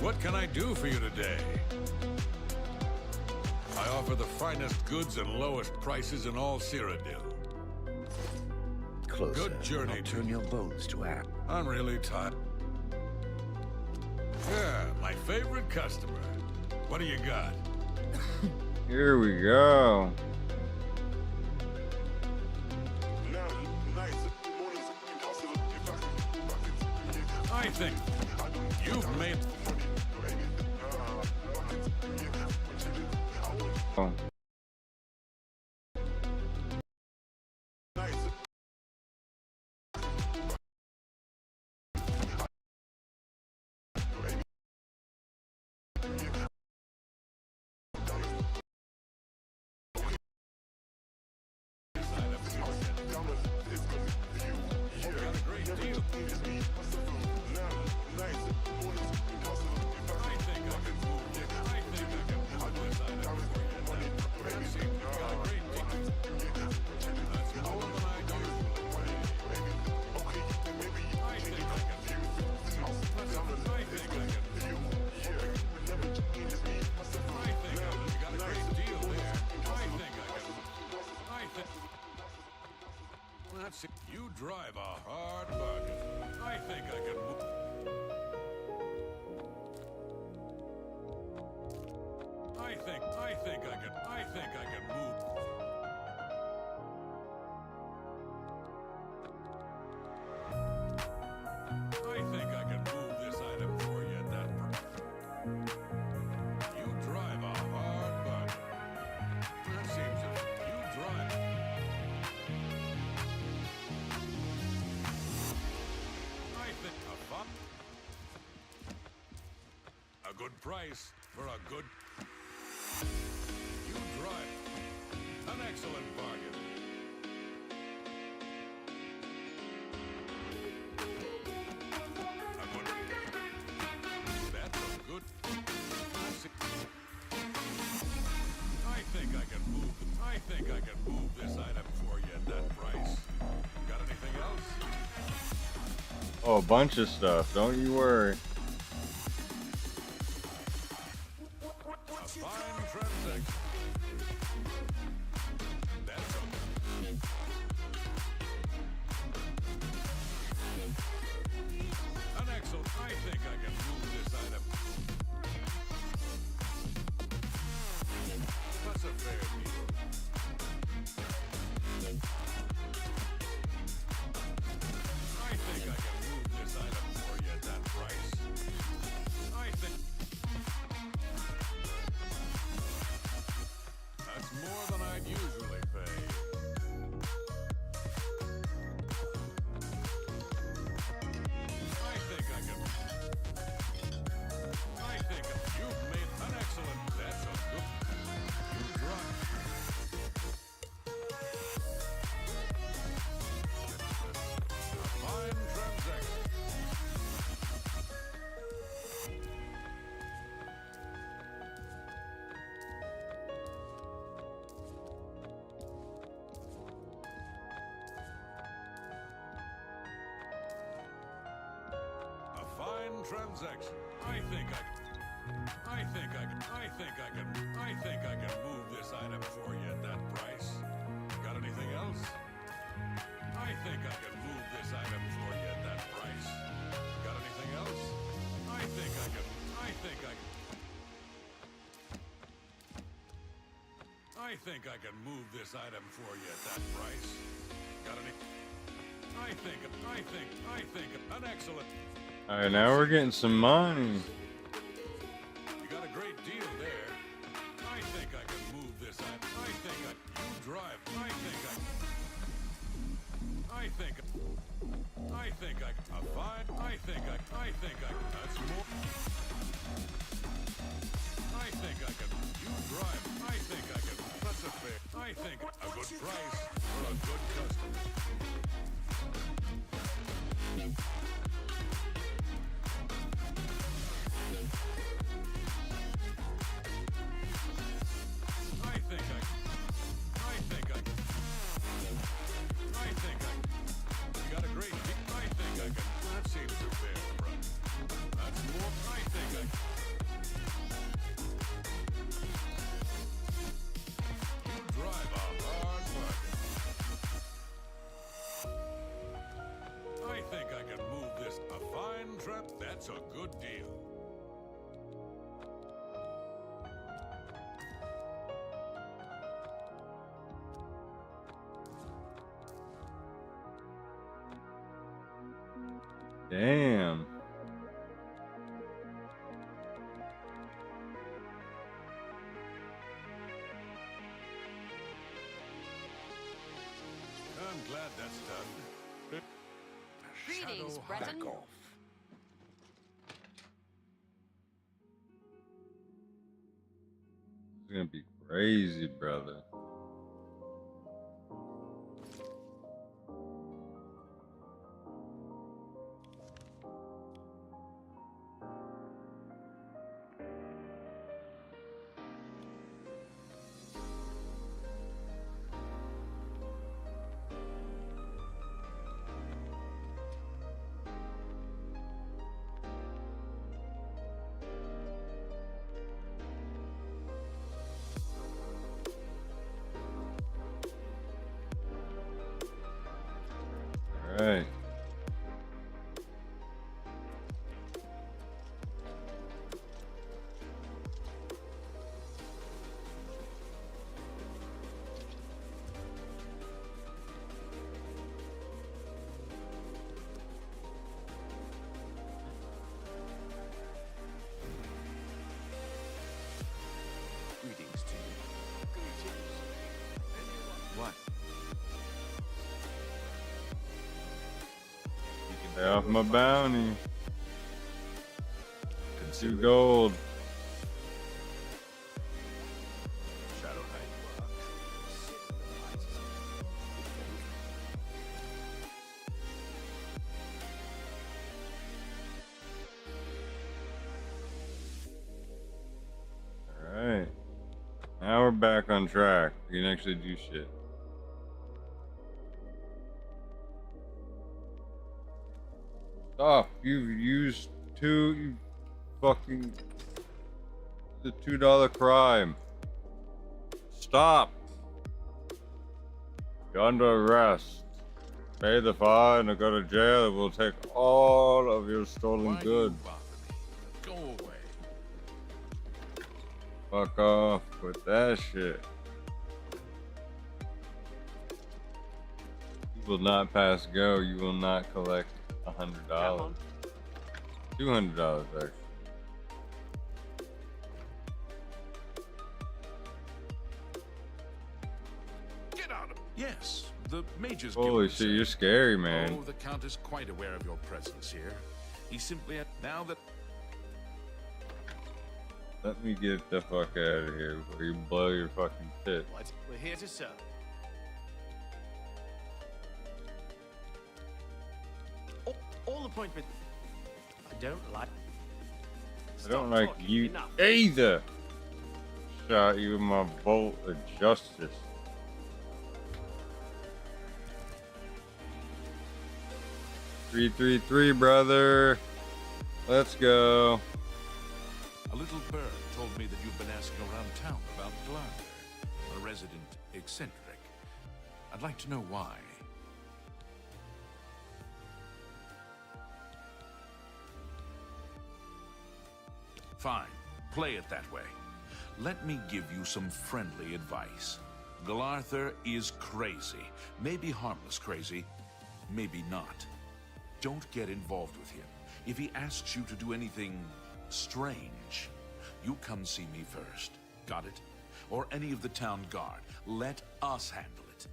U: What can I do for you today? I offer the finest goods and lowest prices in all Cyrodiil.
O: Closer.
U: Good journey.
O: I'll turn your bones to ash.
U: I'm really tired. Yeah, my favorite customer. What do you got?
A: Here we go.
U: I think you've made...
A: Oh.
U: think I can move. I think I can move this item for you at that price. You drive a hard bargain. That seems to you drive. I think a good price for a good. You drive. An excellent bargain. That's a good. I think I can move. I think I can move this item for you at that price. Got anything else?
A: Oh, a bunch of stuff. Don't you worry.
U: A fine transaction. That's a. An excellent. I think I can move this item. That's a fair deal. I think I can move this item for you at that price. I think that's more than I'd usually pay. I think I can. I think you've made an excellent. That's a good. You drive. A fine transaction. A fine transaction. I think I can move this item for you at that price. Got anything else? I think I can move this item for you at that price. Got anything else? I think I can move this item for you at that price. Got any? I think an excellent.
A: All right, now we're getting some money.
U: You got a great deal there. I think I can move this item. You drive. That's more. I think I can, you drive. That's a fair. I think a good price for a good customer. You got a great deal. That seems a fair price. That's more. You drive a hard bargain. I think I can move this. A fine trip. That's a good deal.
A: Damn.
U: I'm glad that's done.
D: Greetings,
U: Shadow
D: Breton.
U: back off.
A: It's gonna be crazy, brother. Pay off my bounty. 2 gold. Alright. Now we're back on track. We can actually do shit. Stop. You've used 2, you fucking... The $2 crime. Stop. You're under arrest. Pay the fine or go to jail. It will take all of your stolen goods.
R: Go away.
A: Fuck off with that shit. You will not pass go. You will not collect $100. $200 actually.
R: Get out of Yes, the Mages
A: Holy
R: Guild
A: shit, you're scary, man.
R: Oh, the Count is quite aware of your presence here. He simply now that
A: Let me get the fuck out of here before you blow your fucking shit.
G: What? We're here to serve. All appointments. I don't like.
A: I don't like
G: talking,
A: you
G: enough.
A: either. Shot you with my bolt of justice. $333, brother. Let's go.
R: a little bird told me that you've been asking around town about Glarther, a resident eccentric. I'd like to know why. Fine, play it that way. Let me give you some friendly advice. Glarther is crazy. Maybe harmless crazy, maybe not. Don't get involved with him. If he asks you to do anything strange, you come see me first. Got it? Or any of the town guard. Let us handle it.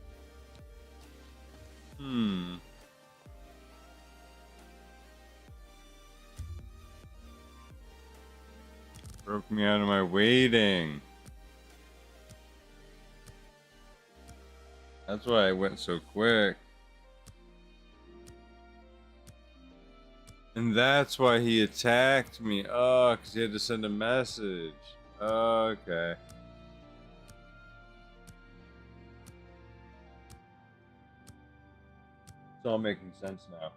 A: Broke me out of my waiting. That's why I went so quick. And that's why he attacked me. Oh, because he had to send a message. Okay. It's all making sense now.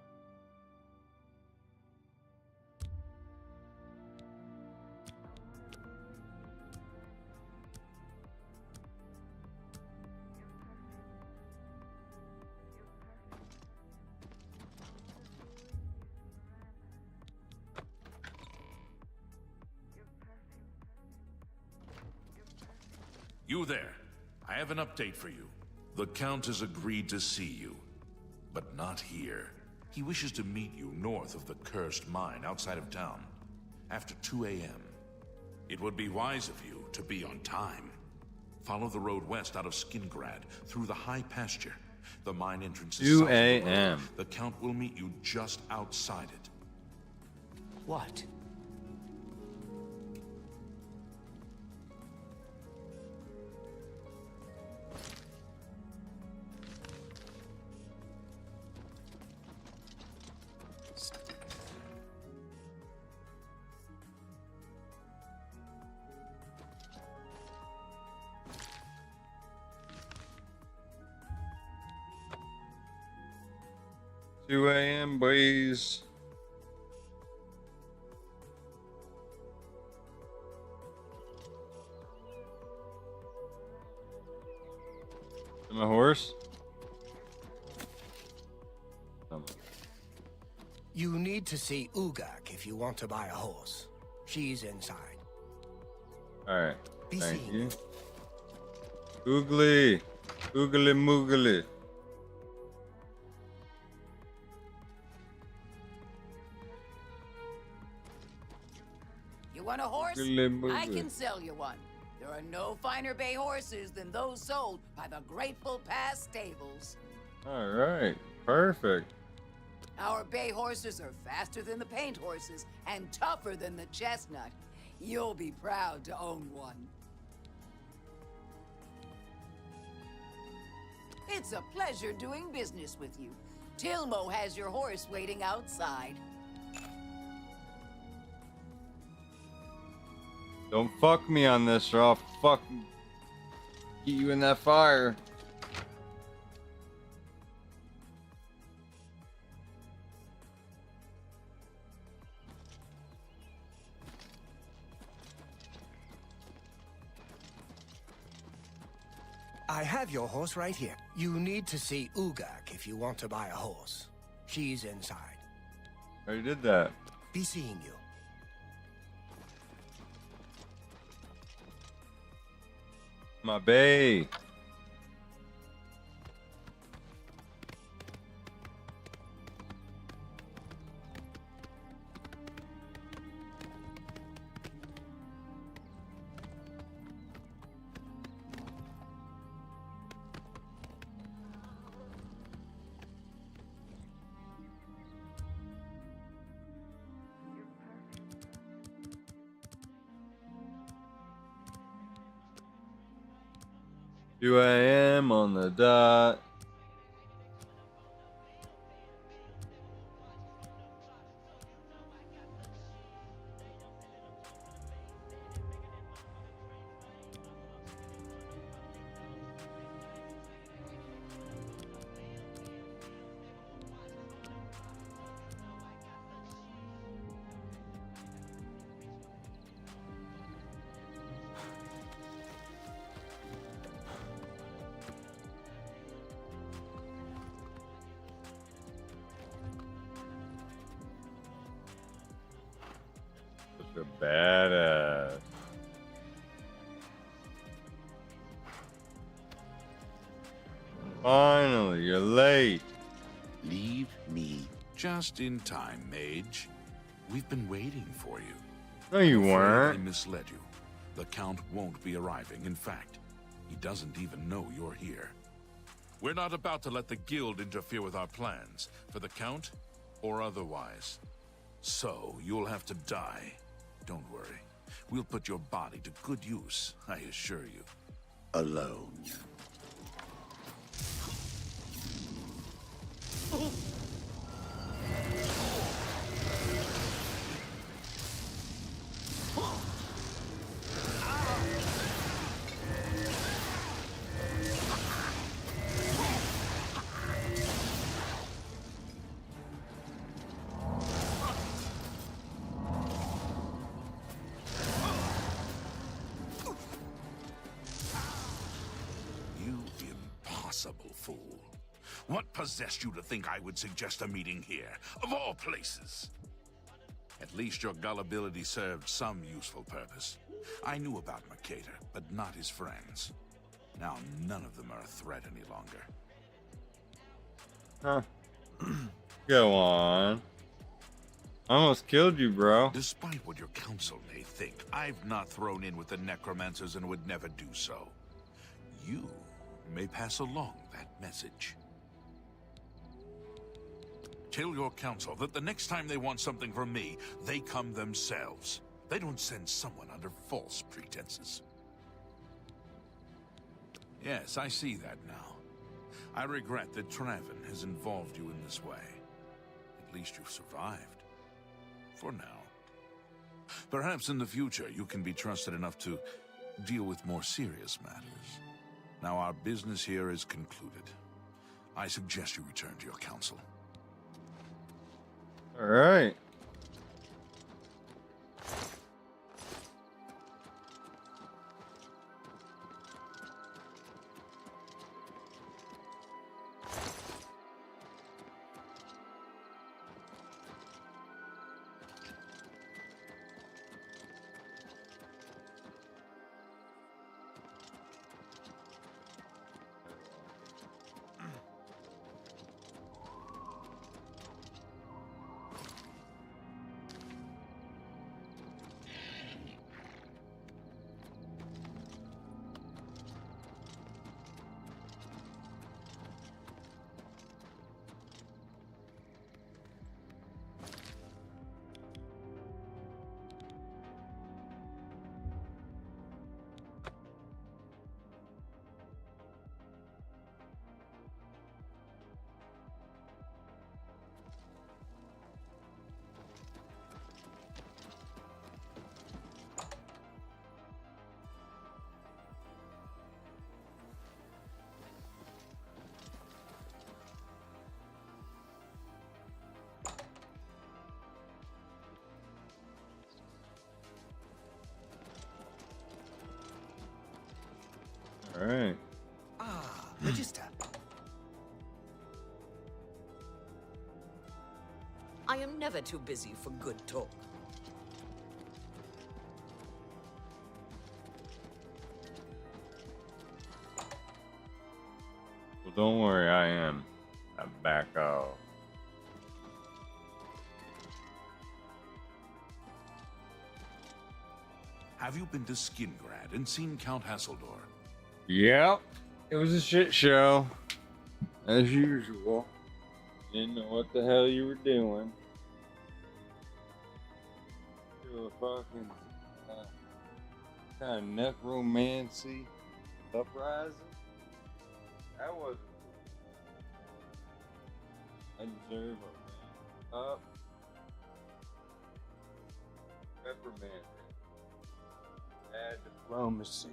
R: You there. I have an update for you. The Count has agreed to see you, but not here. He wishes to meet you north of the cursed mine outside of town, after 2 a.m. It would be wise of you to be on time. Follow the road west out of Skingrad, through the high pasture. The mine entrance is
A: 2
R: south of the road.
A: a.m.
R: The Count will meet you just outside it.
S: What?
A: Two a.m. boys. My horse?
J: You need to see Ugak if you want to buy a horse. She's inside.
A: Alright.
J: Be
A: Thank
J: seen.
A: you. Oogly. Oogly moogly.
K: You want a horse?
A: Oogly
K: I
A: moogly.
K: can sell you one. There are no finer bay horses than those sold by the Grateful Pass stables.
A: Alright. Perfect.
K: Our bay horses are faster than the paint horses and tougher than the chestnut. You'll be proud to own one. It's a pleasure doing business with you. Tilmo has your horse waiting outside.
A: Don't fuck me on this or I'll fucking get you in that fire.
J: I have your horse right here. You need to see Ugak if you want to buy a horse. She's inside.
A: I already did that.
J: Be seeing you.
A: My bae. Here I am on the dot. Such a badass. Finally, you're late.
R: Leave me. Just in time, Mage. We've been waiting for you.
A: No, you
R: Afraid
A: weren't.
R: I misled you. The Count won't be arriving. In fact, he doesn't even know you're here. We're not about to let the Guild interfere with our plans, for the Count or otherwise. So, you'll have to die. Don't worry. We'll put your body to good use, I assure you.
Q: Alone.
R: You impossible fool. What possessed you to think I would suggest a meeting here, of all places? At least your gullibility served some useful purpose. I knew about Mercator, but not his friends. Now none of them are a threat any longer.
A: Huh. Go on. I almost killed you, bro.
R: Despite what your council may think, I've not thrown in with the necromancers and would never do so. You may pass along that message. Tell your council that the next time they want something from me, they come themselves. They don't send someone under false pretenses. Yes, I see that now. I regret that Traven has involved you in this way. At least you've survived. For now. Perhaps in the future you can be trusted enough to deal with more serious matters. Now our business here is concluded. I suggest you return to your council.
A: All right. All right.
J: Ah, Register.
D: I am never too busy for good talk.
A: Well, don't worry, I am. I back off.
R: Have you been to Skingrad and seen Count Hasseldor?
A: Yep. It was a shit show. As usual. Didn't know what the hell you were doing. You were fucking kind of necromancy uprising. That wasn't. I deserve a up. Reprimand. Bad diplomacy.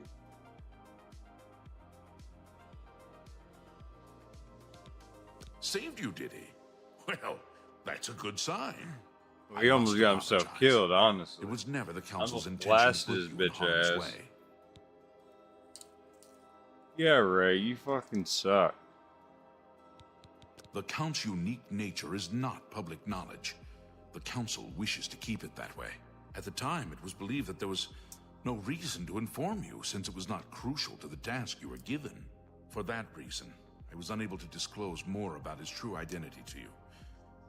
R: Saved you, did he? Well, that's a good sign.
A: He almost got himself killed, honestly.
R: It was never the council's intention
A: Blast
R: to put
A: his
R: you in
A: bitch
R: harm's
A: ass.
R: way.
A: Yeah, Ray, you fucking suck.
R: The Count's unique nature is not public knowledge. The Council wishes to keep it that way. At the time, it was believed that there was no reason to inform you, since it was not crucial to the task you were given. For that reason, I was unable to disclose more about his true identity to you.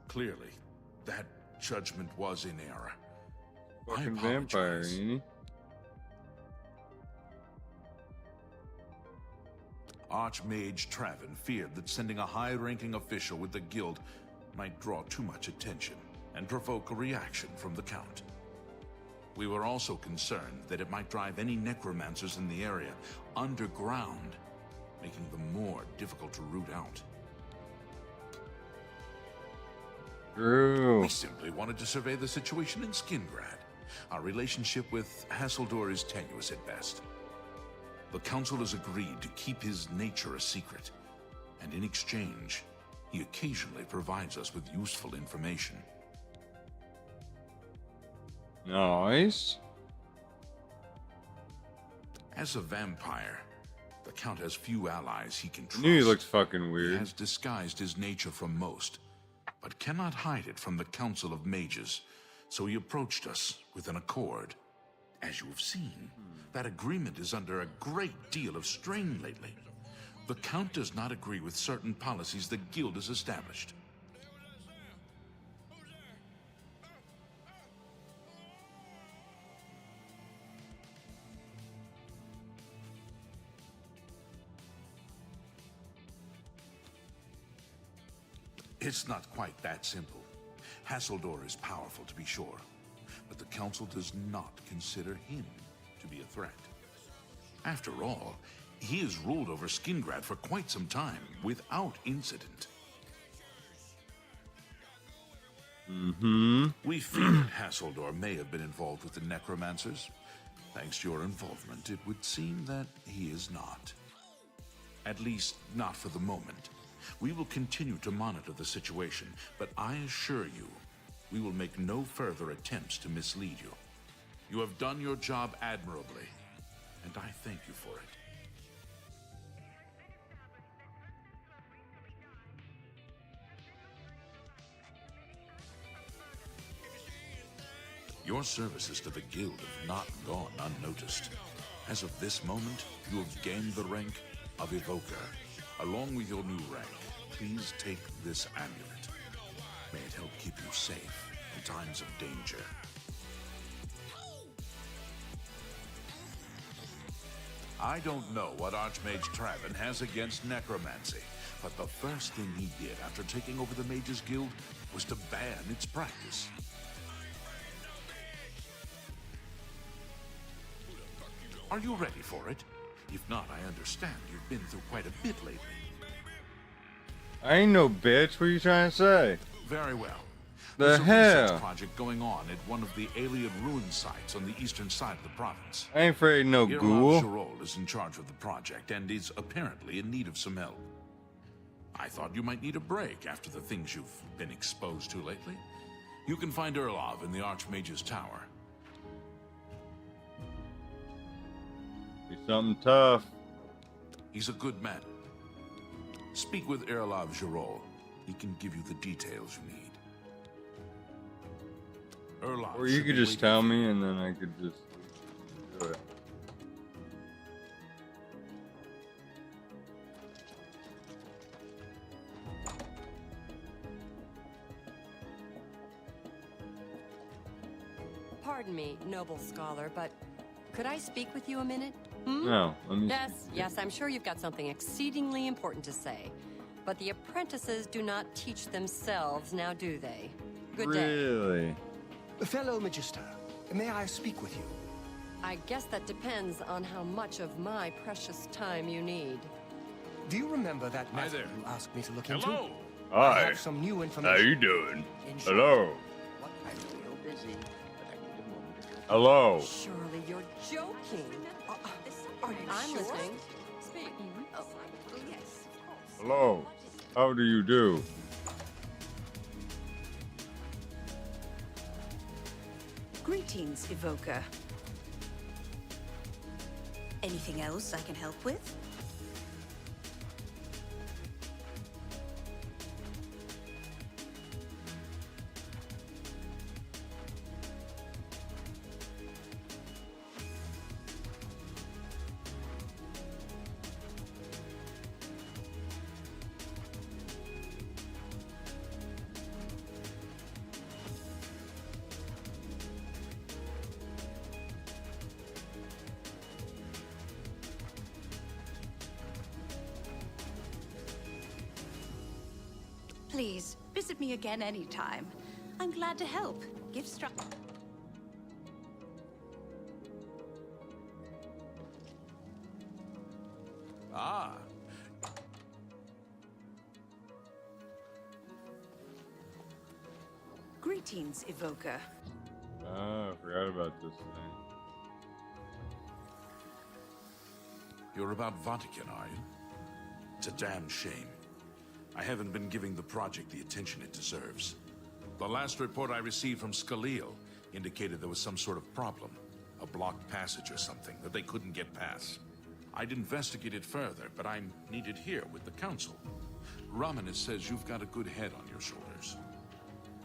R: Clearly, that judgment was in error.
A: Fucking vampire, ain't he?
R: Archmage Travin feared that sending a high-ranking official with the guild might draw too much attention and provoke a reaction from the Count. We were also concerned that it might drive any necromancers in the area underground, making them more difficult to root out.
A: True.
R: We simply wanted to survey the situation in Skingrad. Our relationship with Hasseldor is tenuous at best. The Council has agreed to keep his nature a secret, and in exchange, he occasionally provides us with useful information.
A: Nice.
R: As a vampire, the Count has few allies he can trust.
A: I knew he looked fucking weird.
R: He has disguised his nature from most, but cannot hide it from the Council of Mages, so he approached us with an accord. As you have seen, that agreement is under a great deal of strain lately. The Count does not agree with certain policies the Guild has established. It's not quite that simple. Hasseldor is powerful, to be sure, but the Council does not consider him to be a threat. After all, he has ruled over Skingrad for quite some time, without incident. We feared Hasseldor may have been involved with the necromancers. Thanks to your involvement, it would seem that he is not. At least, not for the moment. We will continue to monitor the situation, but I assure you, we will make no further attempts to mislead you. You have done your job admirably, and I thank you for it. Your services to the Guild have not gone unnoticed. As of this moment, you have gained the rank of Evoker. Along with your new rank, please take this amulet. May it help keep you safe in times of danger. I don't know what Archmage Travin has against necromancy, but the first thing he did after taking over the Mages Guild was to ban its practice. Are you ready for it? If not, I understand you've been through quite a bit lately.
A: I ain't no bitch. What are you trying to say?
R: Very well.
A: The
R: There's a
A: hell?
R: research project going on at one of the Alien ruin sites on the eastern side of the province.
A: I ain't afraid of no ghoul.
R: Gerald is in charge of the project and is apparently in need of some help. I thought you might need a break after the things you've been exposed to lately. You can find Erlov in the Archmage's Tower.
A: Be something tough.
R: He's a good man. Speak with Erlav Girol. He can give you the details you need. Erlav
A: Or you
R: should
A: could
R: be
A: just
R: waiting
A: tell
R: for
A: me and then I could just do it.
L: Pardon me, noble scholar, but could I speak with you a minute? Hmm?
A: No, let me
L: Yes,
A: speak.
L: yes, I'm sure you've got something exceedingly important to say. But the apprentices do not teach themselves, now do they? Good day.
A: Really?
J: Fellow Magister, may I speak with you?
L: I guess that depends on how much of my precious time you need.
J: Do you remember that
L: Hi
J: matter
L: there.
J: you asked me to look
L: Hello.
J: into?
A: Hi.
J: I have some new information.
A: How you doing?
J: In short,
A: Hello.
Q: I'm real busy, but I need a moment to
A: Hello.
L: Surely you're joking. I'm listening. Speak. Oh, yes, of course.
A: Hello. How do you do?
P: Greetings, Evoker. Anything else I can help with? Please, visit me again anytime. I'm glad to help. Give
R: Ah.
P: Greetings, Evoker.
A: Ah, I forgot about this thing.
R: You're about Vatican, are you? It's a damn shame. I haven't been giving the project the attention it deserves. The last report I received from Scaleel indicated there was some sort of problem. A blocked passage or something that they couldn't get past. I'd investigate it further, but I'm needed here with the Council. Romanus says you've got a good head on your shoulders.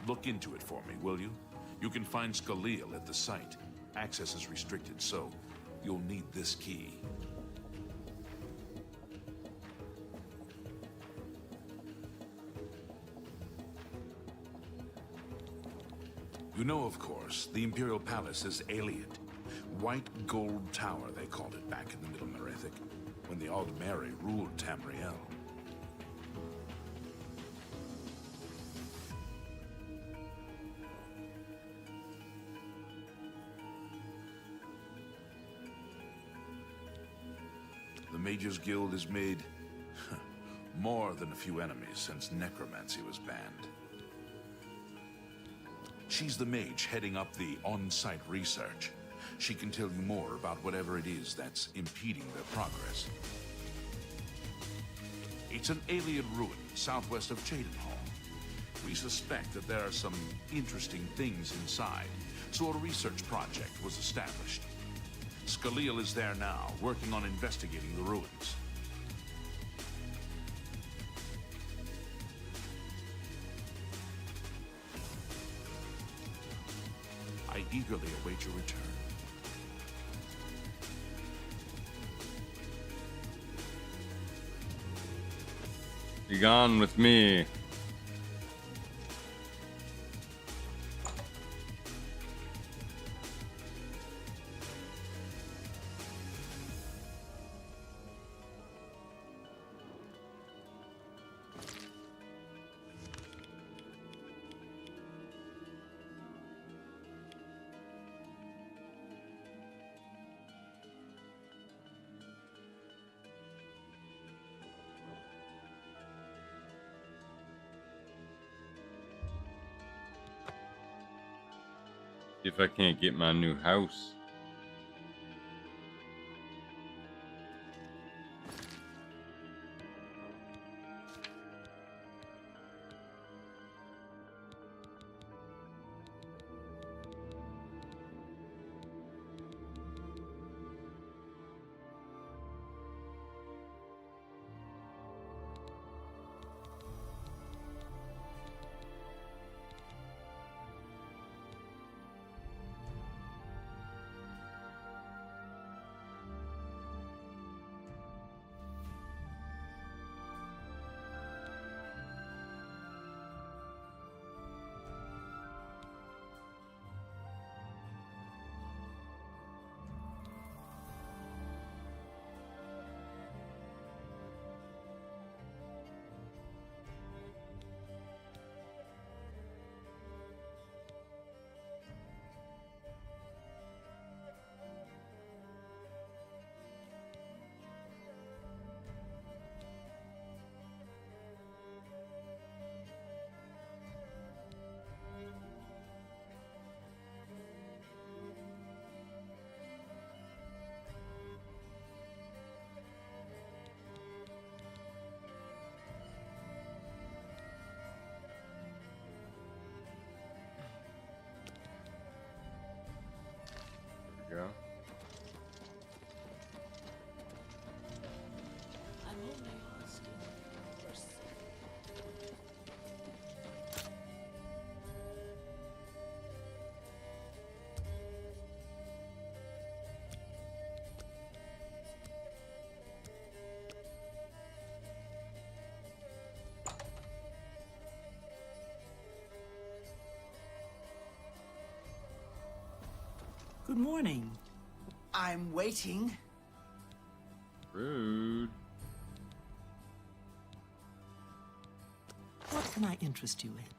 R: Look into it for me, will you? You can find Scaleel at the site. Access is restricted, so you'll need this key. You know, of course, the Imperial Palace is alien. White Gold Tower, they called it back in the Middle Merethic, when the Aldmeri ruled Tamriel. The Mages Guild has made more than a few enemies since necromancy was banned. She's the mage heading up the on-site research. She can tell you more about whatever it is that's impeding their progress. It's an alien ruin southwest of Jadenhall. We suspect that there are some interesting things inside, so a research project was established. Scaleel is there now, working on investigating the ruins. I eagerly await your return.
A: Be gone with me. See if I can't get my new house.
H: Good morning. I'm waiting.
A: Rude.
H: What can I interest you in?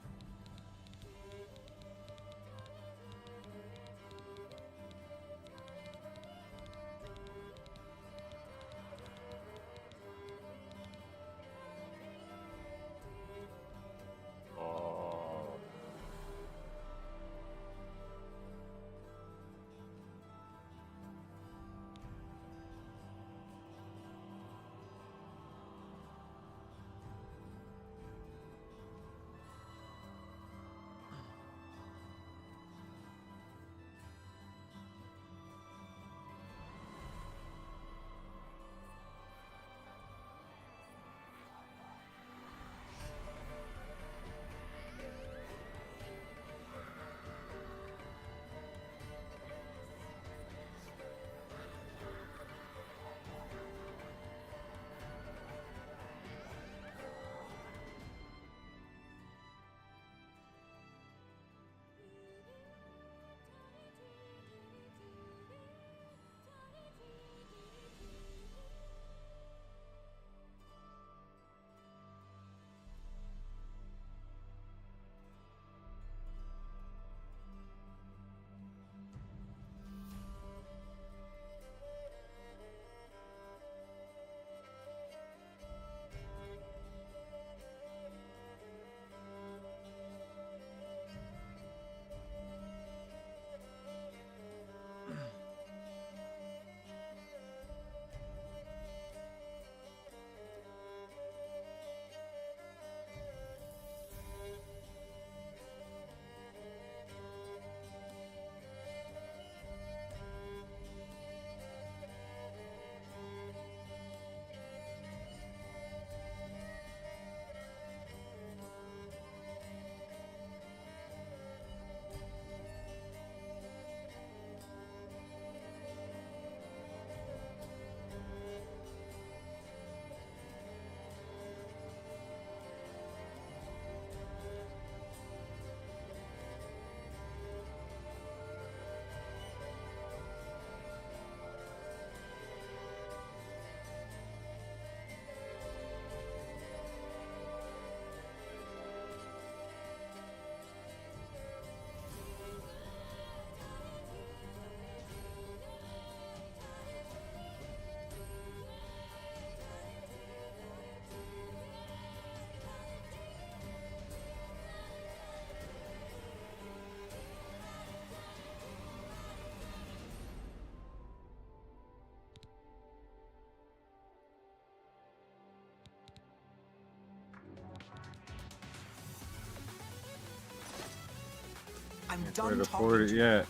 H: I'm
A: Can't
H: done
A: afford
H: talking
A: it
H: to
A: yet.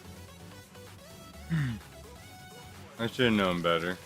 A: I should have known better.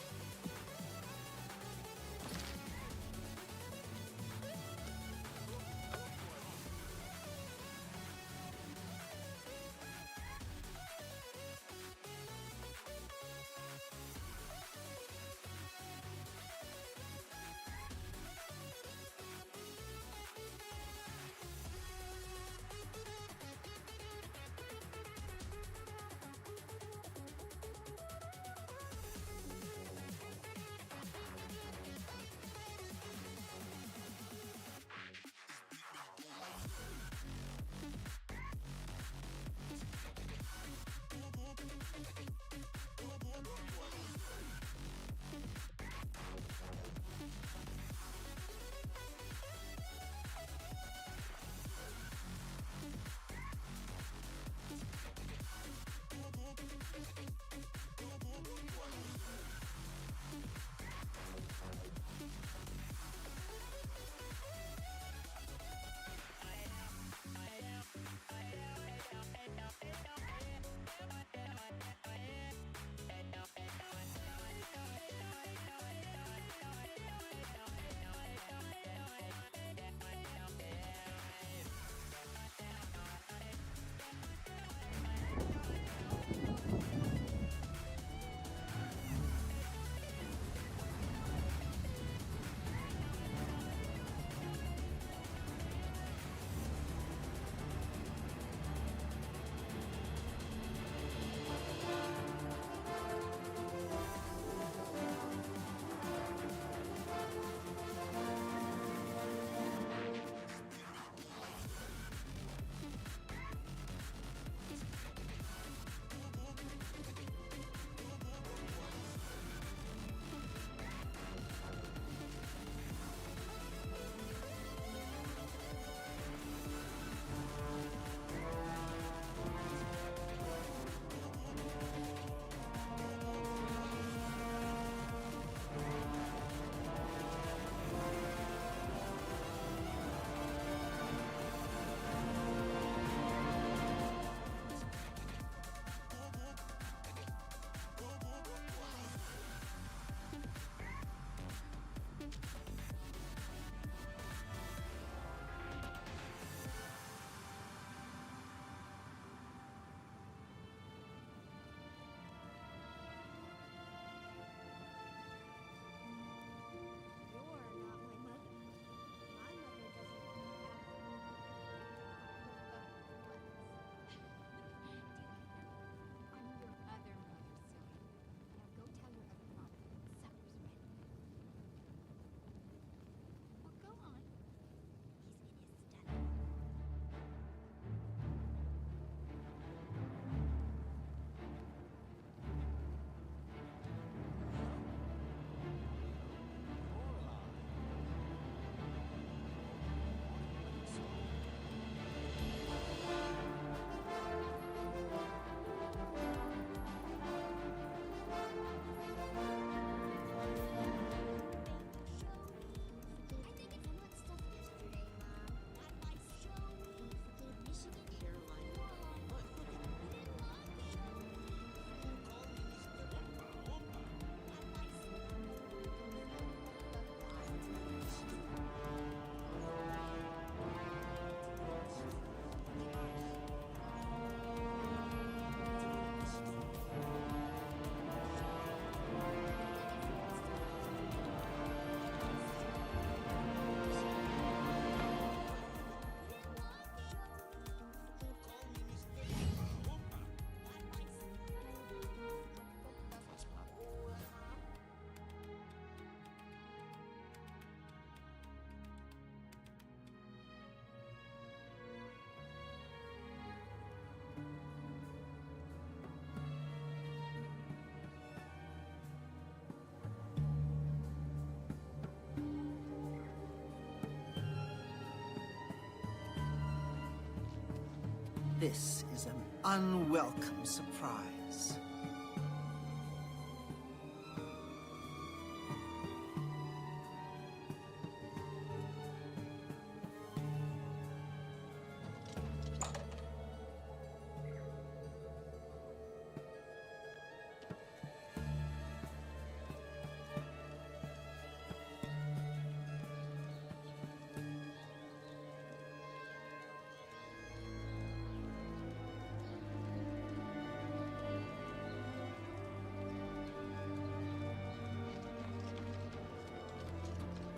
H: This is an unwelcome surprise.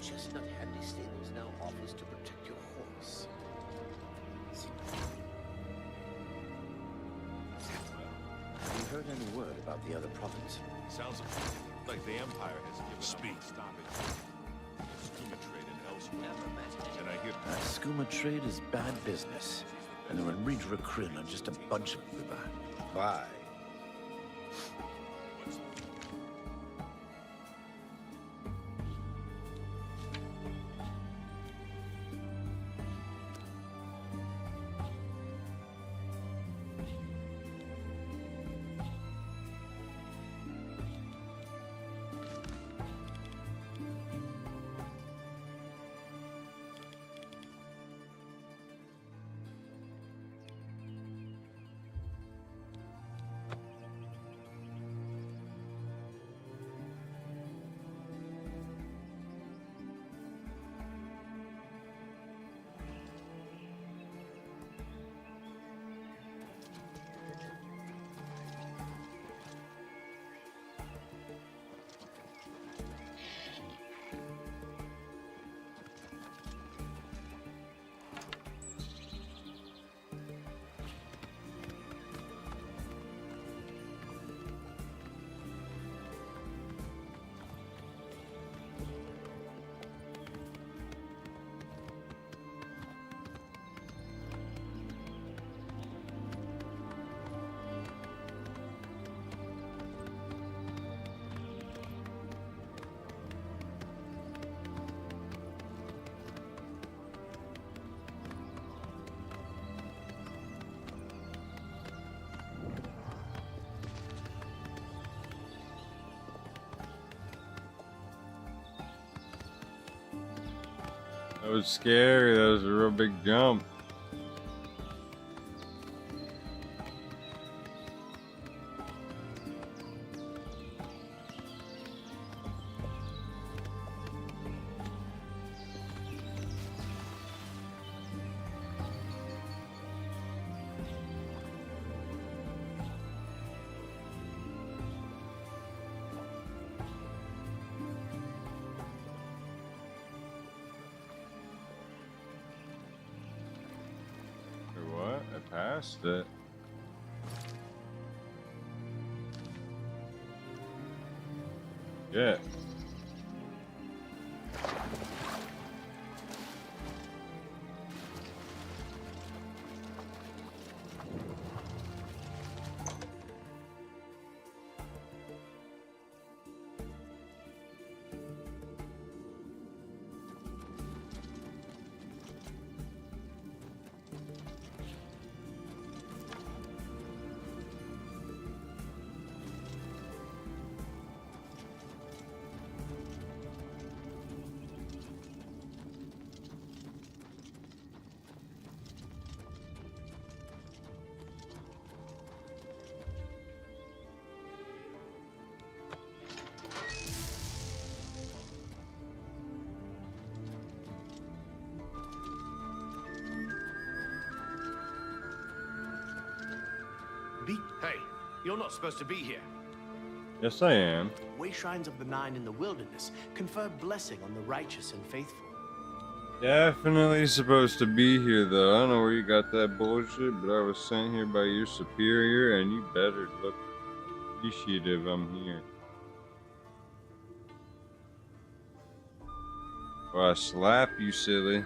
Q: Chestnut Handy Stables now offers to protect your horse. Have you heard any word about the other province?
C: Sounds like the Empire has given up on stopping skooma trade and elsewhere. And I hear
Q: Skooma trade is bad business, and the Renridra Kryn are just a bunch of riba. Bye.
A: That was scary. That was a real big jump. Passed it. Yeah.
G: Hey, you're not supposed to be here.
A: Yes, I am.
O: Way shrines of the Nine in the wilderness confer blessing on the righteous and faithful.
A: Definitely supposed to be here, though. I don't know where you got that bullshit, but I was sent here by your superior, and you better look appreciative I'm here. Or I slap you, silly.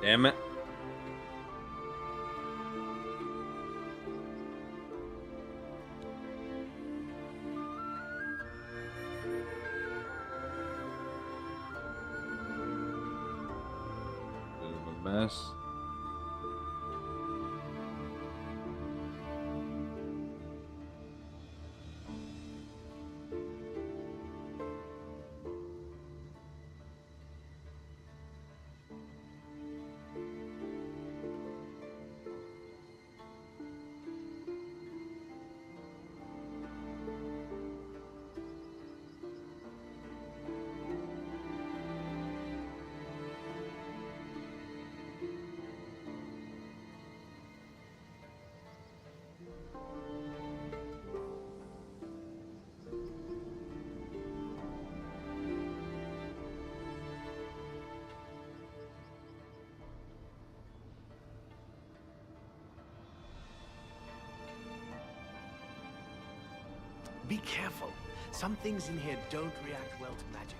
A: Damn it. Bit of a mess.
O: Be careful. Some things in here don't react well to magic.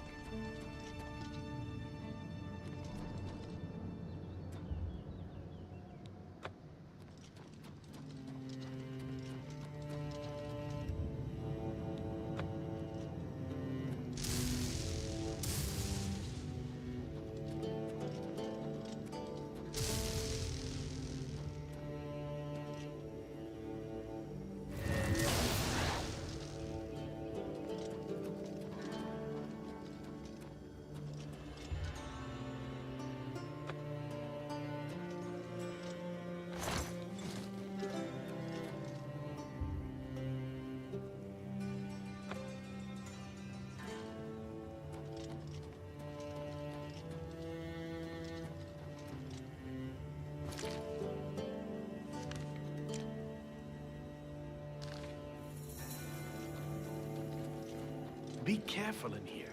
O: Be careful in here.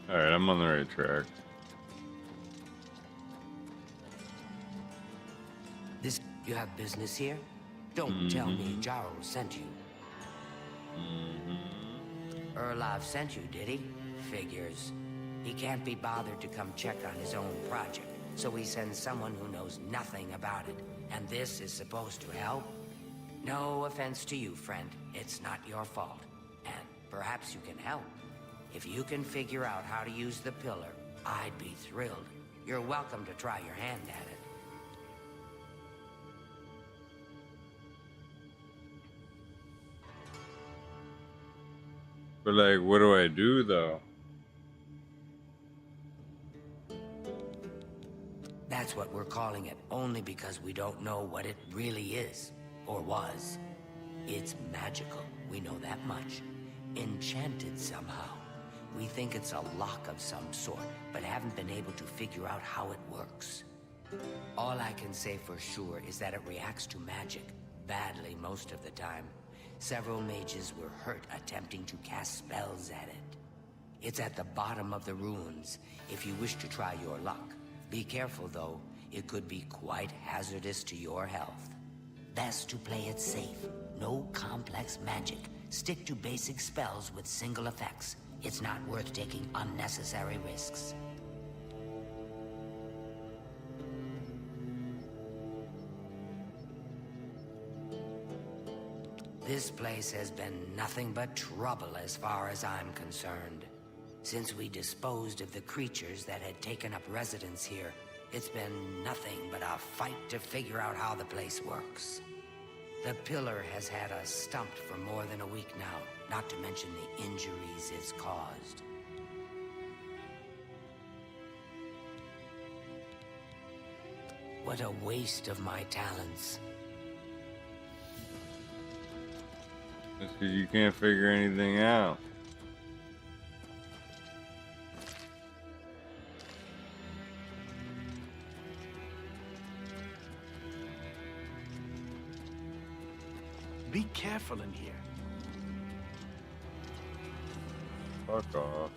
A: Alright, I'm on the right track.
S: You have business here? Don't tell me Jarl sent you. Erlov sent you, did he? Figures. He can't be bothered to come check on his own project, so he sends someone who knows nothing about it. And this is supposed to help? No offense to you, friend. It's not your fault. And perhaps you can help. If you can figure out how to use the pillar, I'd be thrilled. You're welcome to try your hand at it.
A: But like, what do I do though?
S: That's what we're calling it, only because we don't know what it really is, or was. It's magical, we know that much. Enchanted somehow. We think it's a lock of some sort, but haven't been able to figure out how it works. All I can say for sure is that it reacts to magic, badly most of the time. Several mages were hurt attempting to cast spells at it. It's at the bottom of the ruins, if you wish to try your luck. Be careful, though. It could be quite hazardous to your health. Best to play it safe. No complex magic. Stick to basic spells with single effects. It's not worth taking unnecessary risks. This place has been nothing but trouble as far as I'm concerned. Since we disposed of the creatures that had taken up residence here, it's been nothing but a fight to figure out how the place works. The pillar has had us stumped for more than a week now, not to mention the injuries it's caused. What a waste of my talents.
A: That's because you can't figure anything out.
O: Be careful in here.
A: Fuck off.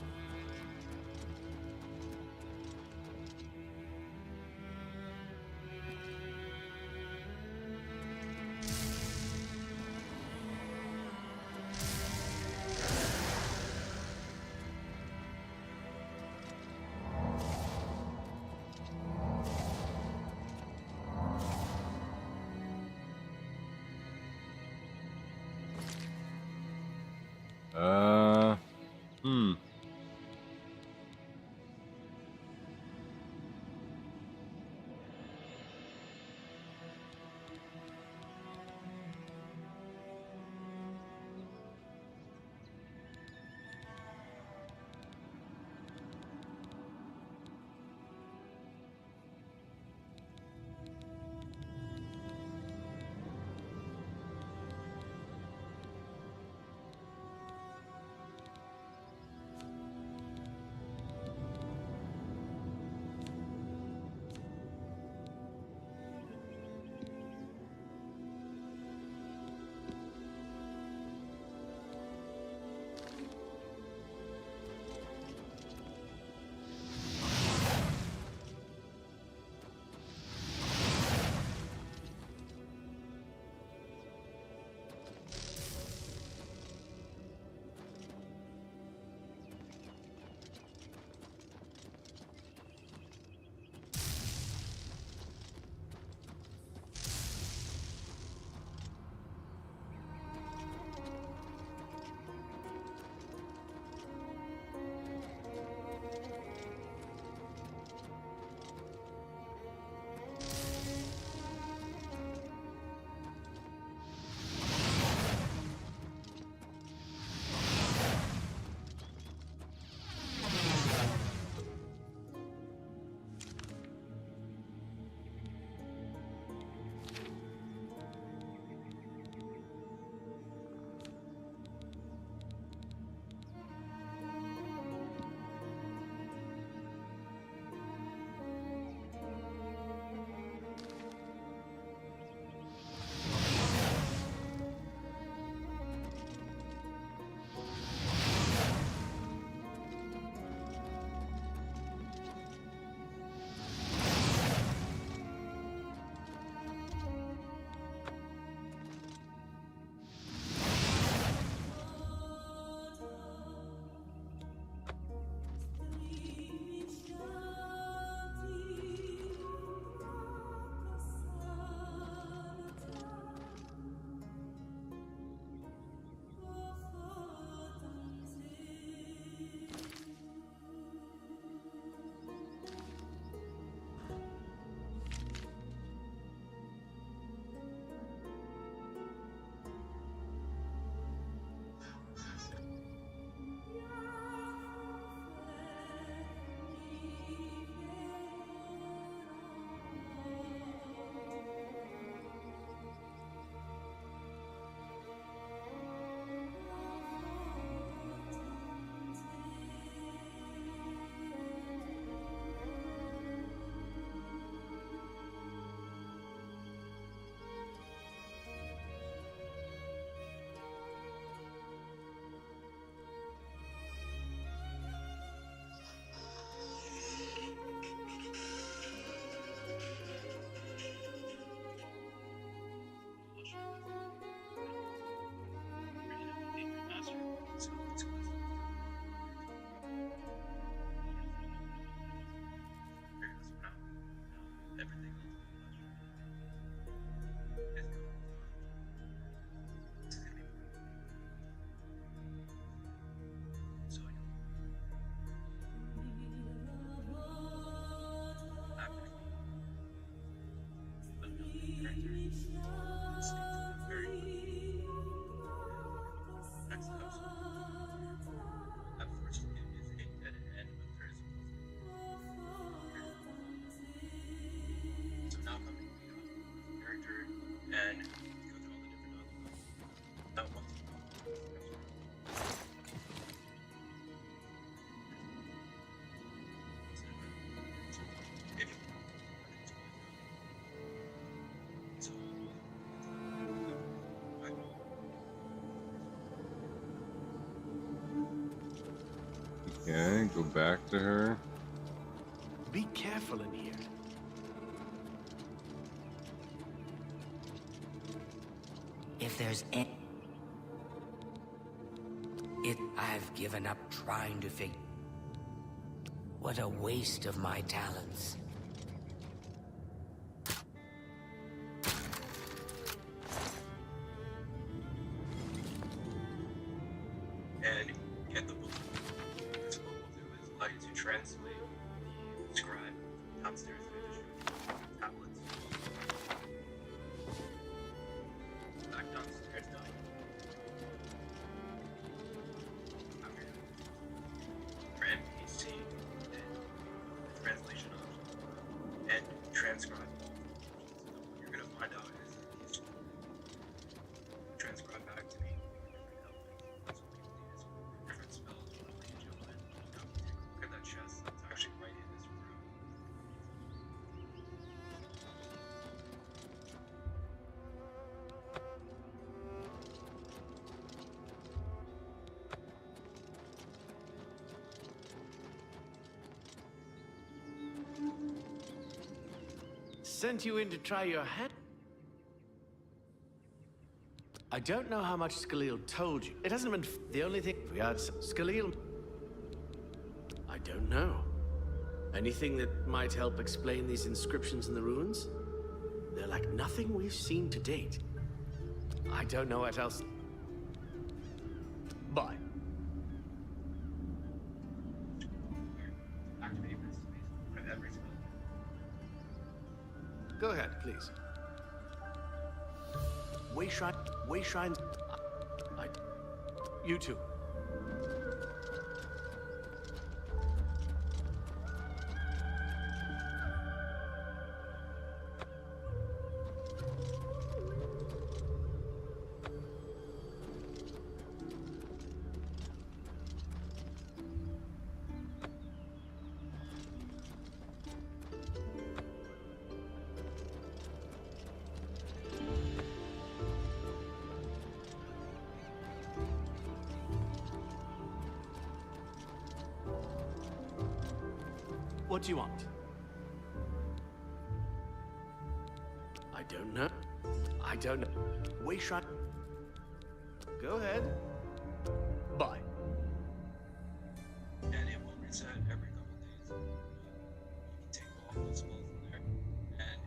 A: Okay, go back to her.
O: Be careful in here.
S: If there's I've given up trying to figure. What a waste of my talents.
M: And get the book. This book will do is allow you to translate the scribe downstairs in addition to tablets. Back downstairs now. Your NPC and the translation option and transcribe. What you're gonna find out is he's transcribe back to me different spells related to it. Look at that chest. It's actually right in this room.
O: Sent you in to try your hand? I don't know how much Skalil told you. It hasn't been the only thing we had. Skalil. I don't know. Anything that might help explain these inscriptions in the ruins? They're like nothing we've seen to date. I don't know what else. Bye.
M: Activate this space. Every spell.
O: Go ahead, please. Wayshrine. You too. What do you want? I don't know. I don't know. Wayshrine. Go ahead. Bye.
M: And it will reset every couple days. You can take all those spells in there and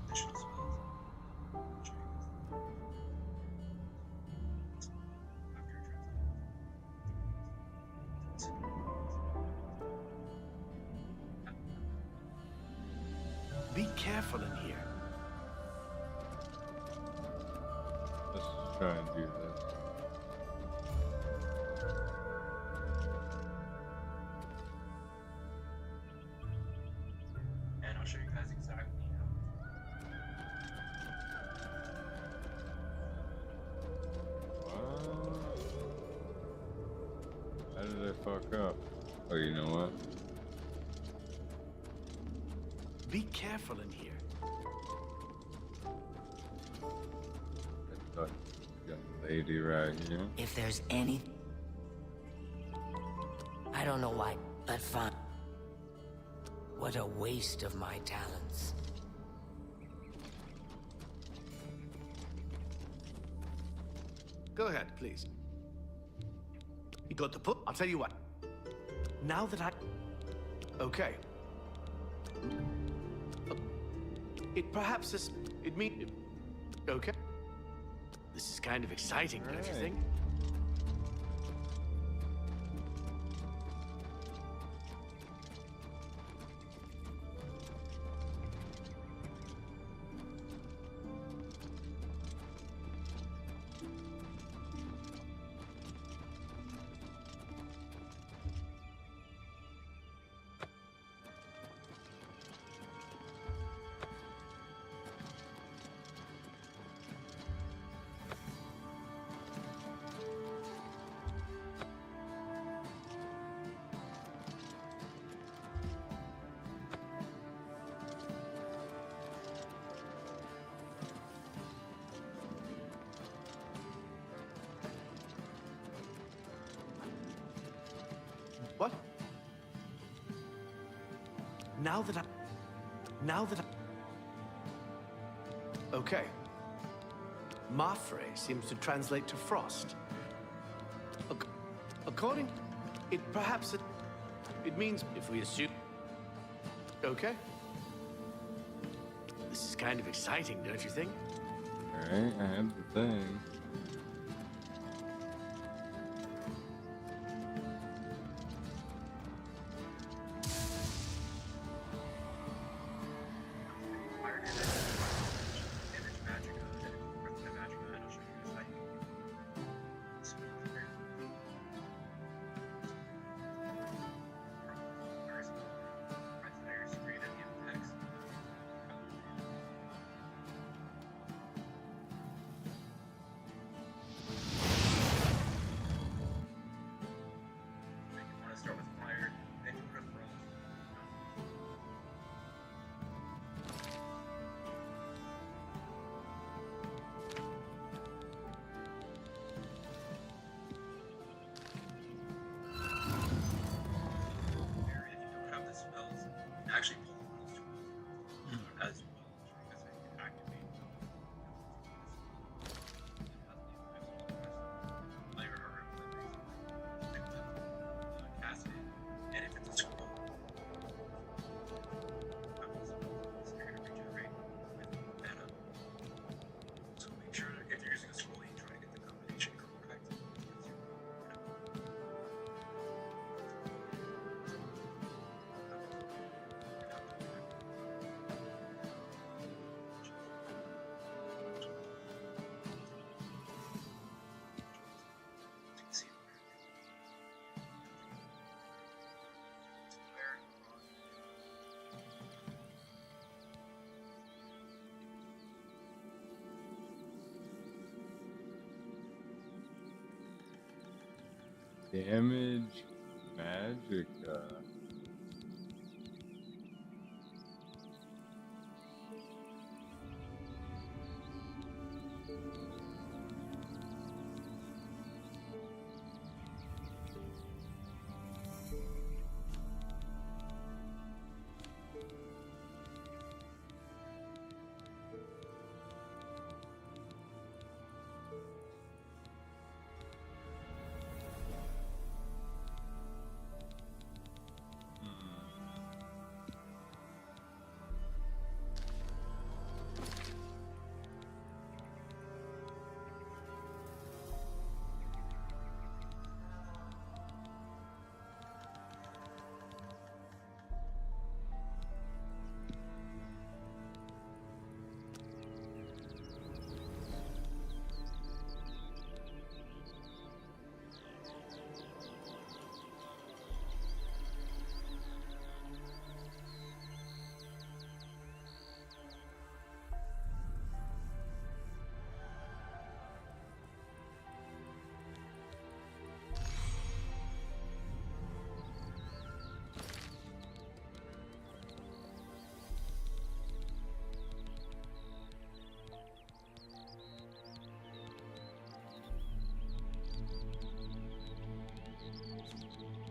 M: additional spells.
O: Be careful in here.
A: Let's try and do this.
M: And I'll show you guys exactly
A: How did I fuck up? Oh, you know what?
O: Be careful in here.
A: Got a lady right here.
S: If there's any... I don't know why, but fine. What a waste of my talents.
O: Go ahead, please. You got the put. I'll tell you what. Now that I... Okay. It perhaps is... It mean... Okay. This is kind of exciting, don't you think? Now that okay. Mafre seems to translate to frost. According, it means if we assume. Okay. This is kind of exciting, don't you think?
A: Alright, I have the thing.
M: Actually pull those tools as well because they can activate layer or cast it, and if it's a scroll, you're going to regenerate with mana. So make sure that if you're using a scroll, you try to get the combination correct.
A: Damage magic.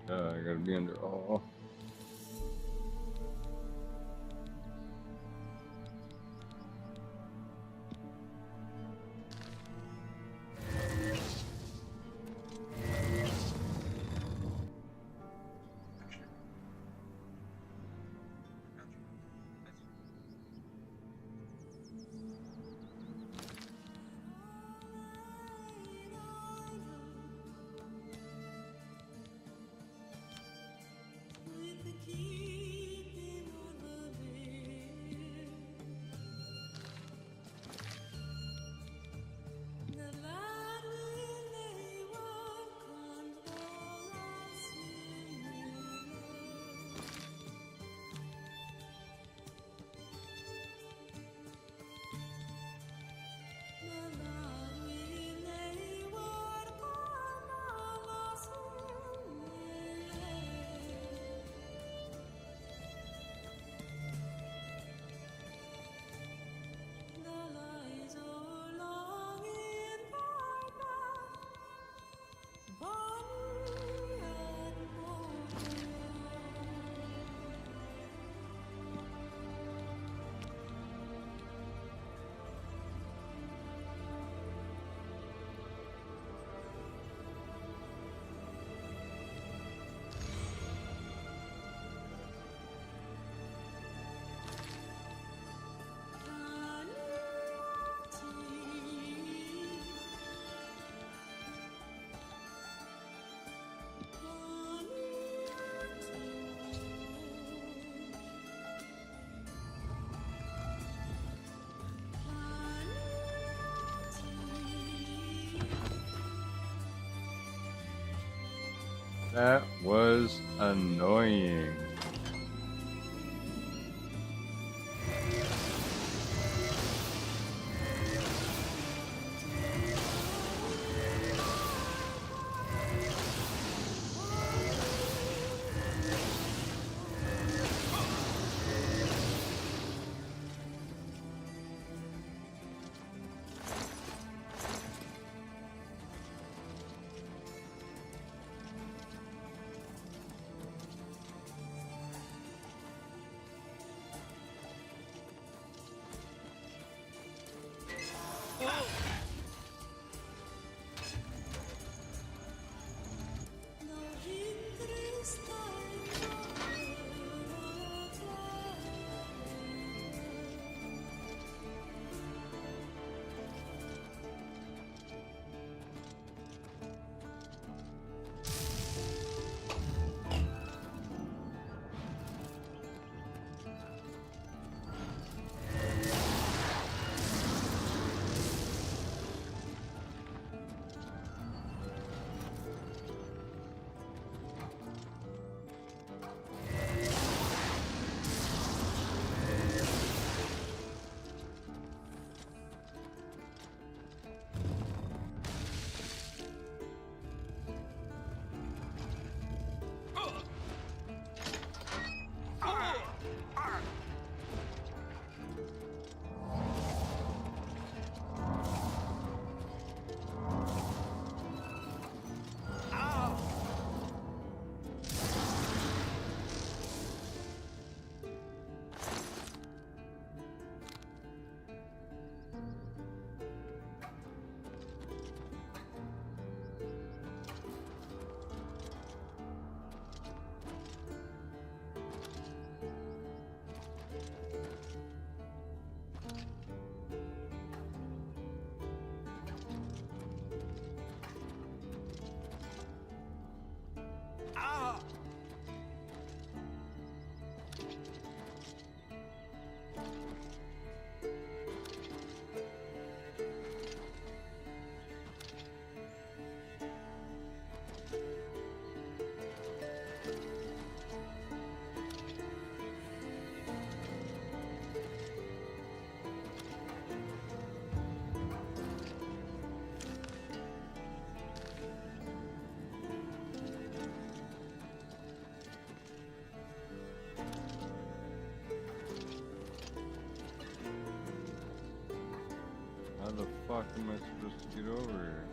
A: I gotta be under all. That was annoying. How the fuck am I supposed to get over here?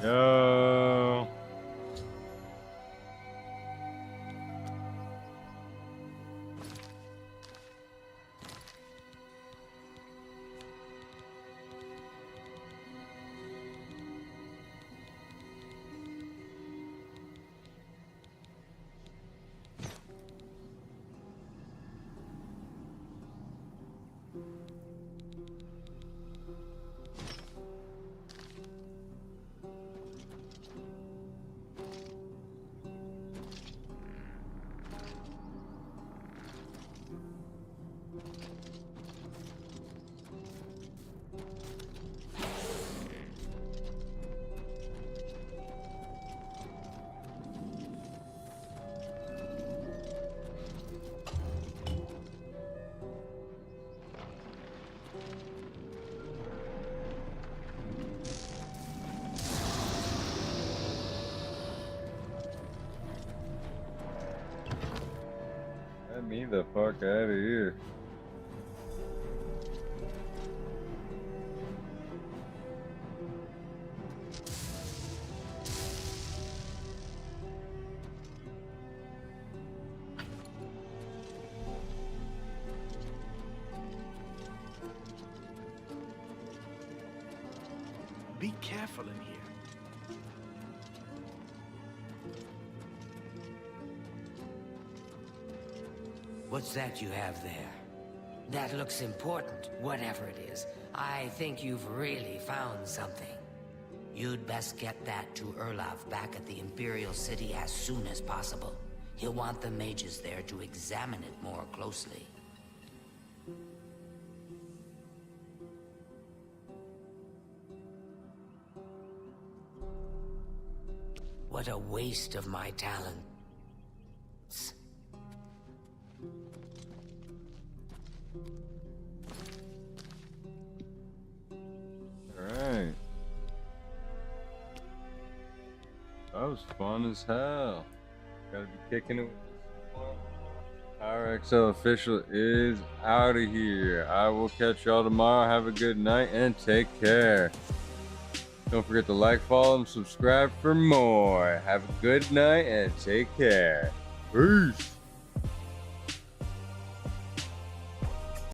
A: Yo. me the fuck out of here.
O: Be careful in here.
S: What's that you have there? That looks important, whatever it is. I think you've really found something. You'd best get that to Erlaf back at the Imperial City as soon as possible. He'll want the mages there to examine it more closely. What a waste of my talent.
A: Alright. That was fun as hell. Gotta be kicking it with this one. PowerXL Official is out of here. I will catch y'all tomorrow. Have a good night and take care. Don't forget to like, follow, and subscribe for more. Have a good night and take care. Peace.